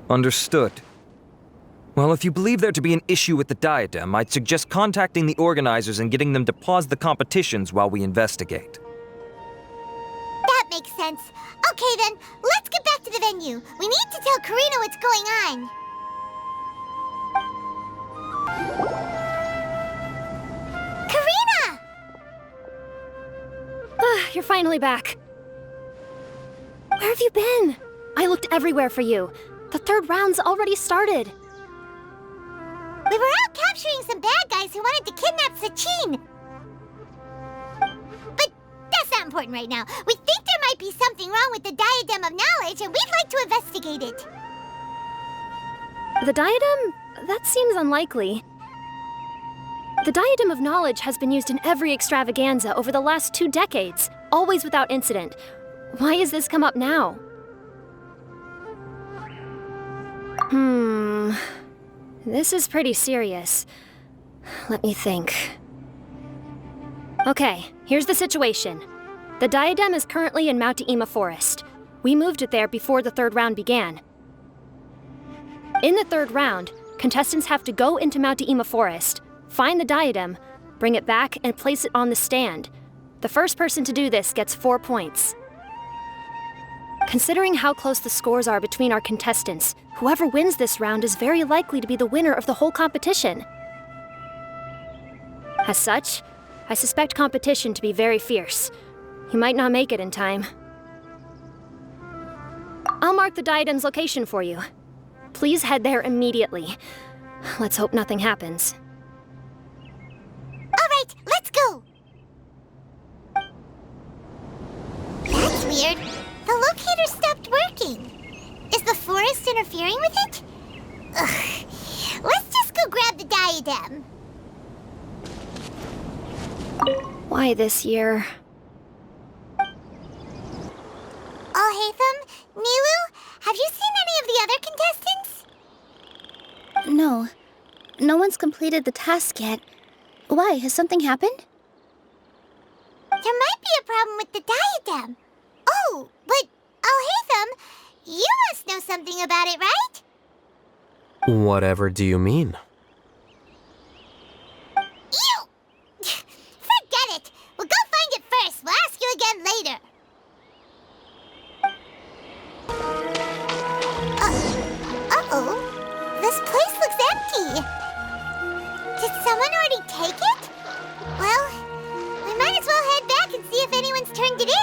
Understood. Well, if you believe there to be an issue with the diadem, I'd suggest contacting the organizers and getting them to pause the competitions while we investigate. That makes sense. Okay then, let's get back to the venue. We need to tell Karina what's going on. Karina! You're finally back. Where have you been? I looked everywhere for you. The third round's already started. We were out capturing some bad guys who wanted to kidnap Sachin. But that's not important right now. We think there might be something wrong with the Diadem of Knowledge, and we'd like to investigate it. The diadem? That seems unlikely. The Diadem of Knowledge has been used in every extravaganza over the last 2 decades, always without incident. Why has this come up now? This is pretty serious. Let me think. Okay, here's the situation. The Diadem is currently in Mount Deima Forest. We moved it there before the third round began. In the third round, contestants have to go into Mount Deima Forest, find the diadem, bring it back, and place it on the stand. The first person to do this gets 4 points. Considering how close the scores are between our contestants, whoever wins this round is very likely to be the winner of the whole competition. As such, I suspect competition to be very fierce. You might not make it in time. I'll mark the diadem's location for you. Please head there immediately. Let's hope nothing happens. All right, let's go. That's weird. The locator stopped working. Is the forest interfering with it? Ugh. Let's just go grab the diadem. Why this year? Al-Haytham, Nilu, have you seen any of the other contestants? No. No one's completed the task yet. Why? Has something happened? There might be a problem with the diadem. Oh, but Al-Haytham, you must know something about it, right? Whatever do you mean? Forget it. We'll go find it first. We'll ask you again later. Uh-oh. This place looks empty. Did someone already take it? Well, we might as well head back and see if anyone's turned it in.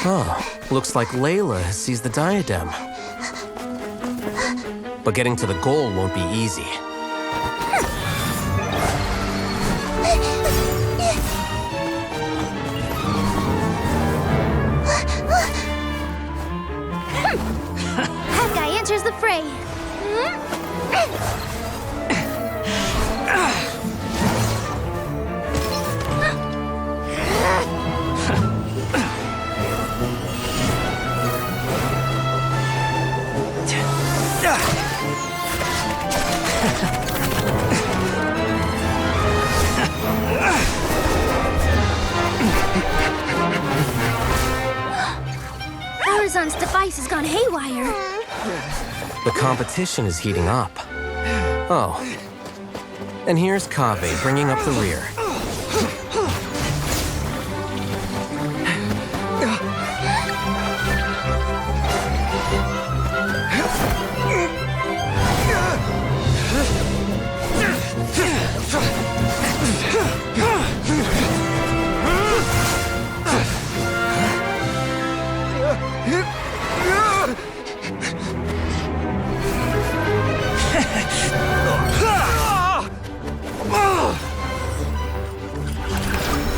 Oh, looks like Layla has seized the diadem. But getting to the goal won't be easy. Horizon's device has gone haywire. The competition is heating up. Oh. And here's Kaveh bringing up the rear.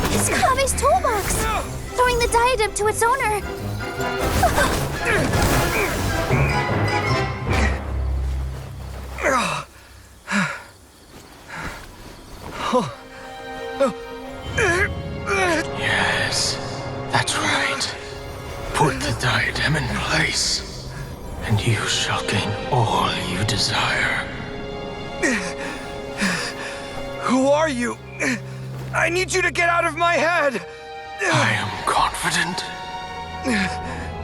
It's Kaveh's toolbox! Throwing the diadem to its owner. Yes, that's right. Put the diadem in place, and you shall gain all you desire. Who are you? I need you to get out of my head! I am confident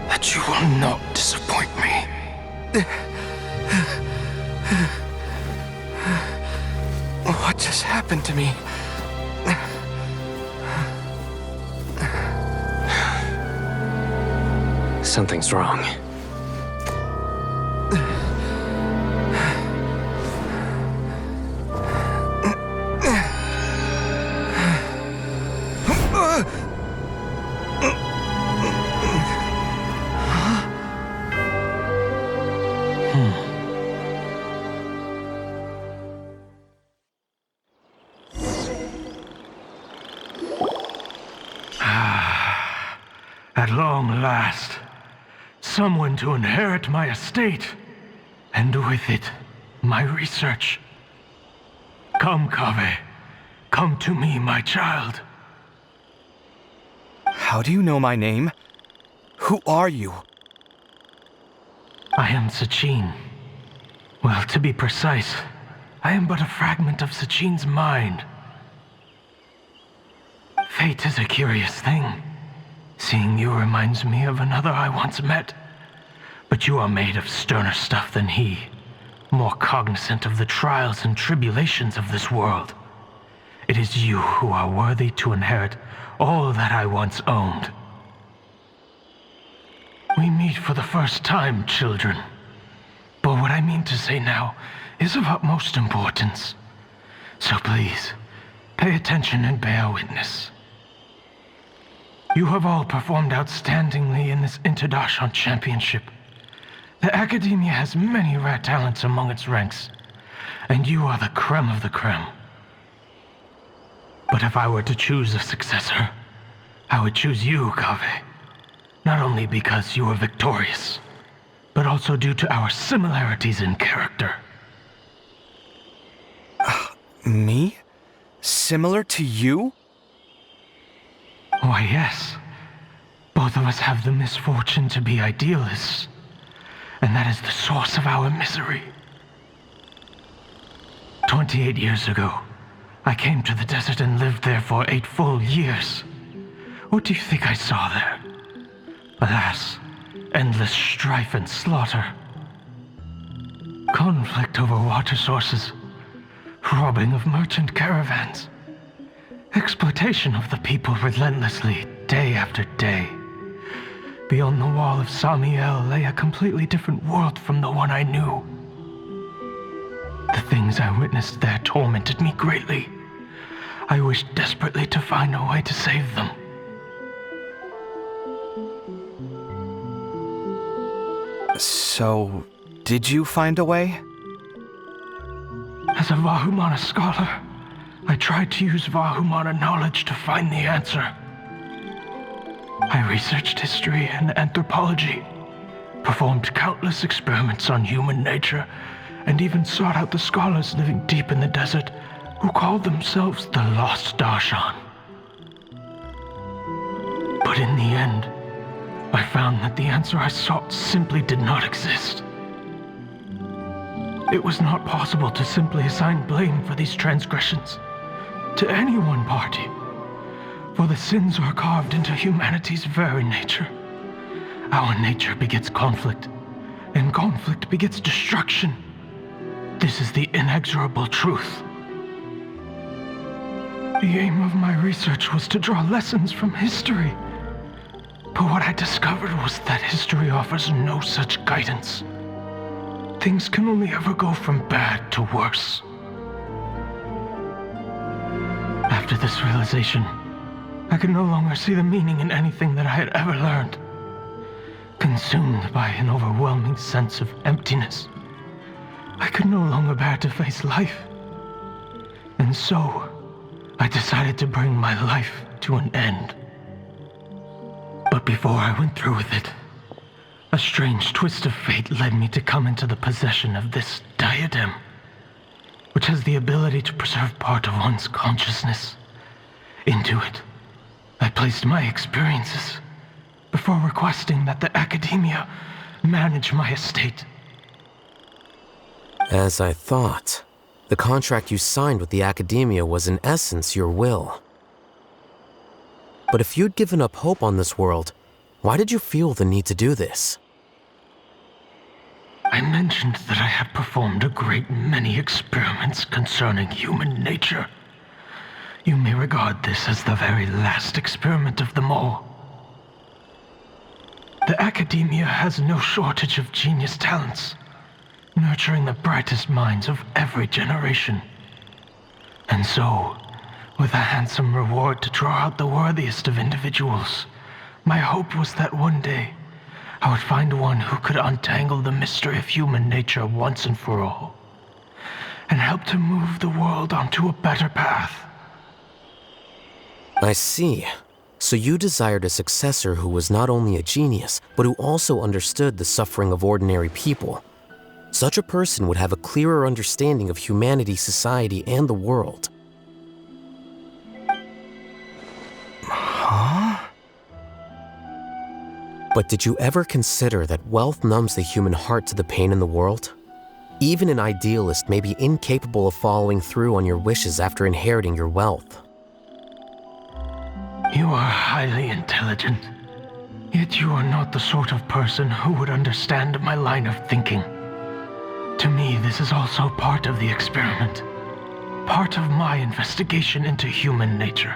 that you will not disappoint me. What just happened to me? Something's wrong. At long last, someone to inherit my estate, and with it, my research. Come, Kaveh. Come to me, my child. How do you know my name? Who are you? I am Sachin. Well, to be precise, I am but a fragment of Sachin's mind. Fate is a curious thing. Seeing you reminds me of another I once met. But you are made of sterner stuff than he, more cognizant of the trials and tribulations of this world. It is you who are worthy to inherit all that I once owned. We meet for the first time, children. But what I mean to say now is of utmost importance. So please, pay attention and bear witness. You have all performed outstandingly in this Interdarshan Championship. The Academia has many rare talents among its ranks, and you are the creme of the creme. But if I were to choose a successor, I would choose you, Kaveh. Not only because you were victorious, but also due to our similarities in character. Me? Similar to you? Why, yes. Both of us have the misfortune to be idealists, and that is the source of our misery. 28 years ago, I came to the desert and lived there for 8 full years. What do you think I saw there? Alas, endless strife and slaughter. Conflict over water sources, robbing of merchant caravans, exploitation of the people relentlessly, day after day. Beyond the wall of Samiel lay a completely different world from the one I knew. The things I witnessed there tormented me greatly. I wished desperately to find a way to save them. So, did you find a way? As a Vahumana scholar, I tried to use Vahumana knowledge to find the answer. I researched history and anthropology, performed countless experiments on human nature, and even sought out the scholars living deep in the desert who called themselves the Lost Darshan. But in the end, I found that the answer I sought simply did not exist. It was not possible to simply assign blame for these transgressions to any one party, for the sins are carved into humanity's very nature. Our nature begets conflict, and conflict begets destruction. This is the inexorable truth. The aim of my research was to draw lessons from history. But what I discovered was that history offers no such guidance. Things can only ever go from bad to worse. After this realization, I could no longer see the meaning in anything that I had ever learned. Consumed by an overwhelming sense of emptiness, I could no longer bear to face life. And so, I decided to bring my life to an end. But before I went through with it, a strange twist of fate led me to come into the possession of this diadem, which has the ability to preserve part of one's consciousness. Into it, I placed my experiences before requesting that the academia manage my estate. As I thought, the contract you signed with the academia was in essence your will. But if you'd given up hope on this world, why did you feel the need to do this? I mentioned that I had performed a great many experiments concerning human nature. You may regard this as the very last experiment of them all. The academia has no shortage of genius talents, nurturing the brightest minds of every generation. And so, with a handsome reward to draw out the worthiest of individuals, my hope was that one day I would find one who could untangle the mystery of human nature once and for all, and help to move the world onto a better path. I see. So you desired a successor who was not only a genius, but who also understood the suffering of ordinary people. Such a person would have a clearer understanding of humanity, society, and the world. Huh? But did you ever consider that wealth numbs the human heart to the pain in the world? Even an idealist may be incapable of following through on your wishes after inheriting your wealth. You are highly intelligent, yet you are not the sort of person who would understand my line of thinking. To me, this is also part of the experiment, part of my investigation into human nature.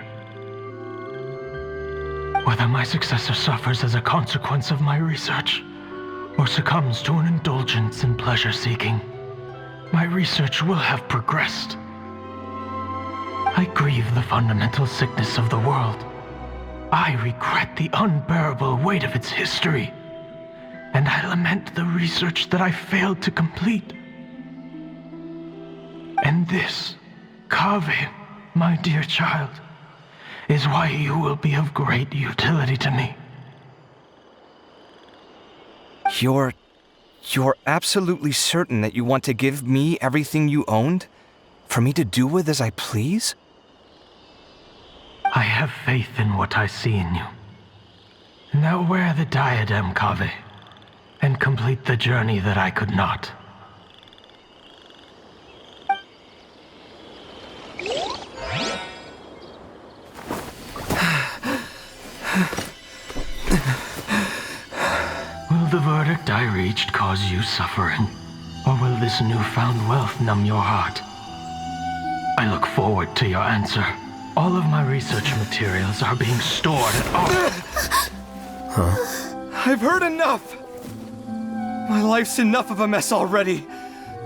Whether my successor suffers as a consequence of my research, or succumbs to an indulgence in pleasure-seeking, my research will have progressed. I grieve the fundamental sickness of the world. I regret the unbearable weight of its history, and I lament the research that I failed to complete. And this, Kaveh, my dear child, is why you will be of great utility to me. You're absolutely certain that you want to give me everything you owned? For me to do with as I please? I have faith in what I see in you. Now wear the diadem, Kaveh, and complete the journey that I could not. Will the verdict I reached cause you suffering, or will this newfound wealth numb your heart? I look forward to your answer. All of my research materials are being stored at I've heard enough! My life's enough of a mess already.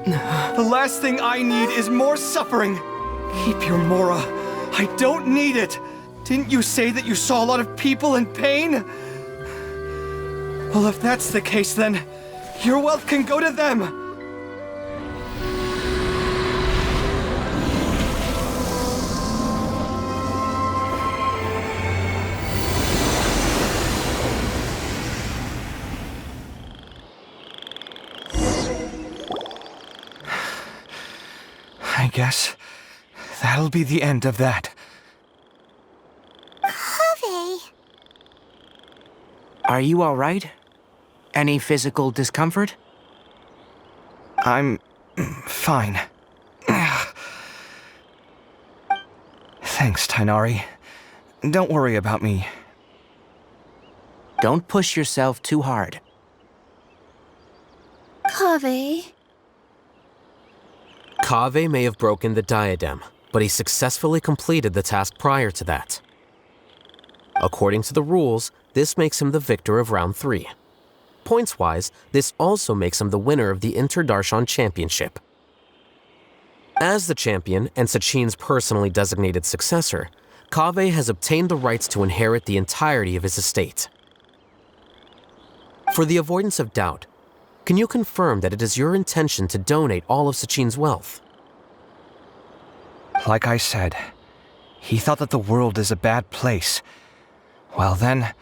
The last thing I need is more suffering. Keep your Mora. I don't need it. Didn't you say that you saw a lot of people in pain? Well, if that's the case, then your wealth can go to them. I guess that'll be the end of that. Kaveh. Are you all right? Any physical discomfort? I'm fine. Thanks, Tainari. Don't worry about me. Don't push yourself too hard. Kaveh. Kaveh may have broken the diadem, but he successfully completed the task prior to that. According to the rules, this makes him the victor of round 3. Points-wise, this also makes him the winner of the Inter-Darshan Championship. As the champion and Sachin's personally designated successor, Kaveh has obtained the rights to inherit the entirety of his estate. For the avoidance of doubt, can you confirm that it is your intention to donate all of Sachin's wealth? Like I said, he thought that the world is a bad place. Well then,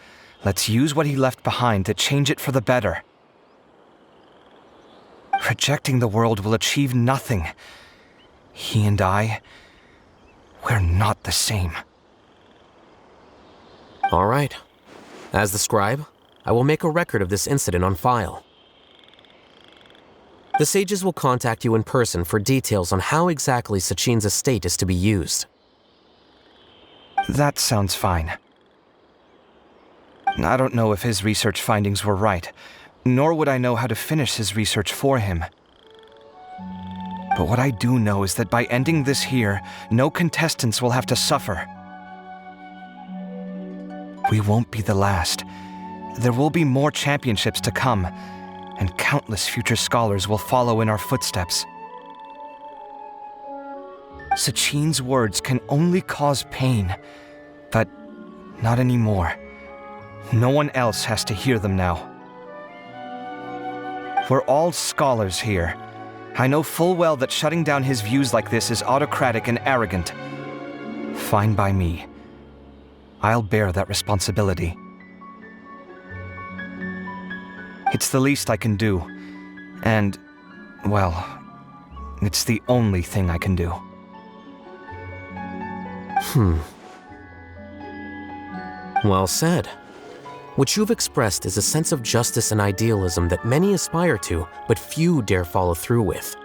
let's use what he left behind to change it for the better. Rejecting the world will achieve nothing. He and I, we're not the same. All right. As the scribe, I will make a record of this incident on file. The sages will contact you in person for details on how exactly Sachin's estate is to be used. That sounds fine. I don't know if his research findings were right, nor would I know how to finish his research for him. But what I do know is that by ending this here, no contestants will have to suffer. We won't be the last. There will be more championships to come, and countless future scholars will follow in our footsteps. Sachin's words can only cause pain, but not anymore. No one else has to hear them now. We're all scholars here. I know full well that shutting down his views like this is autocratic and arrogant. Fine by me. I'll bear that responsibility. It's the least I can do. And, well, it's the only thing I can do. Well said. What you've expressed is a sense of justice and idealism that many aspire to, but few dare follow through with.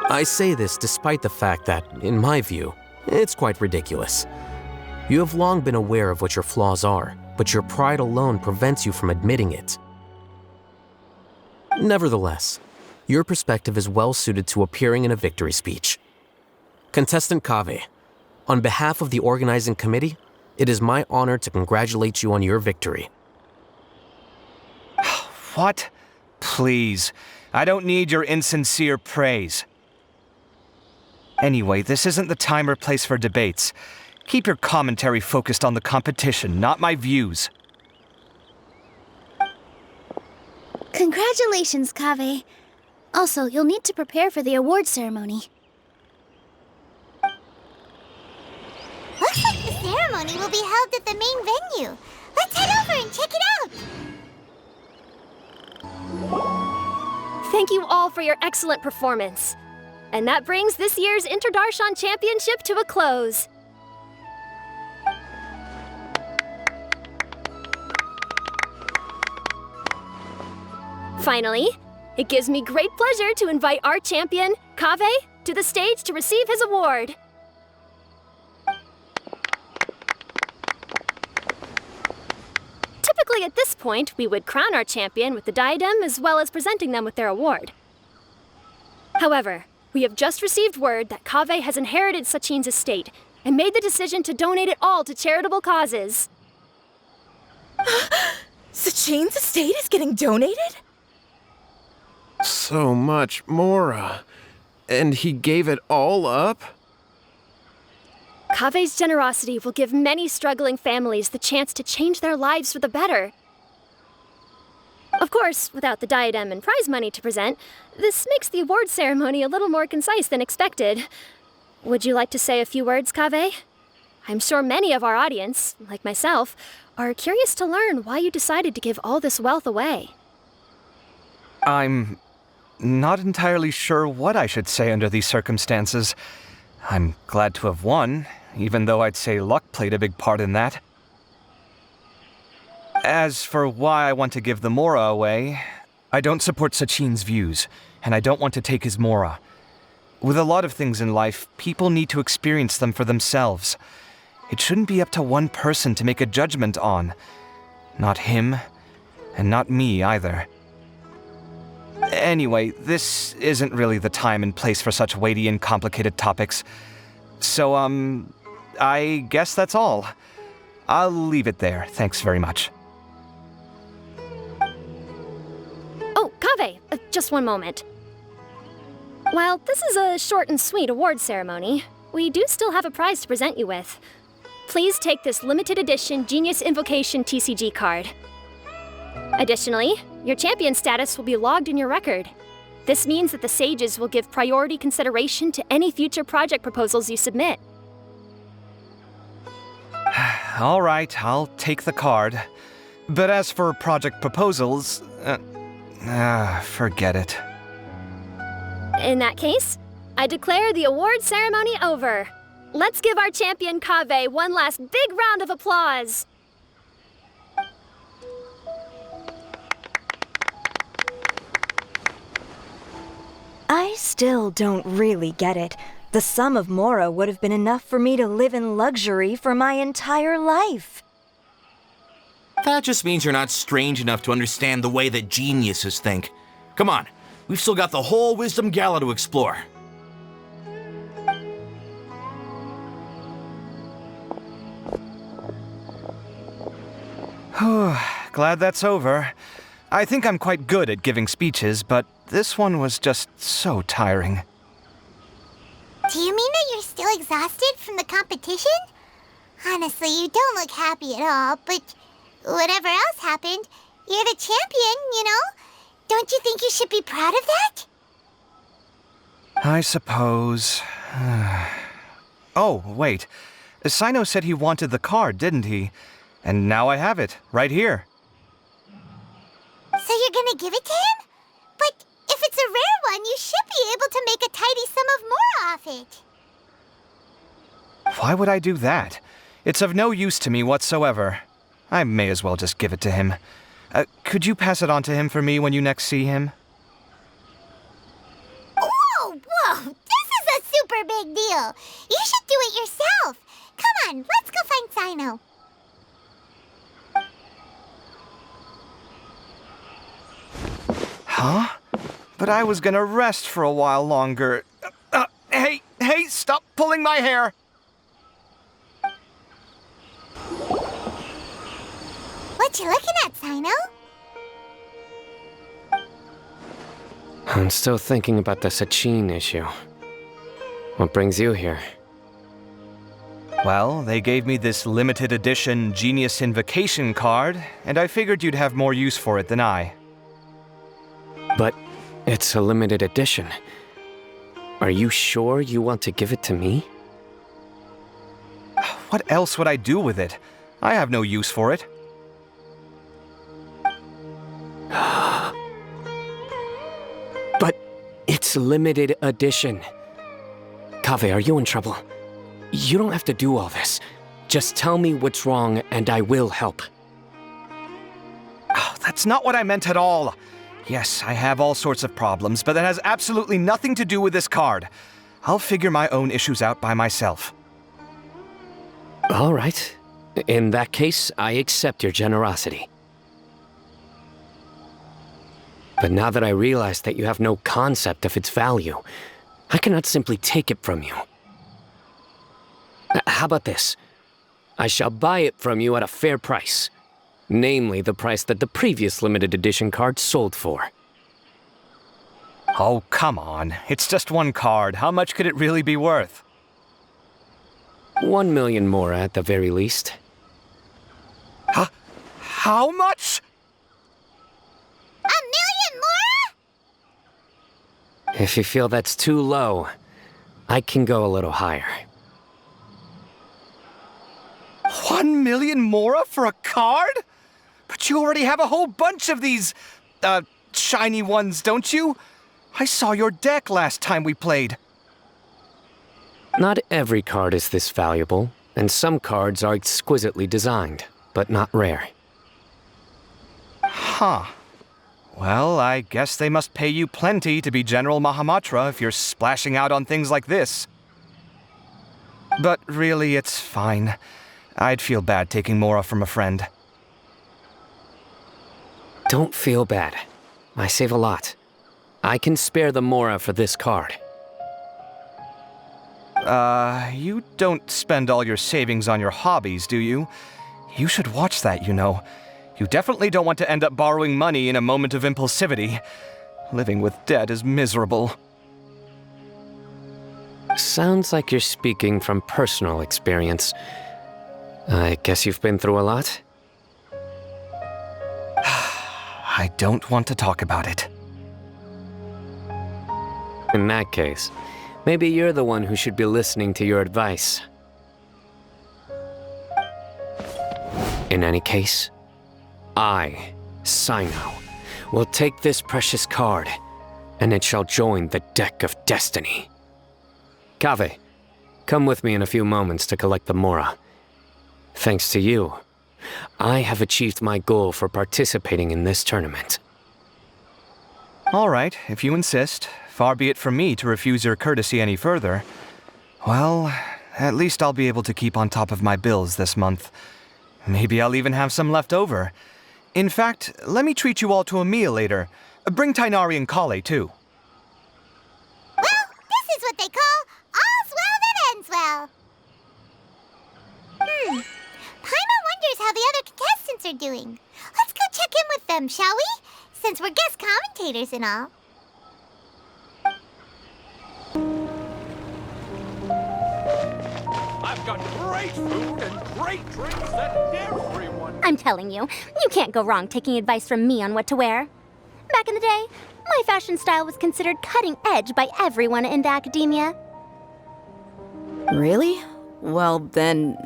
I say this despite the fact that, in my view, it's quite ridiculous. You have long been aware of what your flaws are, but your pride alone prevents you from admitting it. Nevertheless, your perspective is well suited to appearing in a victory speech. Contestant Kaveh, on behalf of the organizing committee, it is my honor to congratulate you on your victory. What? Please, I don't need your insincere praise. Anyway, this isn't the time or place for debates. Keep your commentary focused on the competition, not my views. Congratulations, Kaveh. Also, you'll need to prepare for the award ceremony. Looks like the ceremony will be held at the main venue. Let's head over and check it out. Thank you all for your excellent performance. And that brings this year's Inter-Darshan Championship to a close. Finally, it gives me great pleasure to invite our champion, Kaveh, to the stage to receive his award. Typically at this point, we would crown our champion with the diadem as well as presenting them with their award. However, we have just received word that Kaveh has inherited Sachin's estate and made the decision to donate it all to charitable causes. Sachin's estate is getting donated? So much, Mora. And he gave it all up? Kaveh's generosity will give many struggling families the chance to change their lives for the better. Of course, without the diadem and prize money to present, this makes the award ceremony a little more concise than expected. Would you like to say a few words, Kaveh? I'm sure many of our audience, like myself, are curious to learn why you decided to give all this wealth away. I'm not entirely sure what I should say under these circumstances. I'm glad to have won, even though I'd say luck played a big part in that. As for why I want to give the Mora away, I don't support Sachin's views, and I don't want to take his Mora. With a lot of things in life, people need to experience them for themselves. It shouldn't be up to one person to make a judgment on. Not him, and not me either. Anyway, this isn't really the time and place for such weighty and complicated topics. So, I guess that's all. I'll leave it there. Thanks very much. Oh, Kaveh, just one moment. While this is a short and sweet award ceremony, we do still have a prize to present you with. Please take this limited edition Genius Invocation TCG card. Additionally, your champion status will be logged in your record. This means that the Sages will give priority consideration to any future project proposals you submit. All right, I'll take the card. But as for project proposals, forget it. In that case, I declare the award ceremony over. Let's give our champion Kaveh one last big round of applause. I still don't really get it. The sum of Mora would have been enough for me to live in luxury for my entire life. That just means you're not strange enough to understand the way that geniuses think. Come on, we've still got the whole Wisdom Gala to explore. Glad that's over. I think I'm quite good at giving speeches, but this one was just so tiring. Do you mean that you're still exhausted from the competition? Honestly, you don't look happy at all, but whatever else happened, you're the champion, you know? Don't you think you should be proud of that? I suppose. Oh, wait. Sino said he wanted the card, didn't he? And now I have it, right here. So you're gonna give it to him? But if it's a rare one, you should be able to make a tidy sum of more off it. Why would I do that? It's of no use to me whatsoever. I may as well just give it to him. Could you pass it on to him for me when you next see him? Whoa! This is a super big deal. You should do it yourself. Come on, let's go find Sino. Huh? But I was gonna rest for a while longer. Hey, stop pulling my hair! What you looking at, Sino? I'm still thinking about the Sachin issue. What brings you here? Well, they gave me this limited edition Genius Invocation card, and I figured you'd have more use for it than I. But it's a limited edition. Are you sure you want to give it to me? What else would I do with it? I have no use for it. But it's limited edition. Kaveh, are you in trouble? You don't have to do all this. Just tell me what's wrong and I will help. Oh, that's not what I meant at all. Yes, I have all sorts of problems, but that has absolutely nothing to do with this card. I'll figure my own issues out by myself. All right. In that case, I accept your generosity. But now that I realize that you have no concept of its value, I cannot simply take it from you. How about this? I shall buy it from you at a fair price. Namely, the price that the previous limited edition card sold for. Oh, come on. It's just one card. How much could it really be worth? 1 million more at the very least. Huh? How much? 1 million more? If you feel that's too low, I can go a little higher. 1 million Mora for a card? But you already have a whole bunch of these, shiny ones, don't you? I saw your deck last time we played. Not every card is this valuable, and some cards are exquisitely designed, but not rare. Huh. Well, I guess they must pay you plenty to be General Mahamatra if you're splashing out on things like this. But really, it's fine. I'd feel bad taking Mora from a friend. Don't feel bad. I save a lot. I can spare the Mora for this card. You don't spend all your savings on your hobbies, do you? You should watch that, you know. You definitely don't want to end up borrowing money in a moment of impulsivity. Living with debt is miserable. Sounds like you're speaking from personal experience. I guess you've been through a lot? I don't want to talk about it. In that case, maybe you're the one who should be listening to your advice. In any case, I, Sino, will take this precious card, and it shall join the deck of destiny. Kaveh, come with me in a few moments to collect the Mora. Thanks to you, I have achieved my goal for participating in this tournament. All right, if you insist. Far be it from me to refuse your courtesy any further. Well, at least I'll be able to keep on top of my bills this month. Maybe I'll even have some left over. In fact, let me treat you all to a meal later. Bring Tainari and Kale, too. Well, this is what they call all's well that ends well. Paimon wonders how the other contestants are doing. Let's go check in with them, shall we? Since we're guest commentators and all. I've got great food and great drinks that everyone... I'm telling you, you can't go wrong taking advice from me on what to wear. Back in the day, my fashion style was considered cutting edge by everyone in the academia. Really? Well, then,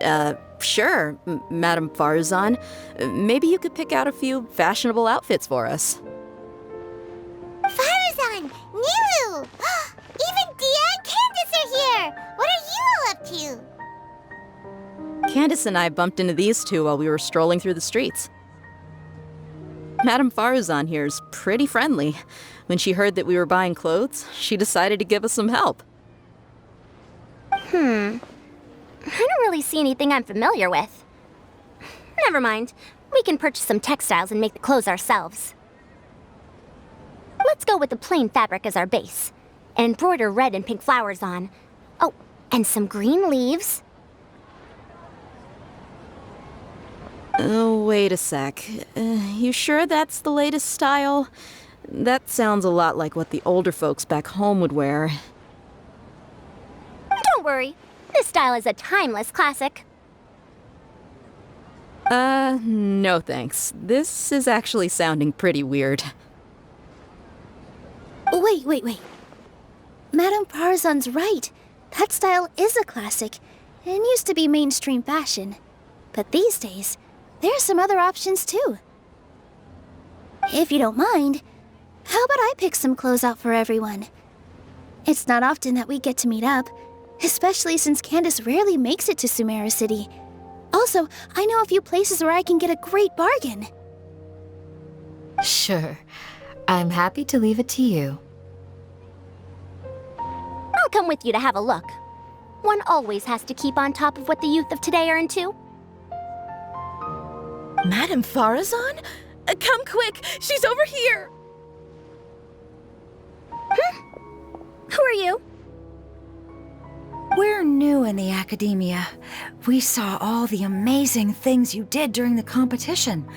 sure, Madame Farzan. Maybe you could pick out a few fashionable outfits for us. Farzan! Nilu! Even Dia and Candace are here! What are you all up to? Candace and I bumped into these two while we were strolling through the streets. Madame Farzan here is pretty friendly. When she heard that we were buying clothes, she decided to give us some help. I don't really see anything I'm familiar with. Never mind. We can purchase some textiles and make the clothes ourselves. Let's go with the plain fabric as our base. And embroider red and pink flowers on. Oh, and some green leaves. Oh, wait a sec. You sure that's the latest style? That sounds a lot like what the older folks back home would wear. Don't worry. This style is a timeless classic. No thanks. This is actually sounding pretty weird. Wait. Madame Farzan's right. That style is a classic, and used to be mainstream fashion. But these days, there are some other options too. If you don't mind, how about I pick some clothes out for everyone? It's not often that we get to meet up, especially since Candace rarely makes it to Sumeru City. Also, I know a few places where I can get a great bargain. Sure. I'm happy to leave it to you. I'll come with you to have a look. One always has to keep on top of what the youth of today are into. Madame Farazan? Come quick! She's over here! Who are you? We're new in the academia. We saw all the amazing things you did during the competition.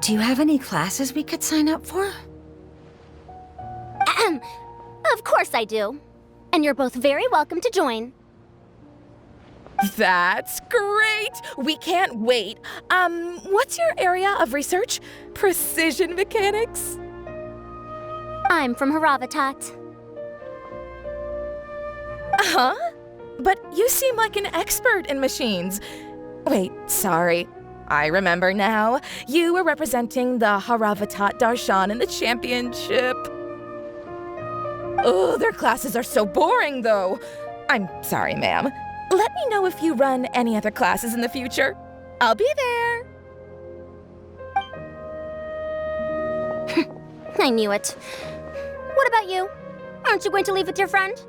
Do you have any classes we could sign up for? Of course I do. And you're both very welcome to join. That's great! We can't wait. What's your area of research? Precision mechanics? I'm from Haravatat. Huh? But you seem like an expert in machines. Wait, sorry. I remember now. You were representing the Haravatat Darshan in the championship. Oh, their classes are so boring, though. I'm sorry, ma'am. Let me know if you run any other classes in the future. I'll be there. I knew it. What about you? Aren't you going to leave with your friend?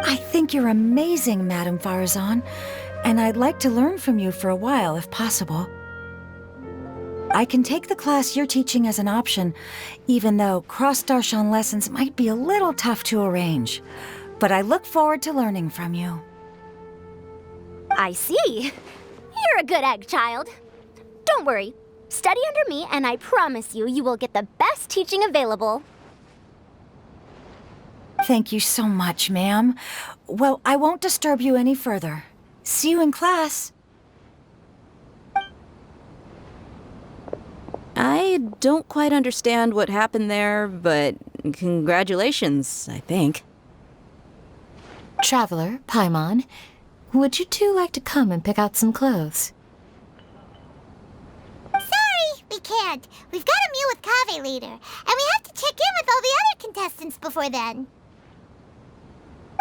I think you're amazing, Madame Farazan, and I'd like to learn from you for a while if possible. I can take the class you're teaching as an option, even though cross-Darshan lessons might be a little tough to arrange. But I look forward to learning from you. I see. You're a good egg, child. Don't worry. Study under me, and I promise you, you will get the best teaching available. Thank you so much, ma'am. Well, I won't disturb you any further. See you in class. I don't quite understand what happened there, but congratulations, I think. Traveler, Paimon, would you two like to come and pick out some clothes? Sorry, we can't. We've got a meal with Kaveh later, and we have to check in with all the other contestants before then.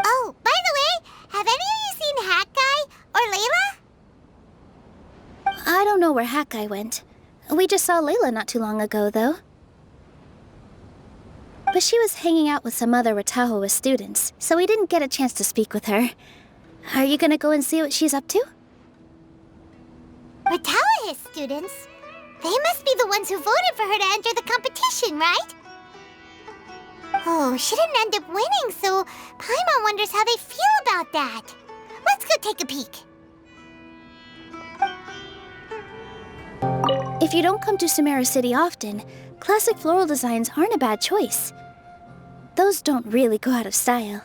Oh, by the way, have any of you seen Hat Guy or Layla? I don't know where Hat Guy went. We just saw Layla not too long ago, though. But she was hanging out with some other Ratahoa students, so we didn't get a chance to speak with her. Are you gonna go and see what she's up to? Ratahoa students? They must be the ones who voted for her to enter the competition, right? Oh, she didn't end up winning, so Paimon wonders how they feel about that. Let's go take a peek. If you don't come to Sumeru City often, classic floral designs aren't a bad choice. Those don't really go out of style.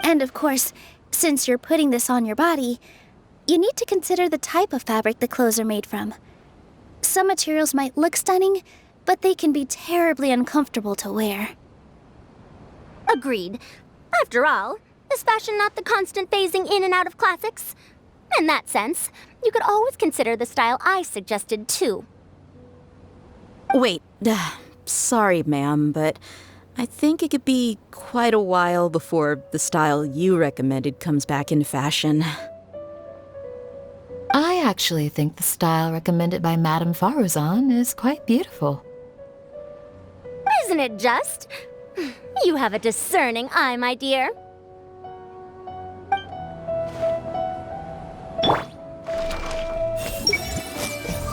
And of course, since you're putting this on your body, you need to consider the type of fabric the clothes are made from. Some materials might look stunning, but they can be terribly uncomfortable to wear. Agreed. After all, is fashion not the constant phasing in and out of classics? In that sense, you could always consider the style I suggested too. Wait, sorry, ma'am, but I think it could be quite a while before the style you recommended comes back into fashion. I actually think the style recommended by Madame Farazan is quite beautiful. Isn't it just? You have a discerning eye, my dear.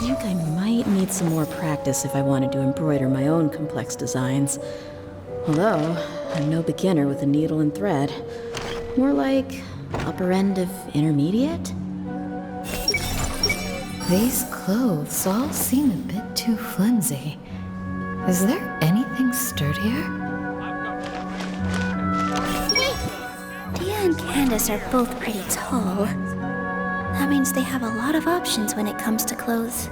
I think I might need some more practice if I wanted to embroider my own complex designs. Although, I'm no beginner with a needle and thread. More like upper end of intermediate? These clothes all seem a bit too flimsy. Is there anything sturdier? Dia and Candace are both pretty tall. That means they have a lot of options when it comes to clothes.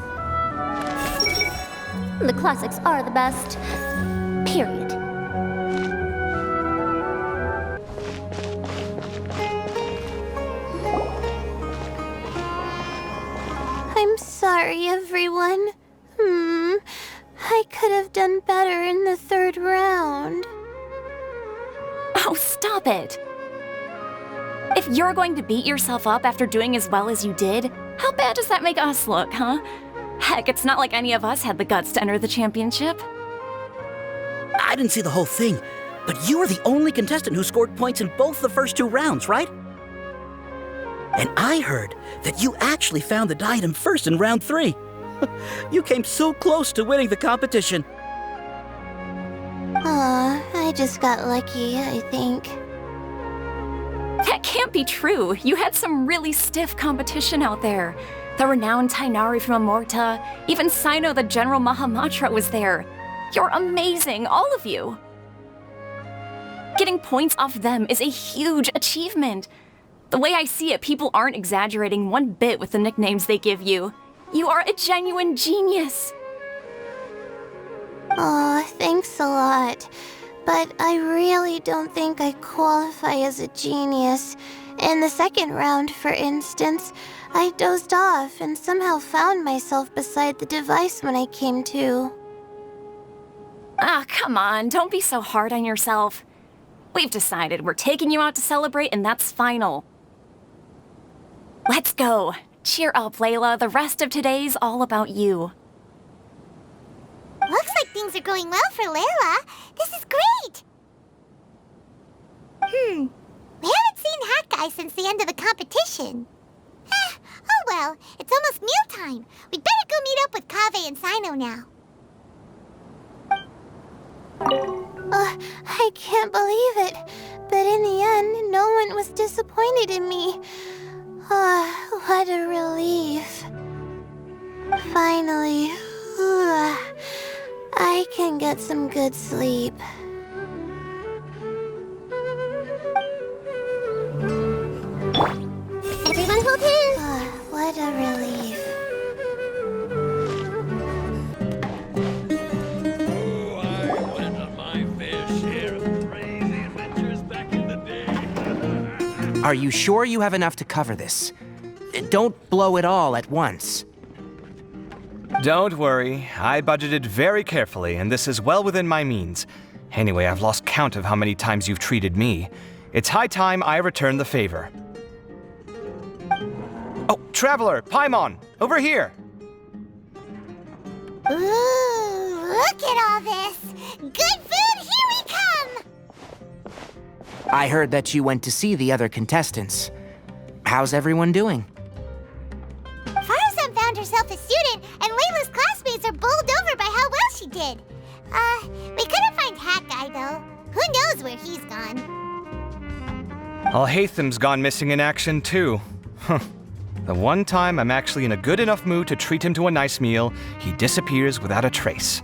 The classics are the best. Period. I'm sorry, everyone. I could have done better in the third round. Oh, stop it! If you're going to beat yourself up after doing as well as you did, how bad does that make us look, huh? Heck, it's not like any of us had the guts to enter the championship. I didn't see the whole thing, but you were the only contestant who scored points in both the first two rounds, right? And I heard that you actually found the diadem first in round 3. You came so close to winning the competition. Aw, I just got lucky, I think. That can't be true. You had some really stiff competition out there. The renowned Tainari from Amorta, even Sino the General Mahamatra was there. You're amazing, all of you. Getting points off them is a huge achievement. The way I see it, people aren't exaggerating one bit with the nicknames they give you. You are a genuine genius. Aw, thanks a lot. But I really don't think I qualify as a genius. In the second round, for instance, I dozed off and somehow found myself beside the device when I came to. Ah, come on, don't be so hard on yourself. We've decided we're taking you out to celebrate, and that's final. Let's go. Cheer up, Layla. The rest of today's all about you. Looks like things are going well for Layla. This is great! We haven't seen Hat Guy since the end of the competition. Oh well, it's almost mealtime. We'd better go meet up with Kaveh and Sino now. I can't believe it, but in the end, no one was disappointed in me. What a relief. Finally, I can get some good sleep. Everyone hold hands! What a relief. Are you sure you have enough to cover this? Don't blow it all at once. Don't worry, I budgeted very carefully, and this is well within my means. Anyway, I've lost count of how many times you've treated me. It's high time I return the favor. Oh, Traveler, Paimon, over here! Ooh, look at all this! Good food, here we come! I heard that you went to see the other contestants. How's everyone doing? Farazan found herself a student, and Layla's classmates are bowled over by how well she did. We couldn't find Hat Guy, though. Who knows where he's gone? Al-Haytham's gone missing in action, too. The one time I'm actually in a good enough mood to treat him to a nice meal, he disappears without a trace.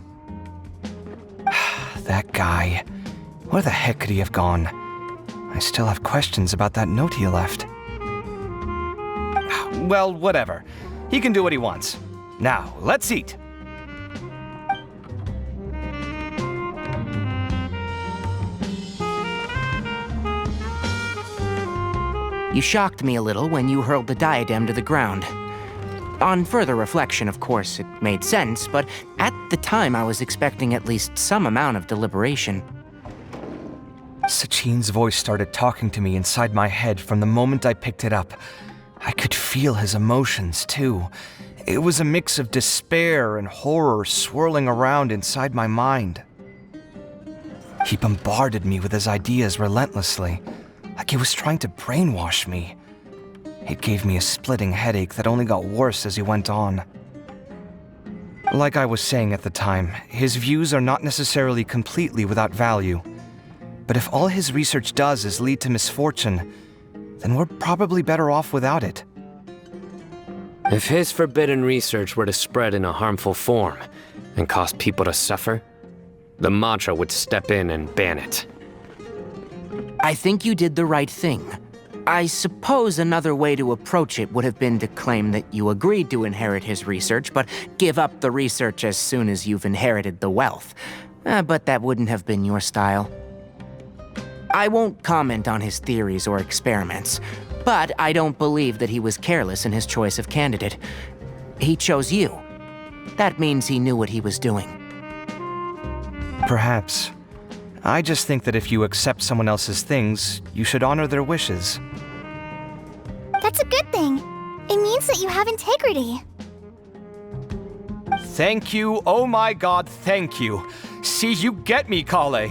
That guy. Where the heck could he have gone? I still have questions about that note he left. Well, whatever. He can do what he wants. Now, let's eat. You shocked me a little when you hurled the diadem to the ground. On further reflection, of course, it made sense, but at the time I was expecting at least some amount of deliberation. Sachin's voice started talking to me inside my head from the moment I picked it up. I could feel his emotions, too. It was a mix of despair and horror swirling around inside my mind. He bombarded me with his ideas relentlessly, like he was trying to brainwash me. It gave me a splitting headache that only got worse as he went on. Like I was saying at the time, his views are not necessarily completely without value. But if all his research does is lead to misfortune, then we're probably better off without it. If his forbidden research were to spread in a harmful form and cause people to suffer, the Matra would step in and ban it. I think you did the right thing. I suppose another way to approach it would have been to claim that you agreed to inherit his research, but give up the research as soon as you've inherited the wealth. But that wouldn't have been your style. I won't comment on his theories or experiments, but I don't believe that he was careless in his choice of candidate. He chose you. That means he knew what he was doing. Perhaps. I just think that if you accept someone else's things, you should honor their wishes. That's a good thing. It means that you have integrity. Thank you, oh my god, thank you. See, you get me, Kale.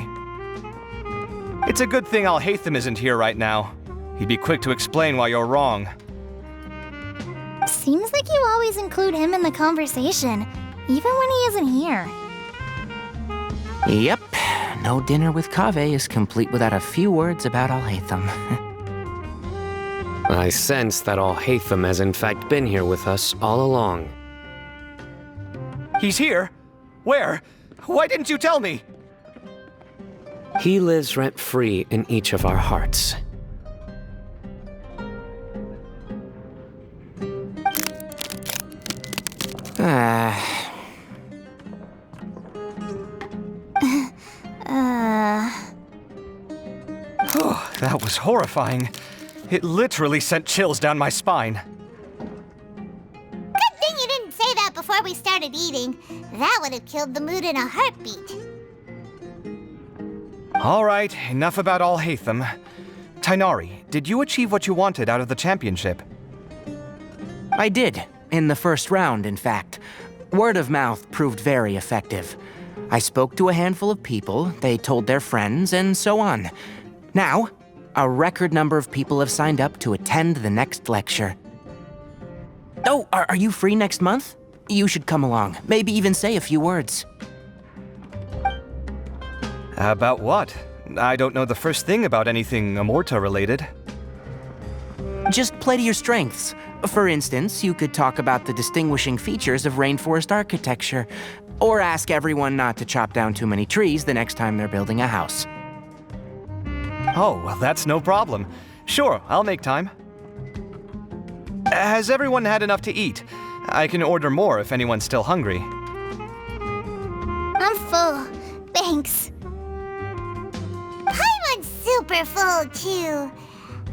It's a good thing Al-Haytham isn't here right now. He'd be quick to explain why you're wrong. Seems like you always include him in the conversation, even when he isn't here. Yep. No dinner with Kaveh is complete without a few words about Al-Haytham. I sense that Al-Haytham has in fact been here with us all along. He's here? Where? Why didn't you tell me? He lives rent-free in each of our hearts. That was horrifying. It literally sent chills down my spine. Good thing you didn't say that before we started eating. That would have killed the mood in a heartbeat. All right, enough about all Hatham. Tainari, did you achieve what you wanted out of the championship? I did, in the first round, in fact. Word of mouth proved very effective. I spoke to a handful of people, they told their friends, and so on. Now, a record number of people have signed up to attend the next lecture. Oh, are you free next month? You should come along, maybe even say a few words. About what? I don't know the first thing about anything Amorta related. Just play to your strengths. For instance, you could talk about the distinguishing features of rainforest architecture, or ask everyone not to chop down too many trees the next time they're building a house. Oh, well, that's no problem. Sure, I'll make time. Has everyone had enough to eat? I can order more if anyone's still hungry. I'm full. Thanks. I'm super full, too.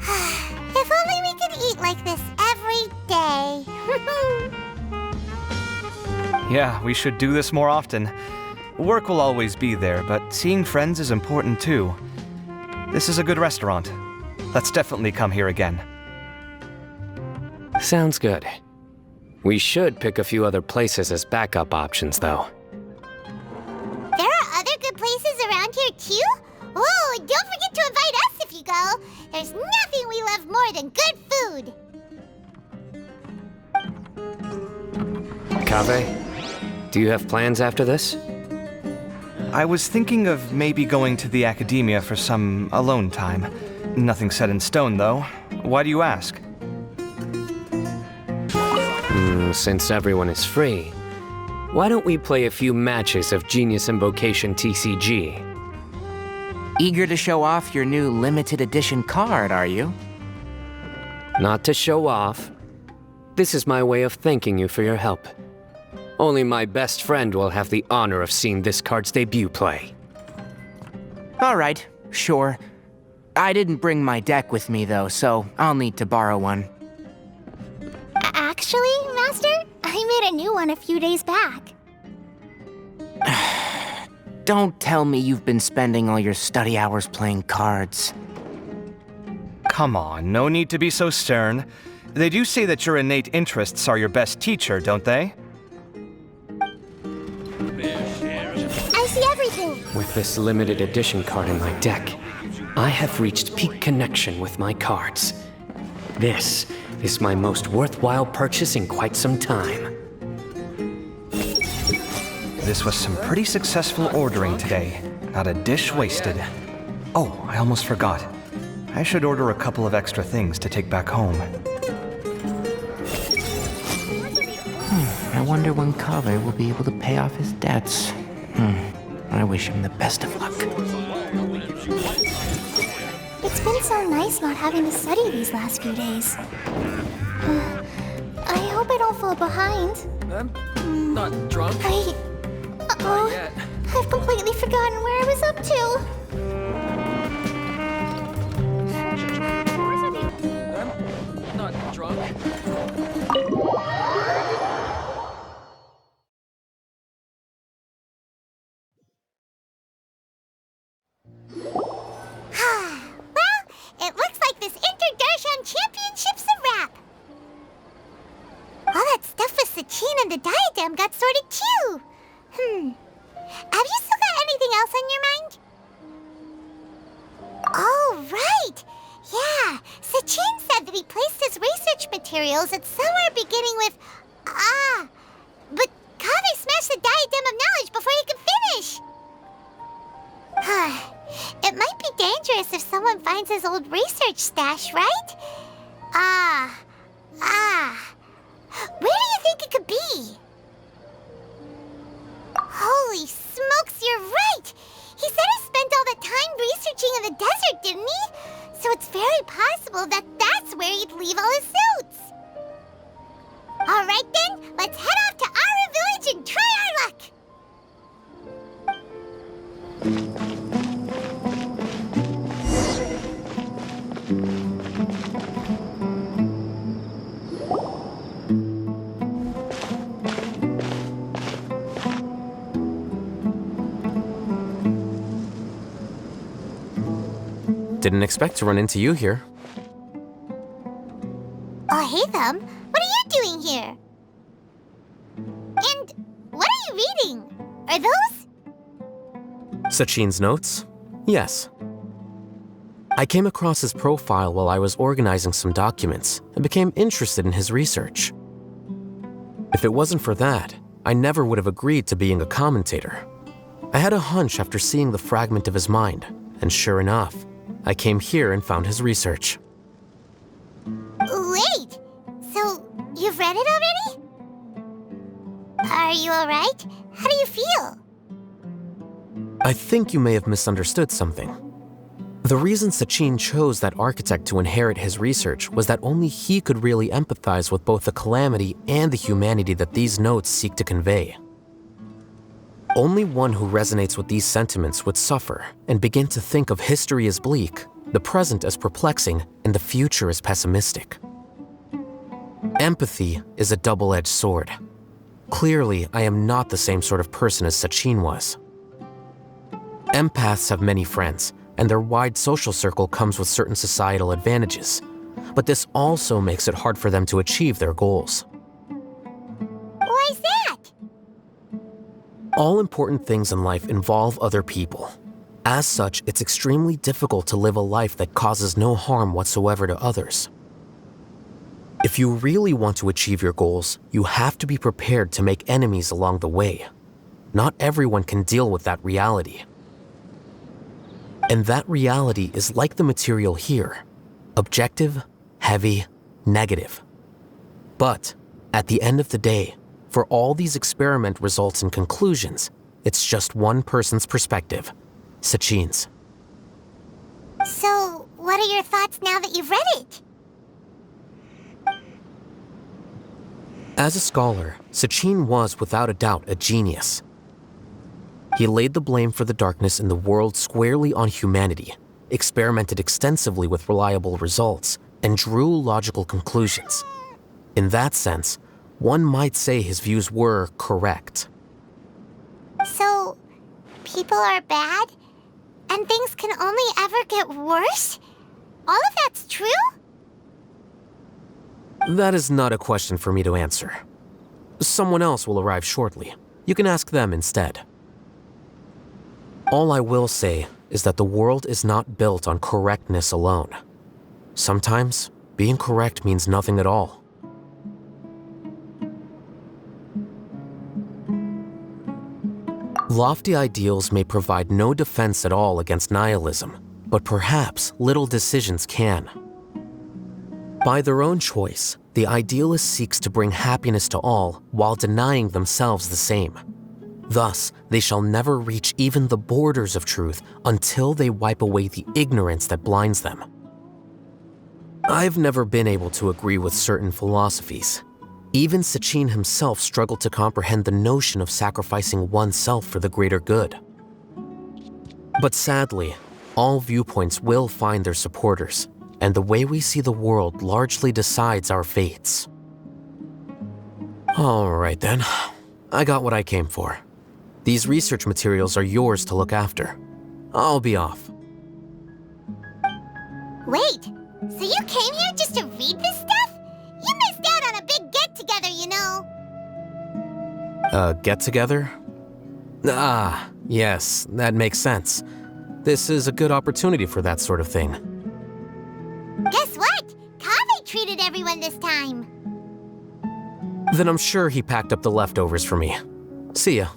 If only we could eat like this every day. Yeah, we should do this more often. Work will always be there, but seeing friends is important too. This is a good restaurant. Let's definitely come here again. Sounds good. We should pick a few other places as backup options, though. There are other good places around here, too? Oh, and don't forget to invite us if you go. There's nothing we love more than good food. Kaveh, do you have plans after this? I was thinking of maybe going to the academia for some alone time. Nothing set in stone, though. Why do you ask? Since everyone is free, why don't we play a few matches of Genius Invocation TCG? Eager to show off your new limited edition card, are you? Not to show off. This is my way of thanking you for your help. Only my best friend will have the honor of seeing this card's debut play. All right, sure. I didn't bring my deck with me, though, so I'll need to borrow one. Actually, Master, I made a new one a few days back. Don't tell me you've been spending all your study hours playing cards. Come on, no need to be so stern. They do say that your innate interests are your best teacher, don't they? I see everything. With this limited edition card in my deck, I have reached peak connection with my cards. This is my most worthwhile purchase in quite some time. This was some pretty successful ordering today. Not a dish wasted. Oh, I almost forgot. I should order a couple of extra things to take back home. I wonder when Kaveh will be able to pay off his debts. I wish him the best of luck. It's been so nice not having to study these last few days. I hope I don't fall behind. I'm not drunk. Uh-oh. I've completely forgotten where I was up to. I'm not drunk. It looks like this Inter-Darshan Championship's a wrap. All that stuff with Sachin and the diadem got sorted too. Have you still got anything else on your mind? Oh, right. Yeah, Sachin said that he placed his research materials at somewhere beginning with but Kaveh smashed the diadem of knowledge before he could finish. It might be dangerous if someone finds his old research stash, right? Where do you think it could be? Holy smokes, you're right! He said he spent all the time researching in the desert, didn't he? So it's very possible that that's where he'd leave all his suits. All right then, let's head off to Aru Village and try our luck! Didn't expect to run into you here. Oh, hey, Thumb. What are you doing here? And what are you reading? Are those? Sachin's notes? Yes. I came across his profile while I was organizing some documents and became interested in his research. If it wasn't for that, I never would have agreed to being a commentator. I had a hunch after seeing the fragment of his mind, and sure enough, I came here and found his research. Wait! So, you've read it already? Are you alright? How do you feel? I think you may have misunderstood something. The reason Sachin chose that architect to inherit his research was that only he could really empathize with both the calamity and the humanity that these notes seek to convey. Only one who resonates with these sentiments would suffer and begin to think of history as bleak, the present as perplexing, and the future as pessimistic. Empathy is a double-edged sword. Clearly, I am not the same sort of person as Sachin was. Empaths have many friends, and their wide social circle comes with certain societal advantages. But this also makes it hard for them to achieve their goals. Why's that? All important things in life involve other people. As such, it's extremely difficult to live a life that causes no harm whatsoever to others. If you really want to achieve your goals, you have to be prepared to make enemies along the way. Not everyone can deal with that reality. And that reality is like the material here: objective, heavy, negative. But at the end of the day, for all these experiment results and conclusions, it's just one person's perspective: Sachin's. So, what are your thoughts now that you've read it? As a scholar, Sachin was without a doubt a genius. He laid the blame for the darkness in the world squarely on humanity, experimented extensively with reliable results, and drew logical conclusions. In that sense, one might say his views were correct. So, people are bad? And things can only ever get worse? All of that's true? That is not a question for me to answer. Someone else will arrive shortly. You can ask them instead. All I will say is that the world is not built on correctness alone. Sometimes, being correct means nothing at all. Lofty ideals may provide no defense at all against nihilism, but perhaps little decisions can. By their own choice, the idealist seeks to bring happiness to all while denying themselves the same. Thus, they shall never reach even the borders of truth until they wipe away the ignorance that blinds them. I've never been able to agree with certain philosophies. Even Sachin himself struggled to comprehend the notion of sacrificing oneself for the greater good. But sadly, all viewpoints will find their supporters, and the way we see the world largely decides our fates. All right then, I got what I came for. These research materials are yours to look after. I'll be off. Wait, so you came here just to read this stuff? You missed out on a big get-together, you know. Get-together? Ah, yes, that makes sense. This is a good opportunity for that sort of thing. Guess what? Kaveh treated everyone this time. Then I'm sure he packed up the leftovers for me. See ya.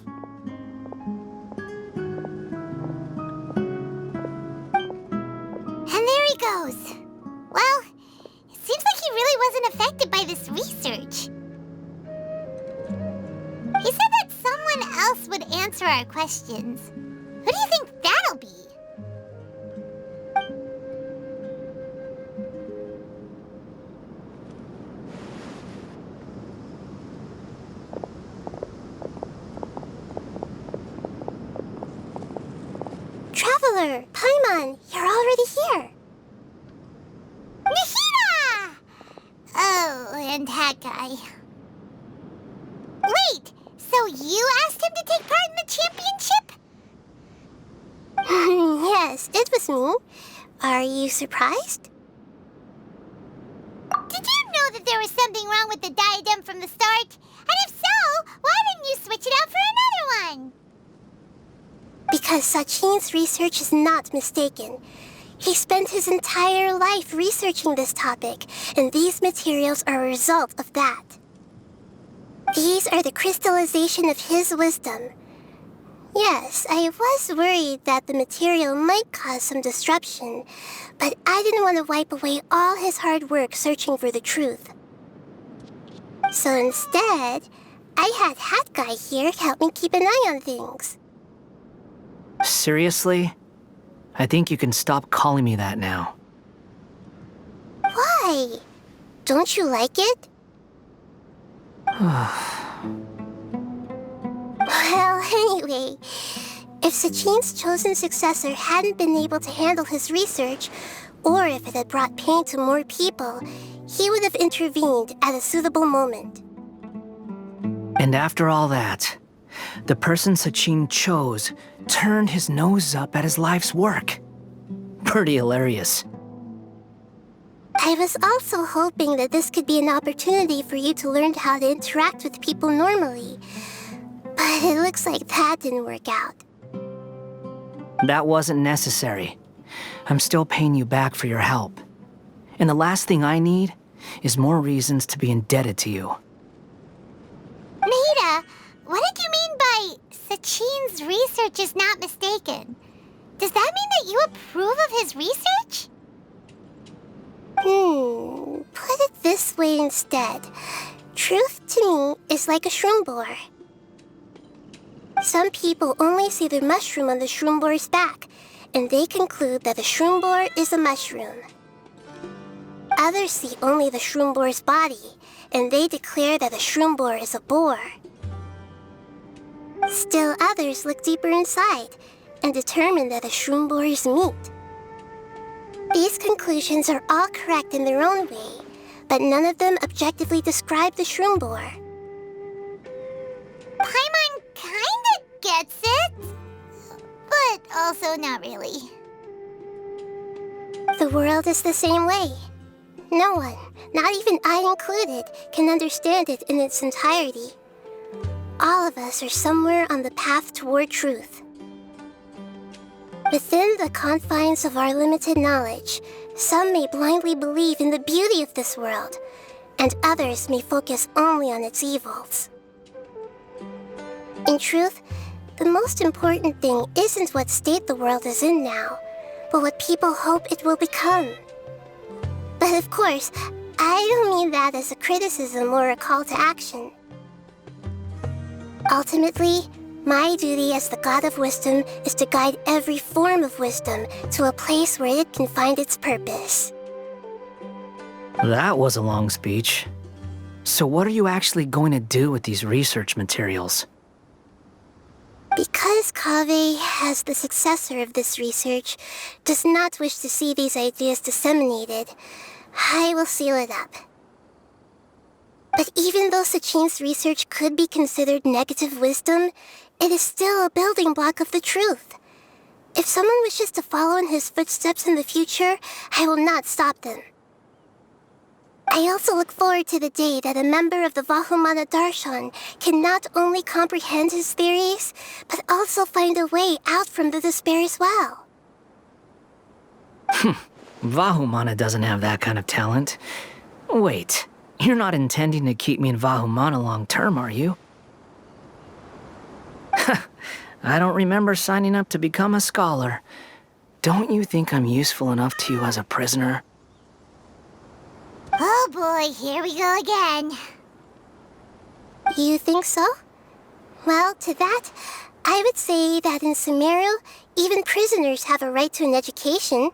And there he goes. Well, it seems like he really wasn't affected by this research. He said that someone else would answer our questions. Who do you think that'll be? Traveler, Paimon, you're already here. Nihina! Oh, and that guy. Wait, so you asked him to take part in the championship? Yes, it was me. Are you surprised? Did you know that there was something wrong with the diadem from the start? And if so, why didn't you switch it out for another one? Because Sachin's research is not mistaken. He spent his entire life researching this topic, and these materials are a result of that. These are the crystallization of his wisdom. Yes, I was worried that the material might cause some disruption, but I didn't want to wipe away all his hard work searching for the truth. So instead, I had Hat Guy here help me keep an eye on things. Seriously? I think you can stop calling me that now. Why? Don't you like it? Well, anyway, if Sachin's chosen successor hadn't been able to handle his research, or if it had brought pain to more people, he would have intervened at a suitable moment. And after all that, the person Sachin chose turned his nose up at his life's work. Pretty hilarious. I was also hoping that this could be an opportunity for you to learn how to interact with people normally. But it looks like that didn't work out. That wasn't necessary. I'm still paying you back for your help. And the last thing I need is more reasons to be indebted to you. Maida, what did you mean by Sachin's research is not mistaken? Does that mean that you approve of his research? Put it this way instead. Truth to me is like a shroom boar. Some people only see the mushroom on the shroom boar's back, and they conclude that the shroom boar is a mushroom. Others see only the shroom boar's body, and they declare that the shroom boar is a boar. Still others look deeper inside, and determine that the shroom boar is meat. These conclusions are all correct in their own way, but none of them objectively describe the shroom boar. Paimon kinda gets it, but also not really. The world is the same way. No one, not even I included, can understand it in its entirety. All of us are somewhere on the path toward truth. Within the confines of our limited knowledge, some may blindly believe in the beauty of this world, and others may focus only on its evils. In truth, the most important thing isn't what state the world is in now, but what people hope it will become. But of course, I don't mean that as a criticism or a call to action. Ultimately, my duty as the God of Wisdom is to guide every form of wisdom to a place where it can find its purpose. That was a long speech. So what are you actually going to do with these research materials? Because Kaveh, as the successor of this research, does not wish to see these ideas disseminated, I will seal it up. But even though Sachin's research could be considered negative wisdom, it is still a building block of the truth. If someone wishes to follow in his footsteps in the future, I will not stop them. I also look forward to the day that a member of the Vahumana Darshan can not only comprehend his theories, but also find a way out from the despair as well. Vahumana doesn't have that kind of talent. Wait, you're not intending to keep me in Vahumana long term, are you? I don't remember signing up to become a scholar. Don't you think I'm useful enough to you as a prisoner? Oh boy, here we go again. You think so? Well, to that, I would say that in Sumeru, even prisoners have a right to an education.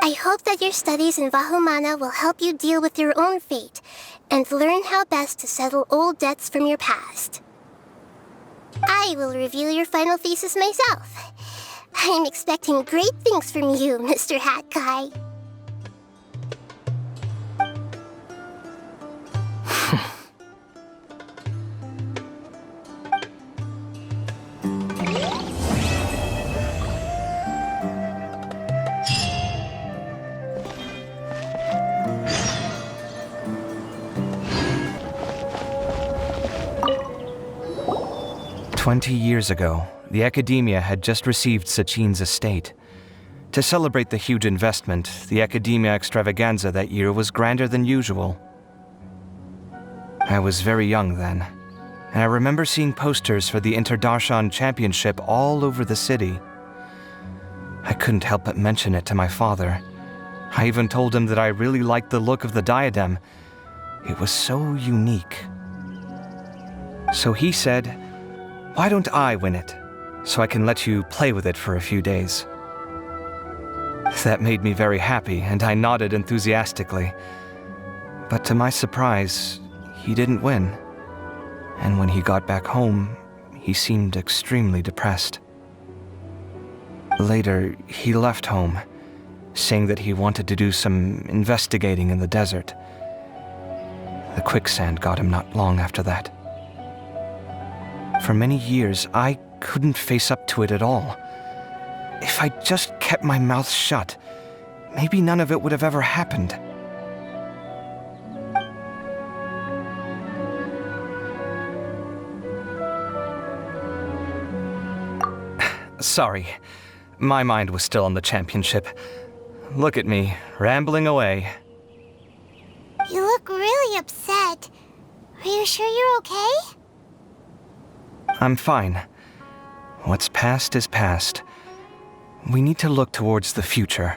I hope that your studies in Vahumana will help you deal with your own fate, and learn how best to settle old debts from your past. I will review your final thesis myself. I'm expecting great things from you, Mr. Hat Guy. 20 years ago, the Academia had just received Sachin's estate. To celebrate the huge investment, the Academia extravaganza that year was grander than usual. I was very young then, and I remember seeing posters for the Inter-Darshan Championship all over the city. I couldn't help but mention it to my father. I even told him that I really liked the look of the diadem. It was so unique. So he said, "Why don't I win it, so I can let you play with it for a few days?" That made me very happy, and I nodded enthusiastically. But to my surprise, he didn't win. And when he got back home, he seemed extremely depressed. Later, he left home, saying that he wanted to do some investigating in the desert. The quicksand got him not long after that. For many years, I couldn't face up to it at all. If I just kept my mouth shut, maybe none of it would have ever happened. Sorry, my mind was still on the championship. Look at me, rambling away. You look really upset. Are you sure you're okay? I'm fine. What's past is past. We need to look towards the future.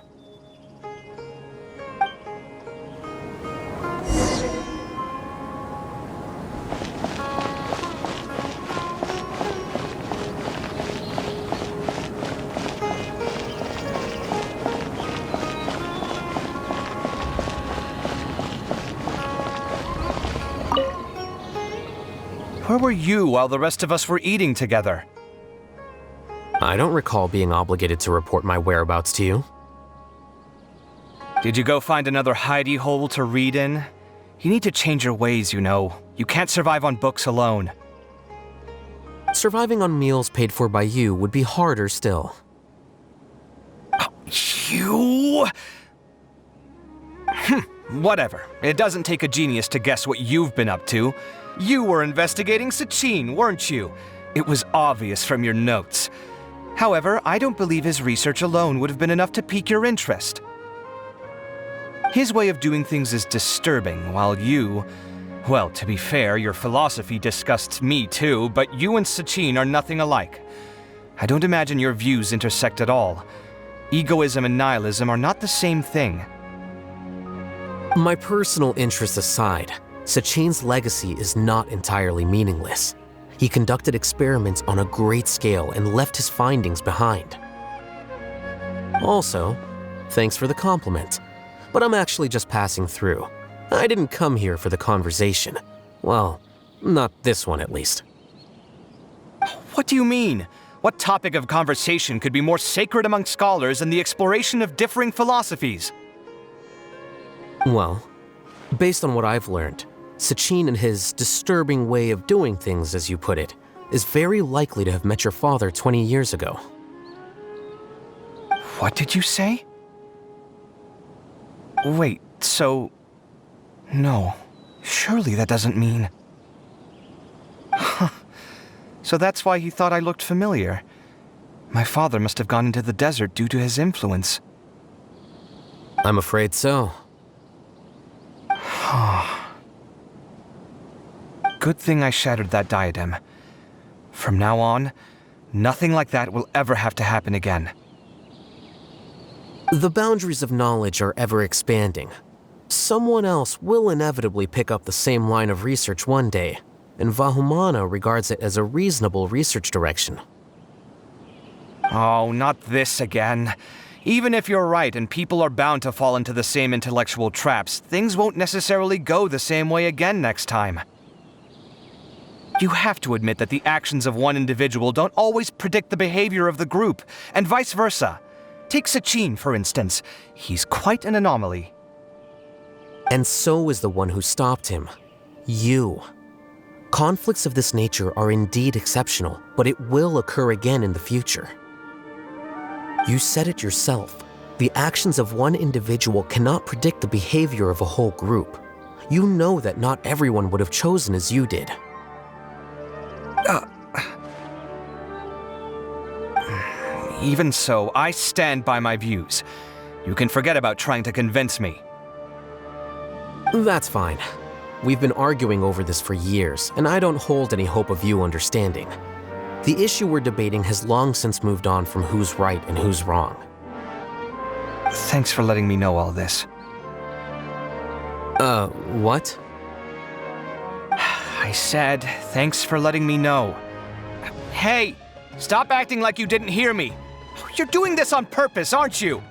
Where were you while the rest of us were eating together? I don't recall being obligated to report my whereabouts to you. Did you go find another hidey hole to read in? You need to change your ways, you know. You can't survive on books alone. Surviving on meals paid for by you would be harder still. You? Whatever. It doesn't take a genius to guess what you've been up to. You were investigating Sachin, weren't you? It was obvious from your notes. However, I don't believe his research alone would have been enough to pique your interest. His way of doing things is disturbing, while you... Well, to be fair, your philosophy disgusts me too, but you and Sachin are nothing alike. I don't imagine your views intersect at all. Egoism and nihilism are not the same thing. My personal interests aside, Sachin's legacy is not entirely meaningless. He conducted experiments on a great scale and left his findings behind. Also, thanks for the compliment, but I'm actually just passing through. I didn't come here for the conversation. Well, not this one at least. What do you mean? What topic of conversation could be more sacred among scholars than the exploration of differing philosophies? Well, based on what I've learned, Sachin and his disturbing way of doing things, as you put it, is very likely to have met your father 20 years ago. What did you say? Wait, so... No, surely that doesn't mean... So that's why he thought I looked familiar. My father must have gone into the desert due to his influence. I'm afraid so. Good thing I shattered that diadem. From now on, nothing like that will ever have to happen again. The boundaries of knowledge are ever expanding. Someone else will inevitably pick up the same line of research one day, and Vahumana regards it as a reasonable research direction. Oh, not this again. Even if you're right and people are bound to fall into the same intellectual traps, things won't necessarily go the same way again next time. You have to admit that the actions of one individual don't always predict the behavior of the group, and vice versa. Take Sachin, for instance. He's quite an anomaly. And so is the one who stopped him. You. Conflicts of this nature are indeed exceptional, but it will occur again in the future. You said it yourself. The actions of one individual cannot predict the behavior of a whole group. You know that not everyone would have chosen as you did. Even so, I stand by my views. You can forget about trying to convince me. That's fine. We've been arguing over this for years, and I don't hold any hope of you understanding. The issue we're debating has long since moved on from who's right and who's wrong. Thanks for letting me know all this. What? I said, thanks for letting me know. Hey, stop acting like you didn't hear me. You're doing this on purpose, aren't you?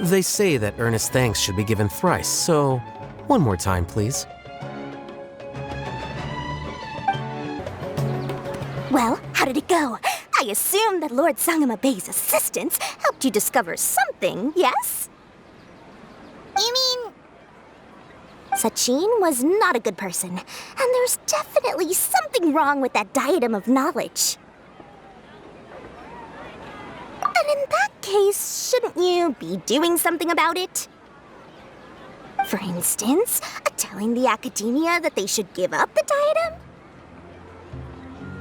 They say that earnest thanks should be given thrice, so one more time, please. Well, how did it go? I assume that Lord Sangama Bey's assistants helped you discover something, yes? You mean... Sachin was not a good person, and there's definitely something wrong with that diadem of knowledge. And in that case, shouldn't you be doing something about it? For instance, telling the academia that they should give up the diadem?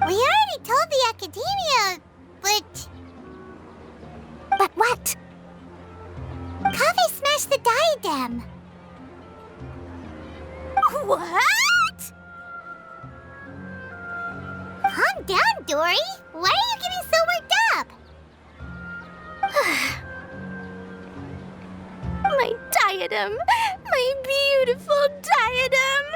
We already told the academia, but... But what? Kaveh smashed the diadem. What? Calm down, Dory. Why are you getting so worked up? My diadem! My beautiful diadem!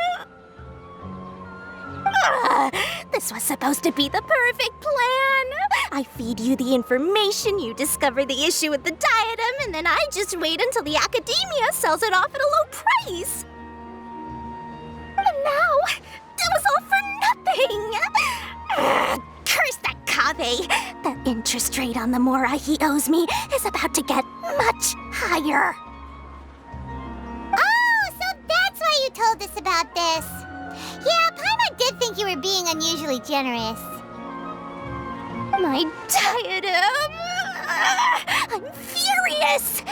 This was supposed to be the perfect plan! I feed you the information, you discover the issue with the diadem, and then I just wait until the academia sells it off at a low price! And now, it was all for nothing! Curse that Kaveh! The interest rate on the mora he owes me is about to get much higher. Oh, so that's why you told us about this. Yeah, Paimon did think you were being unusually generous. My diadem! I'm furious!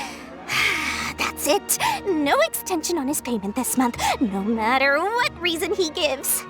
That's it. No extension on his payment this month, no matter what reason he gives.